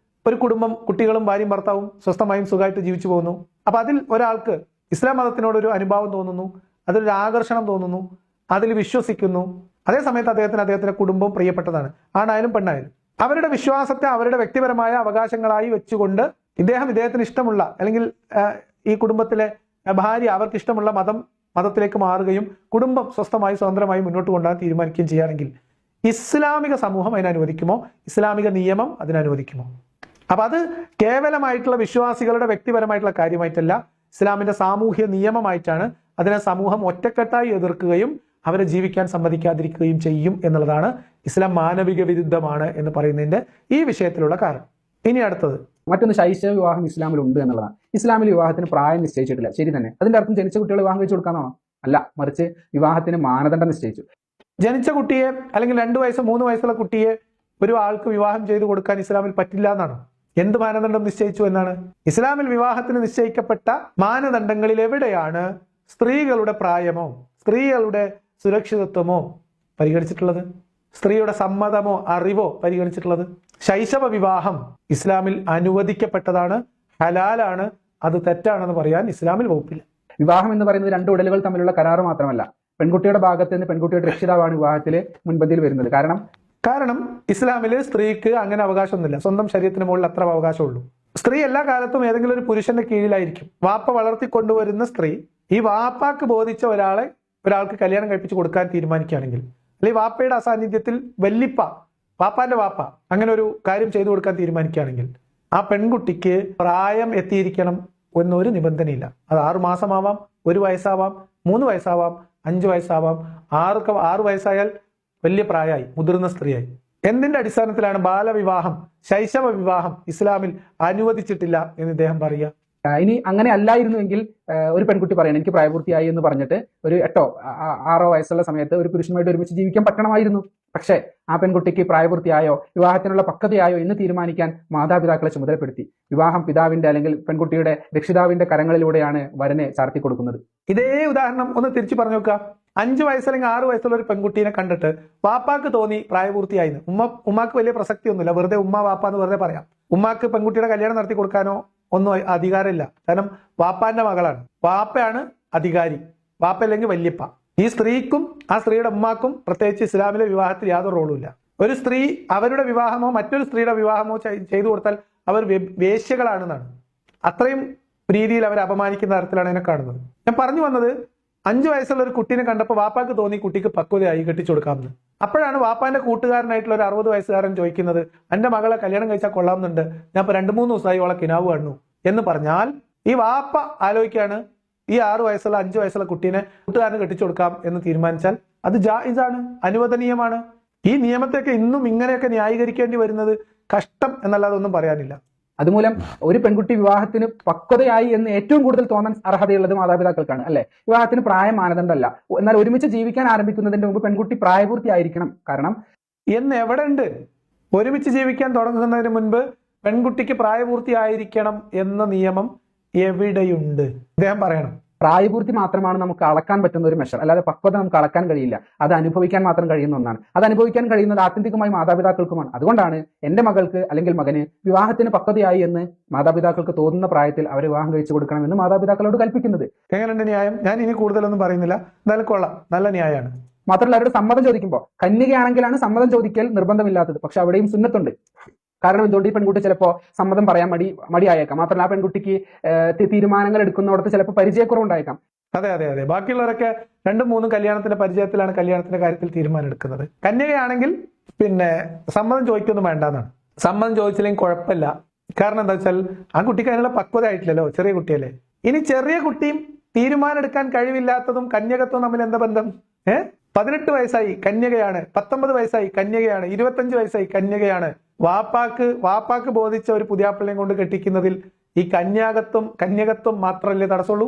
ഒരു കുടുംബം, കുട്ടികളും ഭാര്യയും ഭർത്താവും സ്വസ്ഥമായും സുഖമായിട്ട് ജീവിച്ചു പോകുന്നു. അപ്പൊ അതിൽ ഒരാൾക്ക് ഇസ്ലാം മതത്തിനോടൊരു അനുഭാവം തോന്നുന്നു, അതിലൊരു ആകർഷണം തോന്നുന്നു, അതിൽ വിശ്വസിക്കുന്നു, അതേസമയത്ത് അദ്ദേഹത്തിന്റെ കുടുംബം പ്രിയപ്പെട്ടതാണ്, ആണായാലും പെണ്ണായാലും. അവരുടെ വിശ്വാസത്തെ അവരുടെ വ്യക്തിപരമായ അവകാശങ്ങളായി വെച്ചുകൊണ്ട് ഇദ്ദേഹത്തിന് ഇഷ്ടമുള്ള, അല്ലെങ്കിൽ ഈ കുടുംബത്തിലെ ഭാര്യ അവർക്ക് ഇഷ്ടമുള്ള മതത്തിലേക്ക് മാറുകയും കുടുംബം സ്വസ്ഥമായി സ്വതന്ത്രമായി മുന്നോട്ട് കൊണ്ടുപോകാൻ തീരുമാനിക്കുകയും ചെയ്യുകയാണെങ്കിൽ ഇസ്ലാമിക സമൂഹം അതിനനുവദിക്കുമോ? ഇസ്ലാമിക നിയമം അതിനനുവദിക്കുമോ? അപ്പൊ അത് കേവലമായിട്ടുള്ള വിശ്വാസികളുടെ വ്യക്തിപരമായിട്ടുള്ള കാര്യമായിട്ടല്ല, ഇസ്ലാമിന്റെ സാമൂഹ്യ നിയമമായിട്ടാണ് അതിനെ സമൂഹം ഒറ്റക്കെട്ടായി എതിർക്കുകയും അവരെ ജീവിക്കാൻ സമ്മതിക്കാതിരിക്കുകയും ചെയ്യും എന്നുള്ളതാണ് ഇസ്ലാം മാനവിക വിരുദ്ധമാണ് എന്ന് പറയുന്നതിന്റെ ഈ വിഷയത്തിലുള്ള കാരണം. ഇനി അടുത്തത് മറ്റൊന്ന്, ശൈശവ വിവാഹം ഇസ്ലാമിൽ ഉണ്ട് എന്നുള്ളതാണ്. ഇസ്ലാമിൽ വിവാഹത്തിന് പ്രായം നിശ്ചയിച്ചിട്ടില്ല. ശരി തന്നെ. അതിന്റെ അർത്ഥം ജനിച്ച കുട്ടികളെ വിവാഹം കഴിച്ചു കൊടുക്കാന്നാണോ? അല്ല, മറിച്ച് വിവാഹത്തിന് മാനദണ്ഡം നിശ്ചയിച്ചു. ജനിച്ച കുട്ടിയെ അല്ലെങ്കിൽ 2 വയസ്സ് 3 വയസ്സുള്ള കുട്ടിയെ ഒരു ആൾക്ക് വിവാഹം ചെയ്തു കൊടുക്കാൻ ഇസ്ലാമിൽ പറ്റില്ല എന്നാണ്. എന്ത് മാനദണ്ഡം നിശ്ചയിച്ചു എന്നാണ്? ഇസ്ലാമിൽ വിവാഹത്തിന് നിശ്ചയിക്കപ്പെട്ട മാനദണ്ഡങ്ങളിൽ എവിടെയാണ് സ്ത്രീകളുടെ പ്രായമോ സ്ത്രീകളുടെ സുരക്ഷിതത്വമോ പരിഗണിച്ചിട്ടുള്ളത്? സ്ത്രീയുടെ സമ്മതമോ അറിവോ പരിഗണിച്ചിട്ടുള്ളത്? ശൈശവ വിവാഹം ഇസ്ലാമിൽ അനുവദിക്കപ്പെട്ടതാണ്, ഹലാലാണ്, അത് തെറ്റാണെന്ന് പറയാൻ ഇസ്ലാമിൽ വകുപ്പില്ല. വിവാഹം എന്ന് പറയുന്നത് 2 ഉടലുകൾ തമ്മിലുള്ള കരാറ് മാത്രമല്ല, പെൺകുട്ടിയുടെ ഭാഗത്ത് നിന്ന് പെൺകുട്ടിയുടെ രക്ഷിതാവാണ് വിവാഹത്തിൽ മുൻപന്തിയിൽ വരുന്നത്. കാരണം ഇസ്ലാമിൽ സ്ത്രീക്ക് അങ്ങനെ അവകാശമൊന്നുമില്ല. സ്വന്തം ശരീരത്തിന് മുകളിൽ അത്ര അവകാശമുള്ളൂ. സ്ത്രീ എല്ലാ കാലത്തും ഏതെങ്കിലും ഒരു പുരുഷന്റെ കീഴിലായിരിക്കും. വാപ്പ വളർത്തിക്കൊണ്ടുവരുന്ന സ്ത്രീ ഈ വാപ്പാക്ക് ബോധിച്ച ഒരാൾക്ക് കല്യാണം കഴിപ്പിച്ച് കൊടുക്കാൻ തീരുമാനിക്കുകയാണെങ്കിൽ, അല്ലെങ്കിൽ വാപ്പയുടെ അസാന്നിധ്യത്തിൽ വാപ്പാന്റെ വാപ്പ അങ്ങനെ ഒരു കാര്യം ചെയ്തു കൊടുക്കാൻ തീരുമാനിക്കുകയാണെങ്കിൽ, ആ പെൺകുട്ടിക്ക് പ്രായം എത്തിയിരിക്കണം എന്നൊരു നിബന്ധനയില്ല. അത് 6 മാസമാവാം, 1 വയസ്സാവാം, 3 വയസ്സാവാം, 5 വയസ്സാവാം. 6 വയസ്സായാൽ വലിയ പ്രായമായി, മുതിർന്ന സ്ത്രീയായി. എന്തിന്റെ അടിസ്ഥാനത്തിലാണ് ബാലവിവാഹം, ശൈശവ വിവാഹം ഇസ്ലാമിൽ അനുവദിച്ചിട്ടില്ല എന്ന് ഇദ്ദേഹം പറയുക? ഇനി അങ്ങനെ അല്ലായിരുന്നുവെങ്കിൽ ഒരു പെൺകുട്ടി പറയണം എനിക്ക് പ്രായപൂർത്തിയായി എന്ന് പറഞ്ഞിട്ട് ഒരു 8 6 വയസ്സുള്ള സമയത്ത് ഒരു പുരുഷനുമായിട്ട് ഒരുമിച്ച് ജീവിക്കാൻ പറ്റണമായിരുന്നു. പക്ഷേ ആ പെൺകുട്ടിക്ക് പ്രായപൂർത്തിയായോ വിവാഹത്തിനുള്ള പക്വതയായോ എന്ന് തീരുമാനിക്കാൻ മാതാപിതാക്കളെ ചുമതലപ്പെടുത്തി. വിവാഹം പിതാവിന്റെ അല്ലെങ്കിൽ പെൺകുട്ടിയുടെ രക്ഷിതാവിന്റെ കരങ്ങളിലൂടെയാണ് വരനെ ചാർത്തി കൊടുക്കുന്നത്. ഇതേ ഉദാഹരണം ഒന്ന് തിരിച്ചു പറഞ്ഞു നോക്കുക. 5 വയസ്സ് അല്ലെങ്കിൽ 6 വയസ്സുള്ള ഒരു പെൺകുട്ടീനെ കണ്ടിട്ട് വാപ്പാക്ക് തോന്നി പ്രായപൂർത്തിയായിന്ന്. ഉമ്മാക്ക് വലിയ പ്രസക്തി ഒന്നുമില്ല, വെറുതെ ഉമ്മ വാപ്പ എന്ന് വെറുതെ പറയാം. ഉമ്മാക്ക് പെൺകുട്ടിയുടെ കല്യാണം നടത്തി കൊടുക്കാനോ ഒന്നും അധികാരമില്ല. കാരണം വാപ്പാന്റെ മകളാണ്, വാപ്പയാണ് അധികാരി, വാപ്പ അല്ലെങ്കിൽ വല്യപ്പ. ഈ സ്ത്രീക്കും ആ സ്ത്രീയുടെ ഉമ്മാക്കും പ്രത്യേകിച്ച് ഇസ്ലാമിലെ വിവാഹത്തിൽ യാതൊരു റോളും ഇല്ല. ഒരു സ്ത്രീ അവരുടെ വിവാഹമോ മറ്റൊരു സ്ത്രീയുടെ വിവാഹമോ ചെയ്തു കൊടുത്താൽ അവർ വേശ്യകളാണെന്നാണ്. അത്രയും രീതിയിൽ അവരെ അപമാനിക്കുന്ന തരത്തിലാണ് അതിനെ കാണുന്നത്. ഞാൻ പറഞ്ഞു വന്നത്, 5 വയസ്സുള്ള ഒരു കുട്ടീനെ കണ്ടപ്പോൾ വാപ്പാക്ക് തോന്നി കുട്ടിക്ക് പക്വതയായി കെട്ടിച്ചു കൊടുക്കാമെന്ന്. അപ്പോഴാണ് വാപ്പാന്റെ കൂട്ടുകാരനായിട്ടുള്ള ഒരു 60 വയസ്സുകാരൻ ചോദിക്കുന്നത്, എന്റെ മകളെ കല്യാണം കഴിച്ചാൽ കൊള്ളാമെന്നുണ്ട്, ഞാൻ ഇപ്പൊ 2-3 ദിവസമായി അവളെ കിനാവ് കാണുന്നു എന്ന് പറഞ്ഞാൽ ഈ വാപ്പ ആലോചിക്കാണ് ഈ 6 വയസ്സുള്ള 5 വയസ്സുള്ള കുട്ടീനെ കൂട്ടുകാരന് കെട്ടിച്ചു കൊടുക്കാം എന്ന് തീരുമാനിച്ചാൽ അത് ജായിസാണ്, അനുവദനീയമാണ്. ഈ നിയമത്തെയൊക്കെ ഇന്നും ഇങ്ങനെയൊക്കെ ന്യായീകരിക്കേണ്ടി വരുന്നത് കഷ്ടം എന്നല്ലാതെ ഒന്നും പറയാനില്ല. അതുമൂലം ഒരു പെൺകുട്ടി വിവാഹത്തിന് പക്വതയായി എന്ന് ഏറ്റവും കൂടുതൽ തോന്നാൻ അർഹതയുള്ളത് മാതാപിതാക്കൾക്കാണ്, അല്ലെ? വിവാഹത്തിന് പ്രായം മാനദണ്ഡമല്ല. എന്നാൽ ഒരുമിച്ച് ജീവിക്കാൻ ആരംഭിക്കുന്നതിന്റെ മുമ്പ് പെൺകുട്ടി പ്രായപൂർത്തിയായിരിക്കണം. കാരണം എന്ന് എവിടെ ഉണ്ട്? ഒരുമിച്ച് ജീവിക്കാൻ തുടങ്ങുന്നതിന് മുൻപ് പെൺകുട്ടിക്ക് പ്രായപൂർത്തിയായിരിക്കണം എന്ന നിയമം എവിടെയുണ്ട്? അദ്ദേഹം പറയണം. പ്രായപൂർത്തി മാത്രമാണ് നമുക്ക് അളക്കാൻ പറ്റുന്ന ഒരു മെഷർ, അല്ലാതെ പക്വത നമുക്ക് അളക്കാൻ കഴിയില്ല. അത് അനുഭവിക്കാൻ മാത്രം കഴിയുന്ന ഒന്നാണ്. അത് അനുഭവിക്കാൻ കഴിയുന്നത് ആത്യന്തികമായി മാതാപിതാക്കൾക്കുമാണ്. അതുകൊണ്ടാണ് എന്റെ മകൾക്ക് അല്ലെങ്കിൽ മകന് വിവാഹത്തിന് പക്വതയായി എന്ന് മാതാപിതാക്കൾക്ക് തോന്നുന്ന പ്രായത്തിൽ അവരെ വിവാഹം കഴിച്ചു കൊടുക്കണം എന്ന് മാതാപിതാക്കളോട് കൽപ്പിക്കുന്നത്. എങ്ങനെയുണ്ട് ന്യായം? ഞാൻ ഇനി കൂടുതലൊന്നും പറയുന്നില്ല, എന്തായാലും കൊള്ളാം, നല്ല ന്യായമാണ്. മാത്രമല്ല അവരുടെ സമ്മതം ചോദിക്കുമ്പോൾ, കന്യകയാണെങ്കിലാണ് സമ്മതം ചോദിക്കൽ നിർബന്ധമില്ലാത്തത്. പക്ഷെ അവിടെയും സുന്നത്തുണ്ട്. കാരണം എന്തുകൊണ്ട്? ഈ പെൺകുട്ടി ചിലപ്പോൾ സമ്മതം പറയാൻ മടിയായേക്കാം. മാത്രമല്ല ആ പെൺകുട്ടിക്ക് തീരുമാനങ്ങൾ എടുക്കുന്നിടത്ത് ചിലപ്പോൾ പരിചയക്കുറവുണ്ടായേക്കാം. അതെ, ബാക്കിയുള്ളവരൊക്കെ 2-3 കല്യാണത്തിന്റെ പരിചയത്തിലാണ് കല്യാണത്തിന്റെ കാര്യത്തിൽ തീരുമാനം എടുക്കുന്നത്. കന്യകയാണെങ്കിൽ പിന്നെ സമ്മതം ചോദിക്കൊന്നും വേണ്ടെന്നാണ്. സമ്മതം ചോദിച്ചില്ലെങ്കിൽ കുഴപ്പമില്ല. കാരണം എന്താ വെച്ചാൽ ആ കുട്ടിക്ക് അതിനുള്ള പക്വത ആയിട്ടില്ലല്ലോ, ചെറിയ കുട്ടിയല്ലേ. ഇനി ചെറിയ കുട്ടിയും തീരുമാനം എടുക്കാൻ കഴിവില്ലാത്തതും കന്യകത്വം തമ്മിൽ എന്താ ബന്ധം? 18 വയസ്സായി കന്യകയാണ്, 19 വയസ്സായി കന്യകയാണ്, 25 വയസ്സായി കന്യകയാണ്. വാപ്പാക്ക് ബോധിച്ച ഒരു പുതിയാപ്പിള്ളിനെ കൊണ്ട് കെട്ടിക്കുന്നതിൽ ഈ കന്യകത്വം മാത്രമല്ലേ തടസ്സമുള്ളൂ?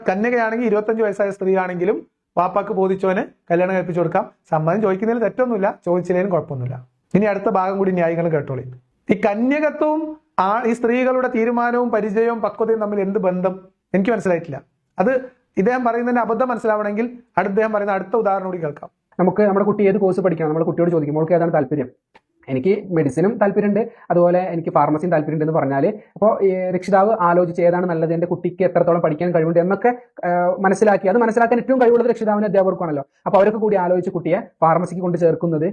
കന്യകയാണെങ്കിൽ 25 വയസ്സായ സ്ത്രീ ആണെങ്കിലും വാപ്പാക്ക് ബോധിച്ചവന് കല്യാണം കഴിപ്പിച്ചു കൊടുക്കാം. സമ്മതം ചോദിക്കുന്നതിൽ തെറ്റൊന്നുമില്ല, ചോദിച്ചില്ലേലും കുഴപ്പമൊന്നുമില്ല. ഇനി അടുത്ത ഭാഗം കൂടി ന്യായങ്ങൾ കേട്ടോളി. ഈ കന്യകത്വവും ഈ സ്ത്രീകളുടെ തീരുമാനവും പരിചയവും പക്വതയും തമ്മിൽ എന്ത് ബന്ധം? എനിക്ക് മനസ്സിലായിട്ടില്ല. അത് ഇദ്ദേഹം പറയുന്നതിന്റെ അബദ്ധം മനസ്സിലാവണമെങ്കിൽ അദ്ദേഹം പറയുന്ന അടുത്ത ഉദാഹരണം കൂടി കേൾക്കാം. നമുക്ക് നമ്മുടെ കുട്ടി ഏത് കോഴ്സ് പഠിക്കണം, നമ്മുടെ കുട്ടിയോട് ചോദിക്കും, മോൾക്ക് ഏതാണ് താല്പര്യം? എനിക്ക് മെഡിസിനും താല്പര്യമുണ്ട്, അതുപോലെ എനിക്ക് ഫാർമസിയും താല്പര്യമുണ്ട് എന്ന് പറഞ്ഞാൽ, അപ്പോൾ രക്ഷിതാവ് ആലോചിച്ച് ഏതാണ് നല്ലത്, എൻ്റെ കുട്ടിക്ക് എത്രത്തോളം പഠിക്കാൻ കഴിവുണ്ട് എന്നൊക്കെ മനസ്സിലാക്കി, അത് മനസ്സിലാക്കാൻ ഏറ്റവും കഴിവുള്ളത് രക്ഷിതാവിന് അധ്യാപകർക്കാണല്ലോ. അപ്പോൾ അവരൊക്കെ കൂടി ആലോചിച്ച് കുട്ടിയെ ഫാർമസിക്ക് കൊണ്ട് ചേർക്കുന്നത്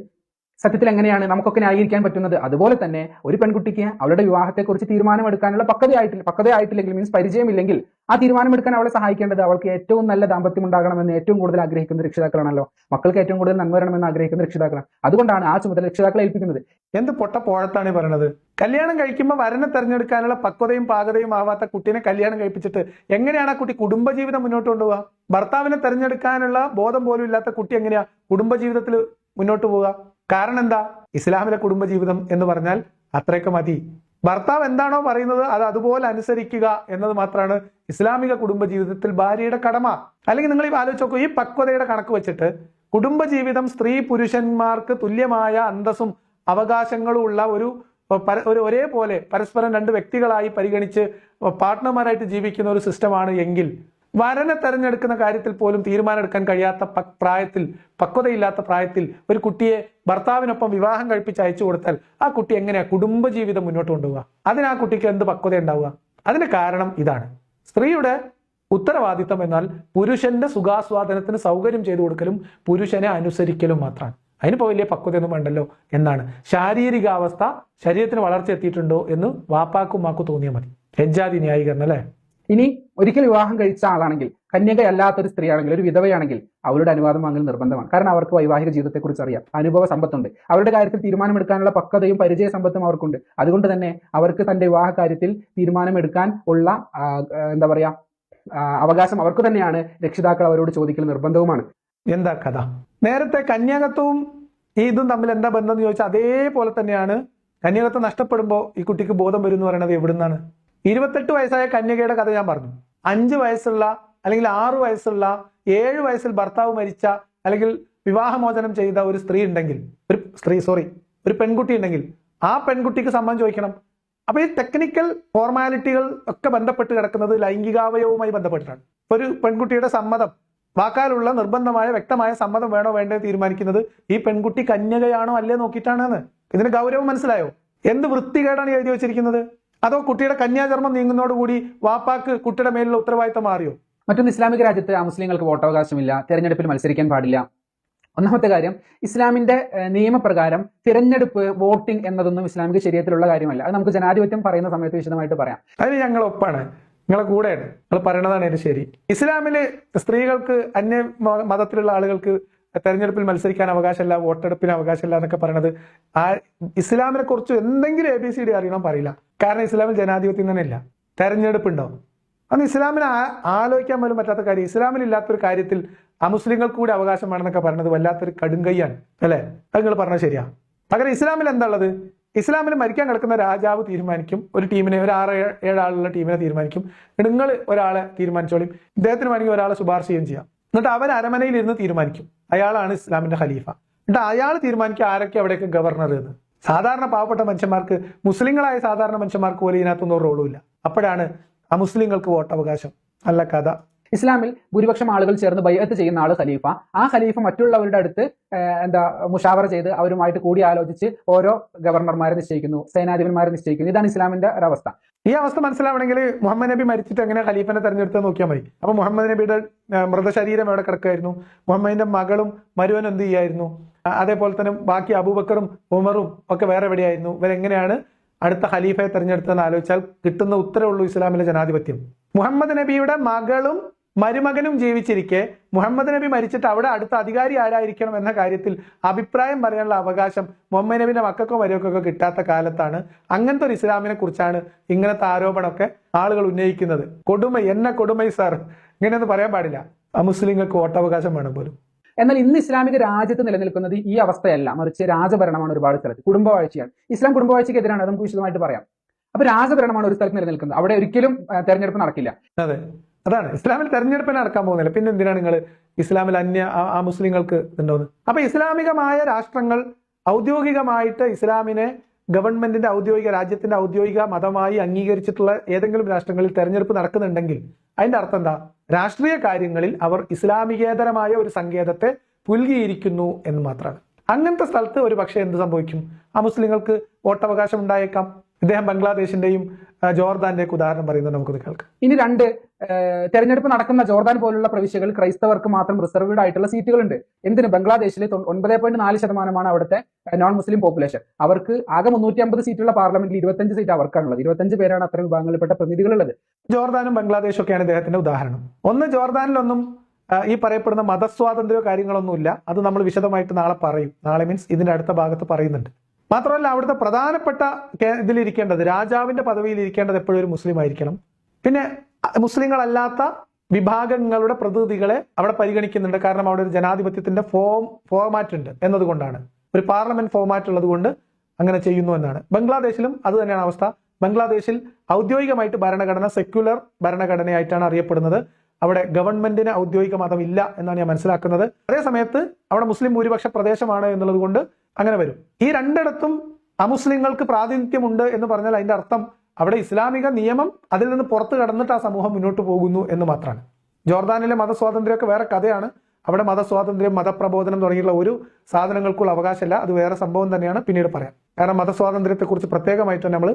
സത്യത്തിൽ എങ്ങനെയാണ് നമുക്കൊക്കെ ന്യായീകരിക്കാൻ പറ്റുന്നത്? അതുപോലെ തന്നെ ഒരു പെൺകുട്ടിക്ക് അവളുടെ വിവാഹത്തെക്കുറിച്ച് തീരുമാനമെടുക്കാനുള്ള പക്വതയായിട്ടില്ലെങ്കിൽ, മീൻസ് പരിചയമില്ലെങ്കിൽ, ആ തീരുമാനമെടുക്കാൻ അവളെ സഹായിക്കേണ്ടത് അവൾക്ക് ഏറ്റവും നല്ല ദാമ്പത്യം ഉണ്ടാകണമെന്ന് ഏറ്റവും കൂടുതൽ ആഗ്രഹിക്കുന്ന രക്ഷിതാക്കളാണല്ലോ. മക്കൾക്ക് ഏറ്റവും കൂടുതൽ നന്മ വരണമെന്ന് ആഗ്രഹിക്കുന്ന രക്ഷിതാക്കളാണ്. അതുകൊണ്ടാണ് ആ ചുമതല രക്ഷിതാക്കളെ ഏൽപ്പിക്കുന്നത്. എന്ത് പോഴത്താണ് ഈ പറയുന്നത്? കല്യാണം കഴിക്കുമ്പോൾ വരനെ തെരഞ്ഞെടുക്കാനുള്ള പക്വതയും പാകതയും ആവാത്ത കുട്ടീനെ കല്യാണം കഴിപ്പിച്ചിട്ട് എങ്ങനെയാണ് ആ കുട്ടി കുടുംബജീവിതം മുന്നോട്ട് കൊണ്ടുപോവുക? ഭർത്താവിനെ തെരഞ്ഞെടുക്കാനുള്ള ബോധം പോലും ഇല്ലാത്ത കുട്ടി എങ്ങനെയാ കുടുംബജീവിതത്തിൽ മുന്നോട്ട് പോവുക? കാരണം എന്താ? ഇസ്ലാമിലെ കുടുംബജീവിതം എന്ന് പറഞ്ഞാൽ അത്രയൊക്കെ മതി. ഭർത്താവ് എന്താണോ പറയുന്നത് അത് അതുപോലെ അനുസരിക്കുക എന്നത് മാത്രമാണ് ഇസ്ലാമിക കുടുംബജീവിതത്തിൽ ഭാര്യയുടെ കടമ. അല്ലെങ്കിൽ നിങ്ങൾ ഈ ആലോചിച്ച് നോക്കൂ, ഈ പക്വതയുടെ കണക്ക് വെച്ചിട്ട് കുടുംബജീവിതം സ്ത്രീ പുരുഷന്മാർക്ക് തുല്യമായ അന്തസ്സും അവകാശങ്ങളും ഉള്ള ഒരു ഒരേപോലെ പരസ്പരം രണ്ട് വ്യക്തികളായി പരിഗണിച്ച് പാർട്ട്ണർമാരായിട്ട് ജീവിക്കുന്ന ഒരു സിസ്റ്റമാണ് എങ്കിൽ, വരനെ തെരഞ്ഞെടുക്കുന്ന കാര്യത്തിൽ പോലും തീരുമാനമെടുക്കാൻ കഴിയാത്ത പ്രായത്തിൽ, പക്വതയില്ലാത്ത പ്രായത്തിൽ ഒരു കുട്ടിയെ ഭർത്താവിനൊപ്പം വിവാഹം കഴിപ്പിച്ച് അയച്ചു കൊടുത്താൽ ആ കുട്ടി എങ്ങനെയാ കുടുംബജീവിതം മുന്നോട്ട് കൊണ്ടുപോവുക? അതിന് ആ കുട്ടിക്ക് എന്ത് പക്വത ഉണ്ടാവുക? അതിന് കാരണം ഇതാണ്. സ്ത്രീയുടെ ഉത്തരവാദിത്തം എന്നാൽ പുരുഷന്റെ സുഖാസ്വാദനത്തിന് സൗകര്യം ചെയ്തു കൊടുക്കലും പുരുഷനെ അനുസരിക്കലും മാത്രമാണ്. അതിനിപ്പോ വലിയ പക്വതയൊന്നും വേണ്ടല്ലോ എന്നാണ്. ശാരീരികാവസ്ഥ ശരീരത്തിന് വളർച്ച എത്തിയിട്ടുണ്ടോ എന്ന് വാപ്പാക്കും മാക്കും തോന്നിയാൽ മതി. ഹെജ്ജാതി ന്യായീകരണം അല്ലേ? ഇനി ഒരിക്കൽ വിവാഹം കഴിച്ച ആളാണെങ്കിൽ, കന്യകയല്ലാത്തൊരു സ്ത്രീയാണെങ്കിൽ, ഒരു വിധവയാണെങ്കിൽ അവരുടെ അനുവാദം വാങ്ങൽ നിർബന്ധമാണ്. കാരണം അവർക്ക് വൈവാഹിക ജീവിതത്തെക്കുറിച്ച് അറിയാം, അനുഭവ സമ്പത്തുണ്ട്, അവരുടെ കാര്യത്തിൽ തീരുമാനമെടുക്കാനുള്ള പക്വതയും പരിചയ സമ്പത്തും അവർക്കുണ്ട്. അതുകൊണ്ട് തന്നെ അവർക്ക് തന്റെ വിവാഹ കാര്യത്തിൽ തീരുമാനമെടുക്കാൻ ഉള്ള എന്താ പറയാ അവകാശം അവർക്ക് തന്നെയാണ്. രക്ഷിതാക്കൾ അവരോട് ചോദിക്കൽ നിർബന്ധവുമാണ്. എന്താ കഥ? നേരത്തെ കന്യാകത്വവും ഇതും തമ്മിൽ എന്താ ബന്ധം എന്ന് ചോദിച്ചാൽ അതേപോലെ തന്നെയാണ്. കന്യാകത്വം നഷ്ടപ്പെടുമ്പോൾ ഈ കുട്ടിക്ക് ബോധം വരും എന്ന് പറയുന്നത് എവിടുന്നാണ്? 28 വയസ്സായ കന്യകയുടെ കഥ ഞാൻ പറഞ്ഞു. 5 വയസ്സുള്ള അല്ലെങ്കിൽ 6 വയസ്സുള്ള 7 വയസ്സിൽ ഭർത്താവ് മരിച്ച അല്ലെങ്കിൽ വിവാഹമോചനം ചെയ്ത ഒരു സ്ത്രീ ഉണ്ടെങ്കിൽ, ഒരു പെൺകുട്ടി ഉണ്ടെങ്കിൽ ആ പെൺകുട്ടിക്ക് സമ്മതം ചോദിക്കണം. അപ്പൊ ഈ ടെക്നിക്കൽ ഫോർമാലിറ്റികൾ ഒക്കെ ബന്ധപ്പെട്ട് കിടക്കുന്നത് ലൈംഗികാവയവുമായി ബന്ധപ്പെട്ടിട്ടാണ്. ഒരു പെൺകുട്ടിയുടെ സമ്മതം, വാക്കാലുള്ള നിർബന്ധമായ വ്യക്തമായ സമ്മതം വേണോ വേണ്ടേ തീരുമാനിക്കുന്നത് ഈ പെൺകുട്ടി കന്യകയാണോ അല്ലേ നോക്കിയിട്ടാണെന്ന്. ഇതിന് ഗൗരവം മനസ്സിലായോ? എന്ത് വൃത്തികേടാണ് എഴുതി വെച്ചിരിക്കുന്നത്? അതോ കുട്ടിയുടെ കന്യാചർമ്മം നീങ്ങുന്നതോടുകൂടി വാപ്പാക്ക് കുട്ടിയുടെ മേലുള്ള ഉത്തരവാദിത്തം മാറിയോ? മറ്റൊന്ന്, ഇസ്ലാമിക രാജ്യത്ത് മുസ്ലിങ്ങൾക്ക് വോട്ടവകാശമില്ല, തെരഞ്ഞെടുപ്പിൽ മത്സരിക്കാൻ പാടില്ല. ഒന്നാമത്തെ കാര്യം, ഇസ്ലാമിന്റെ നിയമപ്രകാരം തിരഞ്ഞെടുപ്പ്, വോട്ടിംഗ് എന്നതൊന്നും ഇസ്ലാമിക ശരീരത്തിലുള്ള കാര്യമല്ല. അത് നമുക്ക് ജനാധിപത്യം പറയുന്ന സമയത്ത് വിശദമായിട്ട് പറയാം. അതിന് ഞങ്ങൾ ഒപ്പാണ്, നിങ്ങളെ കൂടെയാണ്, നിങ്ങൾ പറയണതാണ് ഇത് ശരി. ഇസ്ലാമില് സ്ത്രീകൾക്ക്, അന്യ മതത്തിലുള്ള ആളുകൾക്ക് തെരഞ്ഞെടുപ്പിൽ മത്സരിക്കാൻ അവകാശമില്ല, വോട്ടെടുപ്പിന് അവകാശമില്ല എന്നൊക്കെ പറയണത് ഇസ്ലാമിനെ കുറിച്ച് എന്തെങ്കിലും ABCD അറിയണം പറയില്ല. കാരണം ഇസ്ലാമിൽ ജനാധിപത്യം തന്നെ ഇല്ല. തെരഞ്ഞെടുപ്പ് ഉണ്ടോ? അന്ന് ഇസ്ലാമിനെ ആലോചിക്കാൻ പോലും പറ്റാത്ത കാര്യം. ഇസ്ലാമിൽ ഇല്ലാത്തൊരു കാര്യത്തിൽ അമുസ്ലിങ്ങൾക്ക് കൂടി അവകാശം വേണമെന്നൊക്കെ പറയുന്നത് വല്ലാത്തൊരു കടുങ്കയ്യാണ് അല്ലേ? അത് നിങ്ങൾ പറഞ്ഞത് ശരിയാ. പകരം ഇസ്ലാമിൽ എന്താ ഉള്ളത്? ഇസ്ലാമിൽ മരിക്കാൻ കിടക്കുന്ന രാജാവ് തീരുമാനിക്കും, ഒരു ടീമിനെ, ഒരു 6-7 ആളുള്ള ടീമിനെ തീരുമാനിക്കും. നിങ്ങൾ ഒരാളെ തീരുമാനിച്ചോളിയും, ഇദ്ദേഹത്തിന് വേണമെങ്കിൽ ഒരാളെ ശുപാർശ ചെയ്യുകയും ചെയ്യാം. എന്നിട്ട് അവൻ അരമനയിൽ ഇരുന്ന് തീരുമാനിക്കും. അയാളാണ് ഇസ്ലാമിന്റെ ഖലീഫ. എന്നിട്ട് അയാൾ തീരുമാനിക്കുക ആരൊക്കെ അവിടേക്ക് ഗവർണർ എന്ന്. സാധാരണ പാവപ്പെട്ട മനുഷ്യന്മാർക്ക്, മുസ്ലിങ്ങളായ സാധാരണ മനുഷ്യന്മാർക്ക് പോലും ഇതിനകത്തൊന്നും റോളും ഇല്ല. അപ്പോഴാണ് അമുസ്ലിങ്ങൾക്ക് വോട്ടവകാശം. നല്ല കഥ. ഇസ്ലാമിൽ ഭൂരിപക്ഷം ആളുകൾ ചേർന്ന് ബൈഅത്ത് ചെയ്യുന്ന ആള് ഖലീഫ. ആ ഖലീഫ മറ്റുള്ളവരുടെ അടുത്ത് മുഷാവറ ചെയ്ത് അവരുമായിട്ട് കൂടി ആലോചിച്ച് ഓരോ ഗവർണർമാരെ നിശ്ചയിക്കുന്നു, സേനാധിപന്മാരെ നിശ്ചയിക്കുന്നു. ഇതാണ് ഇസ്ലാമിന്റെ ഒരവസ്ഥ. ഈ അവസ്ഥ മനസ്സിലാവണമെങ്കിൽ മുഹമ്മദ് നബി മരിച്ചിട്ട് എങ്ങനെ ഖലീഫനെ തെരഞ്ഞെടുത്ത് നോക്കിയാൽ മതി. അപ്പൊ മുഹമ്മദ് നബിയുടെ മൃതശരീരം എവിടെ കിടക്കായിരുന്നു? മുഹമ്മദിന്റെ മകളും മരുവനും എന്ത് ചെയ്യായിരുന്നു? അതേപോലെ തന്നെ ബാക്കി അബൂബക്കറും ഉമറും ഒക്കെ വേറെ എവിടെയായിരുന്നു? ഇവരെങ്ങനെയാണ് അടുത്ത ഖലീഫയെ തെരഞ്ഞെടുത്തതെന്ന് ആലോചിച്ചാൽ കിട്ടുന്ന ഉത്തരവുള്ളൂ ഇസ്ലാമിലെ ജനാധിപത്യം. മുഹമ്മദ് നബിയുടെ മകളും മരുമകനും ജീവിച്ചിരിക്കെ മുഹമ്മദ് നബി മരിച്ചിട്ട് അവിടെ അടുത്ത അധികാരി ആരായിരിക്കണം എന്ന കാര്യത്തിൽ അഭിപ്രായം പറയാനുള്ള അവകാശം മുഹമ്മദ് നബിന്റെ മക്കൾക്കോ മരുമക്കൾക്കോ കിട്ടാത്ത കാലത്താണ് അങ്ങനത്തെ ഒരു ഇസ്ലാമിനെ കുറിച്ചാണ് ഇങ്ങനത്തെ ആരോപണമൊക്കെ ആളുകൾ ഉന്നയിക്കുന്നത്. കൊടുമൈ സാർ, ഇങ്ങനെയൊന്നും പറയാൻ പാടില്ല. അമുസ്ലിങ്ങൾക്ക് വോട്ടവകാശം വേണം പോലും. എന്നാൽ ഇന്ന് ഇസ്ലാമിക രാജ്യത്ത് നിലനിൽക്കുന്നത് ഈ അവസ്ഥയല്ല, മറിച്ച് രാജഭരണമാണ് ഒരുപാട് സ്ഥലത്ത്. കുടുംബവാഴ്ചയാണ്. ഇസ്ലാം കുടുംബവാഴ്ചയ്ക്കെതിരാണ്, അത് നമുക്ക് വിശദമായിട്ട് പറയാം. അപ്പൊ രാജഭരണമാണ് ഒരു സ്ഥലത്ത് നിലനിൽക്കുന്നത്. അവിടെ ഒരിക്കലും തെരഞ്ഞെടുപ്പ് നടക്കില്ല. അതെ, അതാണ് ഇസ്ലാമിൽ തെരഞ്ഞെടുപ്പ് നടക്കാൻ പോകുന്നില്ല. പിന്നെ എന്തിനാണ് നിങ്ങൾ ഇസ്ലാമിൽ മുസ്ലിങ്ങൾക്ക് ഉണ്ടോന്ന്? അപ്പൊ ഇസ്ലാമികമായ രാഷ്ട്രങ്ങൾ ഔദ്യോഗികമായിട്ട് ഇസ്ലാമിനെ ഗവൺമെന്റിന്റെ രാജ്യത്തിന്റെ ഔദ്യോഗിക മതമായി അംഗീകരിച്ചിട്ടുള്ള ഏതെങ്കിലും രാഷ്ട്രങ്ങളിൽ തെരഞ്ഞെടുപ്പ് നടക്കുന്നുണ്ടെങ്കിൽ അതിന്റെ അർത്ഥം എന്താ? രാഷ്ട്രീയ കാര്യങ്ങളിൽ അവർ ഇസ്ലാമികേതരമായ ഒരു സങ്കേതത്തെ പുൽകിയിരിക്കുന്നു എന്ന് മാത്രമാണ്. അങ്ങനത്തെ സ്ഥലത്ത് ഒരു പക്ഷേ എന്ത് സംഭവിക്കും? ആ മുസ്ലിങ്ങൾക്ക് വോട്ടവകാശം ഉണ്ടായേക്കാം. ഇദ്ദേഹം ബംഗ്ലാദേശിന്റെയും ജോർദാന്റെയും ഉദാഹരണം പറയുന്നത് നമുക്കൊന്ന് കേൾക്കാം. ഇനി രണ്ട്, തെരഞ്ഞെടുപ്പ് നടക്കുന്ന ജോർദാൻ പോലുള്ള പ്രവിശ്യകളിൽ ക്രൈസ്തവർക്ക് മാത്രം റിസർവ്ഡ് ആയിട്ടുള്ള സീറ്റുകളുണ്ട്. എന്തിന്? ബംഗ്ലാദേശിൽ 9.4% അവിടുത്തെ നോൺ മുസ്ലിം പോപ്പുലേഷൻ. അവർക്ക് ആകെ 350 സീറ്റുള്ള പാർലമെന്റിൽ 25 സീറ്റ് അവർക്കാണുള്ളത്. 25 പേരാണ് അത്തരം വിഭാഗങ്ങളിൽപ്പെട്ട പ്രതിനിധികളുള്ളത്. ജോർദാനും ബംഗ്ലാദേശും ഒക്കെയാണ് ഇദ്ദേഹത്തിന്റെ ഉദാഹരണം. ഒന്ന്, ജോർദാനിലൊന്നും ഈ പറയപ്പെടുന്ന മതസ്വാതന്ത്ര്യ കാര്യങ്ങളൊന്നുമില്ല. അത് നമ്മൾ വിശദമായിട്ട് നാളെ പറയും. നാളെ മീൻസ് ഇതിന്റെ അടുത്ത ഭാഗത്ത് പറയുന്നുണ്ട്. മാത്രമല്ല, അവിടുത്തെ പ്രധാനപ്പെട്ട ഇതിലിരിക്കേണ്ടത്, രാജാവിന്റെ പദവിയിൽ ഇരിക്കേണ്ടത് എപ്പോഴും ഒരു മുസ്ലിം ആയിരിക്കണം. പിന്നെ മുസ്ലിങ്ങളല്ലാത്ത വിഭാഗങ്ങളുടെ പ്രതിനിധികളെ അവിടെ പരിഗണിക്കുന്നുണ്ട്. കാരണം അവിടെ ഒരു ജനാധിപത്യത്തിന്റെ ഫോർമാറ്റ് ഉണ്ട് എന്നതുകൊണ്ടാണ്, ഒരു പാർലമെന്റ് ഫോർമാറ്റ് ഉള്ളത് കൊണ്ട് അങ്ങനെ ചെയ്യുന്നു എന്നാണ്. ബംഗ്ലാദേശിലും അത് തന്നെയാണ് അവസ്ഥ. ബംഗ്ലാദേശിൽ ഔദ്യോഗികമായിട്ട് ഭരണഘടന സെക്യുലർ ഭരണഘടനയായിട്ടാണ് അറിയപ്പെടുന്നത്. അവിടെ ഗവൺമെന്റിന് ഔദ്യോഗിക മതം ഇല്ല എന്നാണ് ഞാൻ മനസ്സിലാക്കുന്നത്. അതേ സമയത്ത് അവിടെ മുസ്ലിം ഭൂരിപക്ഷ പ്രദേശമാണ് എന്നുള്ളത് കൊണ്ട് അങ്ങനെ വരും. ഈ രണ്ടിടത്തും അമുസ്ലിങ്ങൾക്ക് പ്രാതിനിധ്യമുണ്ട് എന്ന് പറഞ്ഞാൽ അതിന്റെ അർത്ഥം അവിടെ ഇസ്ലാമിക നിയമം അതിൽ നിന്ന് പുറത്തു കടന്നിട്ട് ആ സമൂഹം മുന്നോട്ട് പോകുന്നു എന്ന് മാത്രമാണ്. ജോർദാനിലെ മതസ്വാതന്ത്ര്യമൊക്കെ വേറെ കഥയാണ്. അവിടെ മതസ്വാതന്ത്ര്യം, മതപ്രബോധനം തുടങ്ങിയുള്ള ഒരു സാധനങ്ങൾക്കുള്ള അവകാശമില്ല. അത് വേറെ സംഭവം തന്നെയാണ്, പിന്നീട് പറയാം. കാരണം മതസ്വാതന്ത്ര്യത്തെക്കുറിച്ച് പ്രത്യേകമായിട്ട് നമ്മൾ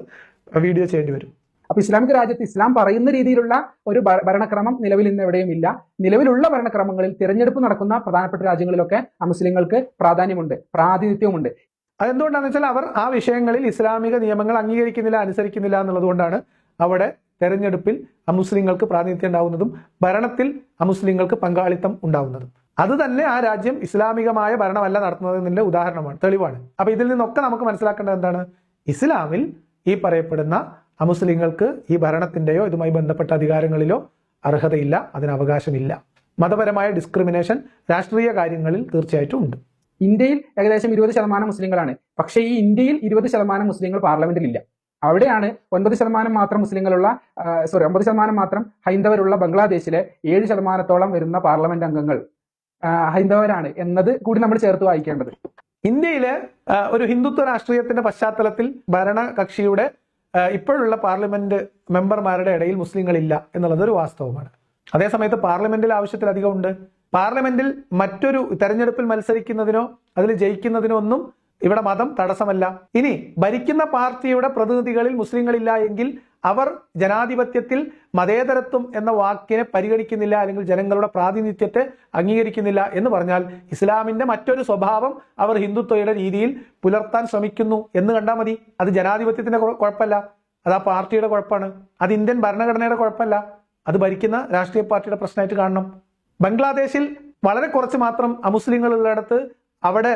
വീഡിയോ ചെയ്യേണ്ടി വരും. അപ്പൊ ഇസ്ലാമിക രാജ്യത്ത് ഇസ്ലാം പറയുന്ന രീതിയിലുള്ള ഒരു ഭരണക്രമം നിലവിൽ ഇന്ന് എവിടെയും ഇല്ല. നിലവിലുള്ള ഭരണക്രമങ്ങളിൽ തിരഞ്ഞെടുപ്പ് നടക്കുന്ന പ്രധാനപ്പെട്ട രാജ്യങ്ങളിലൊക്കെ മുസ്ലിങ്ങൾക്ക് പ്രാധാന്യമുണ്ട്, പ്രാതിനിധ്യമുണ്ട്. അതെന്തുകൊണ്ടാണെന്ന് വെച്ചാൽ അവർ ആ വിഷയങ്ങളിൽ ഇസ്ലാമിക നിയമങ്ങൾ അംഗീകരിക്കുന്നില്ല, അനുസരിക്കുന്നില്ല എന്നുള്ളത് കൊണ്ടാണ് അവിടെ തെരഞ്ഞെടുപ്പിൽ അമുസ്ലിങ്ങൾക്ക് പ്രാതിനിധ്യം ഉണ്ടാവുന്നതും ഭരണത്തിൽ അമുസ്ലിങ്ങൾക്ക് പങ്കാളിത്തം ഉണ്ടാവുന്നതും. അത് തന്നെ ആ രാജ്യം ഇസ്ലാമികമായ ഭരണമല്ല നടത്തുന്നതിന്റെ ഉദാഹരണമാണ്, തെളിവാണ്. അപ്പൊ ഇതിൽ നിന്നൊക്കെ നമുക്ക് മനസ്സിലാക്കേണ്ടത് എന്താണ്? ഇസ്ലാമിൽ ഈ പറയപ്പെടുന്ന അമുസ്ലിങ്ങൾക്ക് ഈ ഭരണത്തിന്റെയോ ഇതുമായി ബന്ധപ്പെട്ട അധികാരങ്ങളിലോ അർഹതയില്ല, അതിന് അവകാശമില്ല. മതപരമായ ഡിസ്ക്രിമിനേഷൻ രാഷ്ട്രീയ കാര്യങ്ങളിൽ തീർച്ചയായിട്ടും ഉണ്ട്. ഇന്ത്യയിൽ ഏകദേശം 20% മുസ്ലിങ്ങളാണ്. പക്ഷേ ഈ ഇന്ത്യയിൽ 20% മുസ്ലിങ്ങൾ പാർലമെന്റിൽ ഇല്ല. അവിടെയാണ് 9% മാത്രം മുസ്ലിങ്ങളുള്ള 9% മാത്രം ഹൈന്ദവരുള്ള ബംഗ്ലാദേശിലെ 7%-ഓളം വരുന്ന പാർലമെന്റ് അംഗങ്ങൾ ഹൈന്ദവരാണ് എന്നത് കൂടി നമ്മൾ ചേർത്ത് വായിക്കേണ്ടത്. ഇന്ത്യയിലെ ഒരു ഹിന്ദുത്വ രാഷ്ട്രീയത്തിന്റെ പശ്ചാത്തലത്തിൽ ഭരണകക്ഷിയുടെ ഇപ്പോഴുള്ള പാർലമെന്റ് മെമ്പർമാരുടെ ഇടയിൽ മുസ്ലിങ്ങളില്ല എന്നുള്ളത് ഒരു വാസ്തവമാണ്. അതേസമയത്ത് പാർലമെന്റിൽ ആവശ്യത്തിലധികം ഉണ്ട്. പാർലമെന്റിൽ മറ്റൊരു തെരഞ്ഞെടുപ്പിൽ മത്സരിക്കുന്നതിനോ അതിൽ ജയിക്കുന്നതിനോ ഒന്നും ഇവിടെ മതം തടസ്സമല്ല. ഇനി ഭരിക്കുന്ന പാർട്ടിയുടെ പ്രതിനിധികളിൽ മുസ്ലിങ്ങളില്ല എങ്കിൽ അവർ ജനാധിപത്യത്തിൽ മതേതരത്വം എന്ന വാക്കിനെ പരിഗണിക്കുന്നില്ല, അല്ലെങ്കിൽ ജനങ്ങളുടെ പ്രാതിനിധ്യത്തെ അംഗീകരിക്കുന്നില്ല എന്ന് പറഞ്ഞാൽ ഇസ്ലാമിന്റെ മറ്റൊരു സ്വഭാവം അവർ ഹിന്ദുത്വയുടെ രീതിയിൽ പുലർത്താൻ ശ്രമിക്കുന്നു എന്ന് കണ്ടാൽ മതി. അത് ജനാധിപത്യത്തിന്റെ കുഴപ്പമല്ല, അത് ആ പാർട്ടിയുടെ കുഴപ്പമാണ്. അത് ഇന്ത്യൻ ഭരണഘടനയുടെ കുഴപ്പമല്ല, അത് ഭരിക്കുന്ന രാഷ്ട്രീയ പാർട്ടിയുടെ പ്രശ്നമായിട്ട് കാണണം. ബംഗ്ലാദേശിൽ വളരെ കുറച്ച് മാത്രം അമുസ്ലിങ്ങളുള്ളിടത്ത്, അവിടെ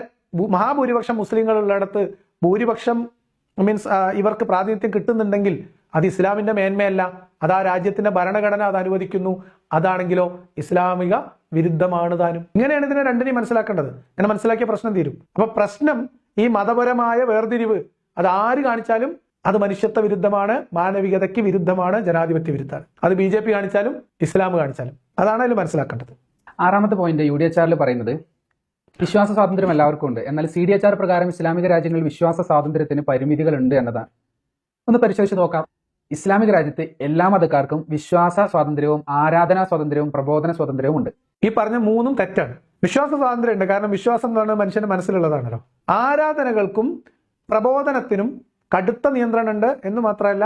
മഹാഭൂരിപക്ഷം മുസ്ലിങ്ങളുള്ളിടത്ത് ഭൂരിപക്ഷം മീൻസ് ഇവർക്ക് പ്രാതിനിധ്യം കിട്ടുന്നുണ്ടെങ്കിൽ അത് ഇസ്ലാമിന്റെ മേന്മയല്ല, അത് ആ രാജ്യത്തിന്റെ ഭരണഘടന അത് അനുവദിക്കുന്നു. അതാണെങ്കിലോ ഇസ്ലാമിക വിരുദ്ധമാണ് താനും. ഇങ്ങനെയാണ് ഇതിനെ രണ്ടിനെയും മനസ്സിലാക്കേണ്ടത്. എന്നെ മനസ്സിലാക്കിയ പ്രശ്നം തീരും. അപ്പൊ പ്രശ്നം ഈ മതപരമായ വേർതിരിവ് അത് ആര് കാണിച്ചാലും അത് മനുഷ്യത്വ വിരുദ്ധമാണ്, മാനവികതയ്ക്ക് വിരുദ്ധമാണ്, ജനാധിപത്യ വിരുദ്ധമാണ്. അത് BJP കാണിച്ചാലും ഇസ്ലാം കാണിച്ചാലും. അതാണ് അതിൽ മനസ്സിലാക്കേണ്ടത്. 6ാമത്തെ പോയിന്റ് UDHR പറയുന്നത് വിശ്വാസ സ്വാതന്ത്ര്യം എല്ലാവർക്കും ഉണ്ട്, എന്നാൽ CDHR പ്രകാരം ഇസ്ലാമിക രാജ്യങ്ങളിൽ വിശ്വാസ സ്വാതന്ത്ര്യത്തിന് പരിമിതികളുണ്ട് എന്നതാണ്. ഒന്ന് പരിശോധിച്ച് നോക്കാം. ഇസ്ലാമിക രാജ്യത്ത് എല്ലാ മതക്കാർക്കും വിശ്വാസ സ്വാതന്ത്ര്യവും ആരാധനാ സ്വാതന്ത്ര്യവും പ്രബോധന സ്വാതന്ത്ര്യവും ഉണ്ട്. ഈ പറഞ്ഞ മൂന്നും തെറ്റാണ്. വിശ്വാസ സ്വാതന്ത്ര്യം ഉണ്ട്, കാരണം വിശ്വാസം എന്ന് പറയുന്നത് മനുഷ്യന്റെ മനസ്സിലുള്ളതാണല്ലോ. ആരാധനകൾക്കും പ്രബോധനത്തിനും കടുത്ത നിയന്ത്രണമുണ്ട് എന്ന് മാത്രമല്ല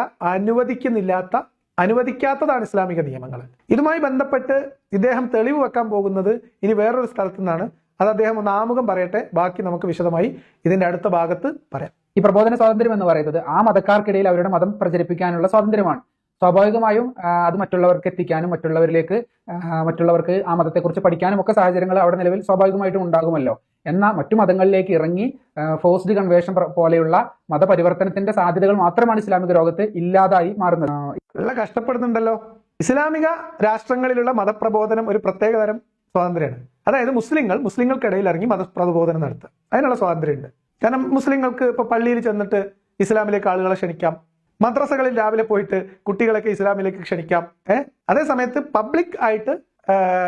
അനുവദിക്കാത്തതാണ് ഇസ്ലാമിക നിയമങ്ങൾ. ഇതുമായി ബന്ധപ്പെട്ട് ഇദ്ദേഹം തെളിവ് വെക്കാൻ പോകുന്നത് ഇനി വേറൊരു സ്ഥലത്തു നിന്നാണ്. അത് അദ്ദേഹം ഒന്ന് ആമുഖം പറയട്ടെ, ബാക്കി നമുക്ക് വിശദമായി ഇതിന്റെ അടുത്ത ഭാഗത്ത് പറയാം. ഈ പ്രബോധന സ്വാതന്ത്ര്യം എന്ന് പറയുന്നത് ആ മതക്കാർക്കിടയിൽ അവരുടെ മതം പ്രചരിപ്പിക്കാനുള്ള സ്വാതന്ത്ര്യമാണ്. സ്വാഭാവികമായും അത് മറ്റുള്ളവർക്ക് എത്തിക്കാനും മറ്റുള്ളവർക്ക് ആ മതത്തെക്കുറിച്ച് പഠിക്കാനും ഒക്കെ സാഹചര്യങ്ങൾ അവിടെ നിലവിൽ സ്വാഭാവികമായിട്ടും ഉണ്ടാകുമല്ലോ. എന്നാൽ മറ്റു മതങ്ങളിലേക്ക് ഇറങ്ങി ഫോഴ്സ്ഡ് കൺവേർഷൻ പോലെയുള്ള മതപരിവർത്തനത്തിന്റെ സാധ്യതകൾ മാത്രമാണ് ഇസ്ലാമിക ലോകത്ത് ഇല്ലാതായി മാറുന്നത്. നല്ല കഷ്ടപ്പെടുന്നുണ്ടല്ലോ. ഇസ്ലാമിക രാഷ്ട്രങ്ങളിലുള്ള മതപ്രബോധനം ഒരു പ്രത്യേകതരം സ്വാതന്ത്ര്യമാണ്. അതായത് മുസ്ലിങ്ങൾക്കിടയിൽ ഇറങ്ങി മതപ്രബോധനം നടത്തുക, അതിനുള്ള സ്വാതന്ത്ര്യമുണ്ട്. കാരണം മുസ്ലിങ്ങൾക്ക് ഇപ്പൊ പള്ളിയിൽ ചെന്നിട്ട് ഇസ്ലാമിലേക്ക് ആളുകളെ ക്ഷണിക്കാം, മദ്രസകളിൽ രാവിലെ പോയിട്ട് കുട്ടികളൊക്കെ ഇസ്ലാമിലേക്ക് ക്ഷണിക്കാം. അതേ സമയത്ത് പബ്ലിക് ആയിട്ട്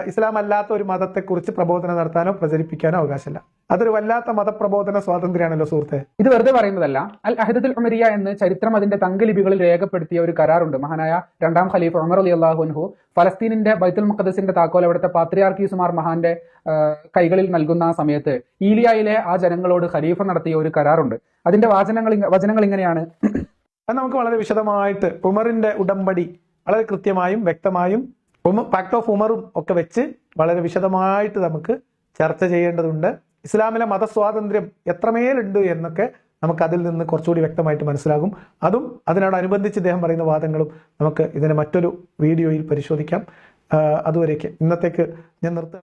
ഇസ്ലാം അല്ലാത്ത ഒരു മതത്തെക്കുറിച്ച് പ്രബോധനം നടത്താനോ പ്രചരിപ്പിക്കാനോ അവകാശമില്ല. അതൊരു വല്ലാത്ത മതപ്രബോധന സ്വാതന്ത്ര്യമാണല്ലോ സുഹൃത്തെ. ഇത് വെറുതെ പറയുന്നതല്ല. അൽ അഹദത്തുൽ ഉമരിയ എന്ന് ചരിത്രം അതിന്റെ തങ്കലിപികളിൽ രേഖപ്പെടുത്തിയ ഒരു കരാറുണ്ട്. മഹാനായ രണ്ടാം ഖലീഫ ഉമർ റളിയല്ലാഹു അൻഹു ഫലസ്തീനിന്റെ ബൈത്തുൽ മുഖദ്ദസിന്റെ താക്കോൽ അവിടുത്തെ പാത്രിയാർക്കീസുമാർ മഹാന്റെ കൈകളിൽ നൽകുന്ന ആ സമയത്ത് ഈലിയയിലെ ആ ജനങ്ങളോട് ഖലീഫ നടത്തിയ ഒരു കരാറുണ്ട്. അതിന്റെ വചനങ്ങൾ ഇങ്ങനെയാണ്. അത് നമുക്ക് വളരെ വിശദമായിട്ട് ഉമറിന്റെ ഉടമ്പടി വളരെ കൃത്യമായും വ്യക്തമായും പാക്ട് ഓഫ് ഉമറും ഒക്കെ വെച്ച് വളരെ വിശദമായിട്ട് നമുക്ക് ചർച്ച ചെയ്യേണ്ടതുണ്ട്. ഇസ്ലാമിലെ മതസ്വാതന്ത്ര്യം എത്രമേലുണ്ട് എന്നൊക്കെ നമുക്ക് അതിൽ നിന്ന് കുറച്ചുകൂടി വ്യക്തമായിട്ട് മനസ്സിലാകും. അതും അതിനോടനുബന്ധിച്ച് ഇദ്ദേഹം പറയുന്ന വാദങ്ങളും നമുക്ക് ഇതിനെ മറ്റൊരു വീഡിയോയിൽ പരിശോധിക്കാം. അതുവരേക്ക് ഇന്നത്തേക്ക് ഞാൻ നിർത്താം.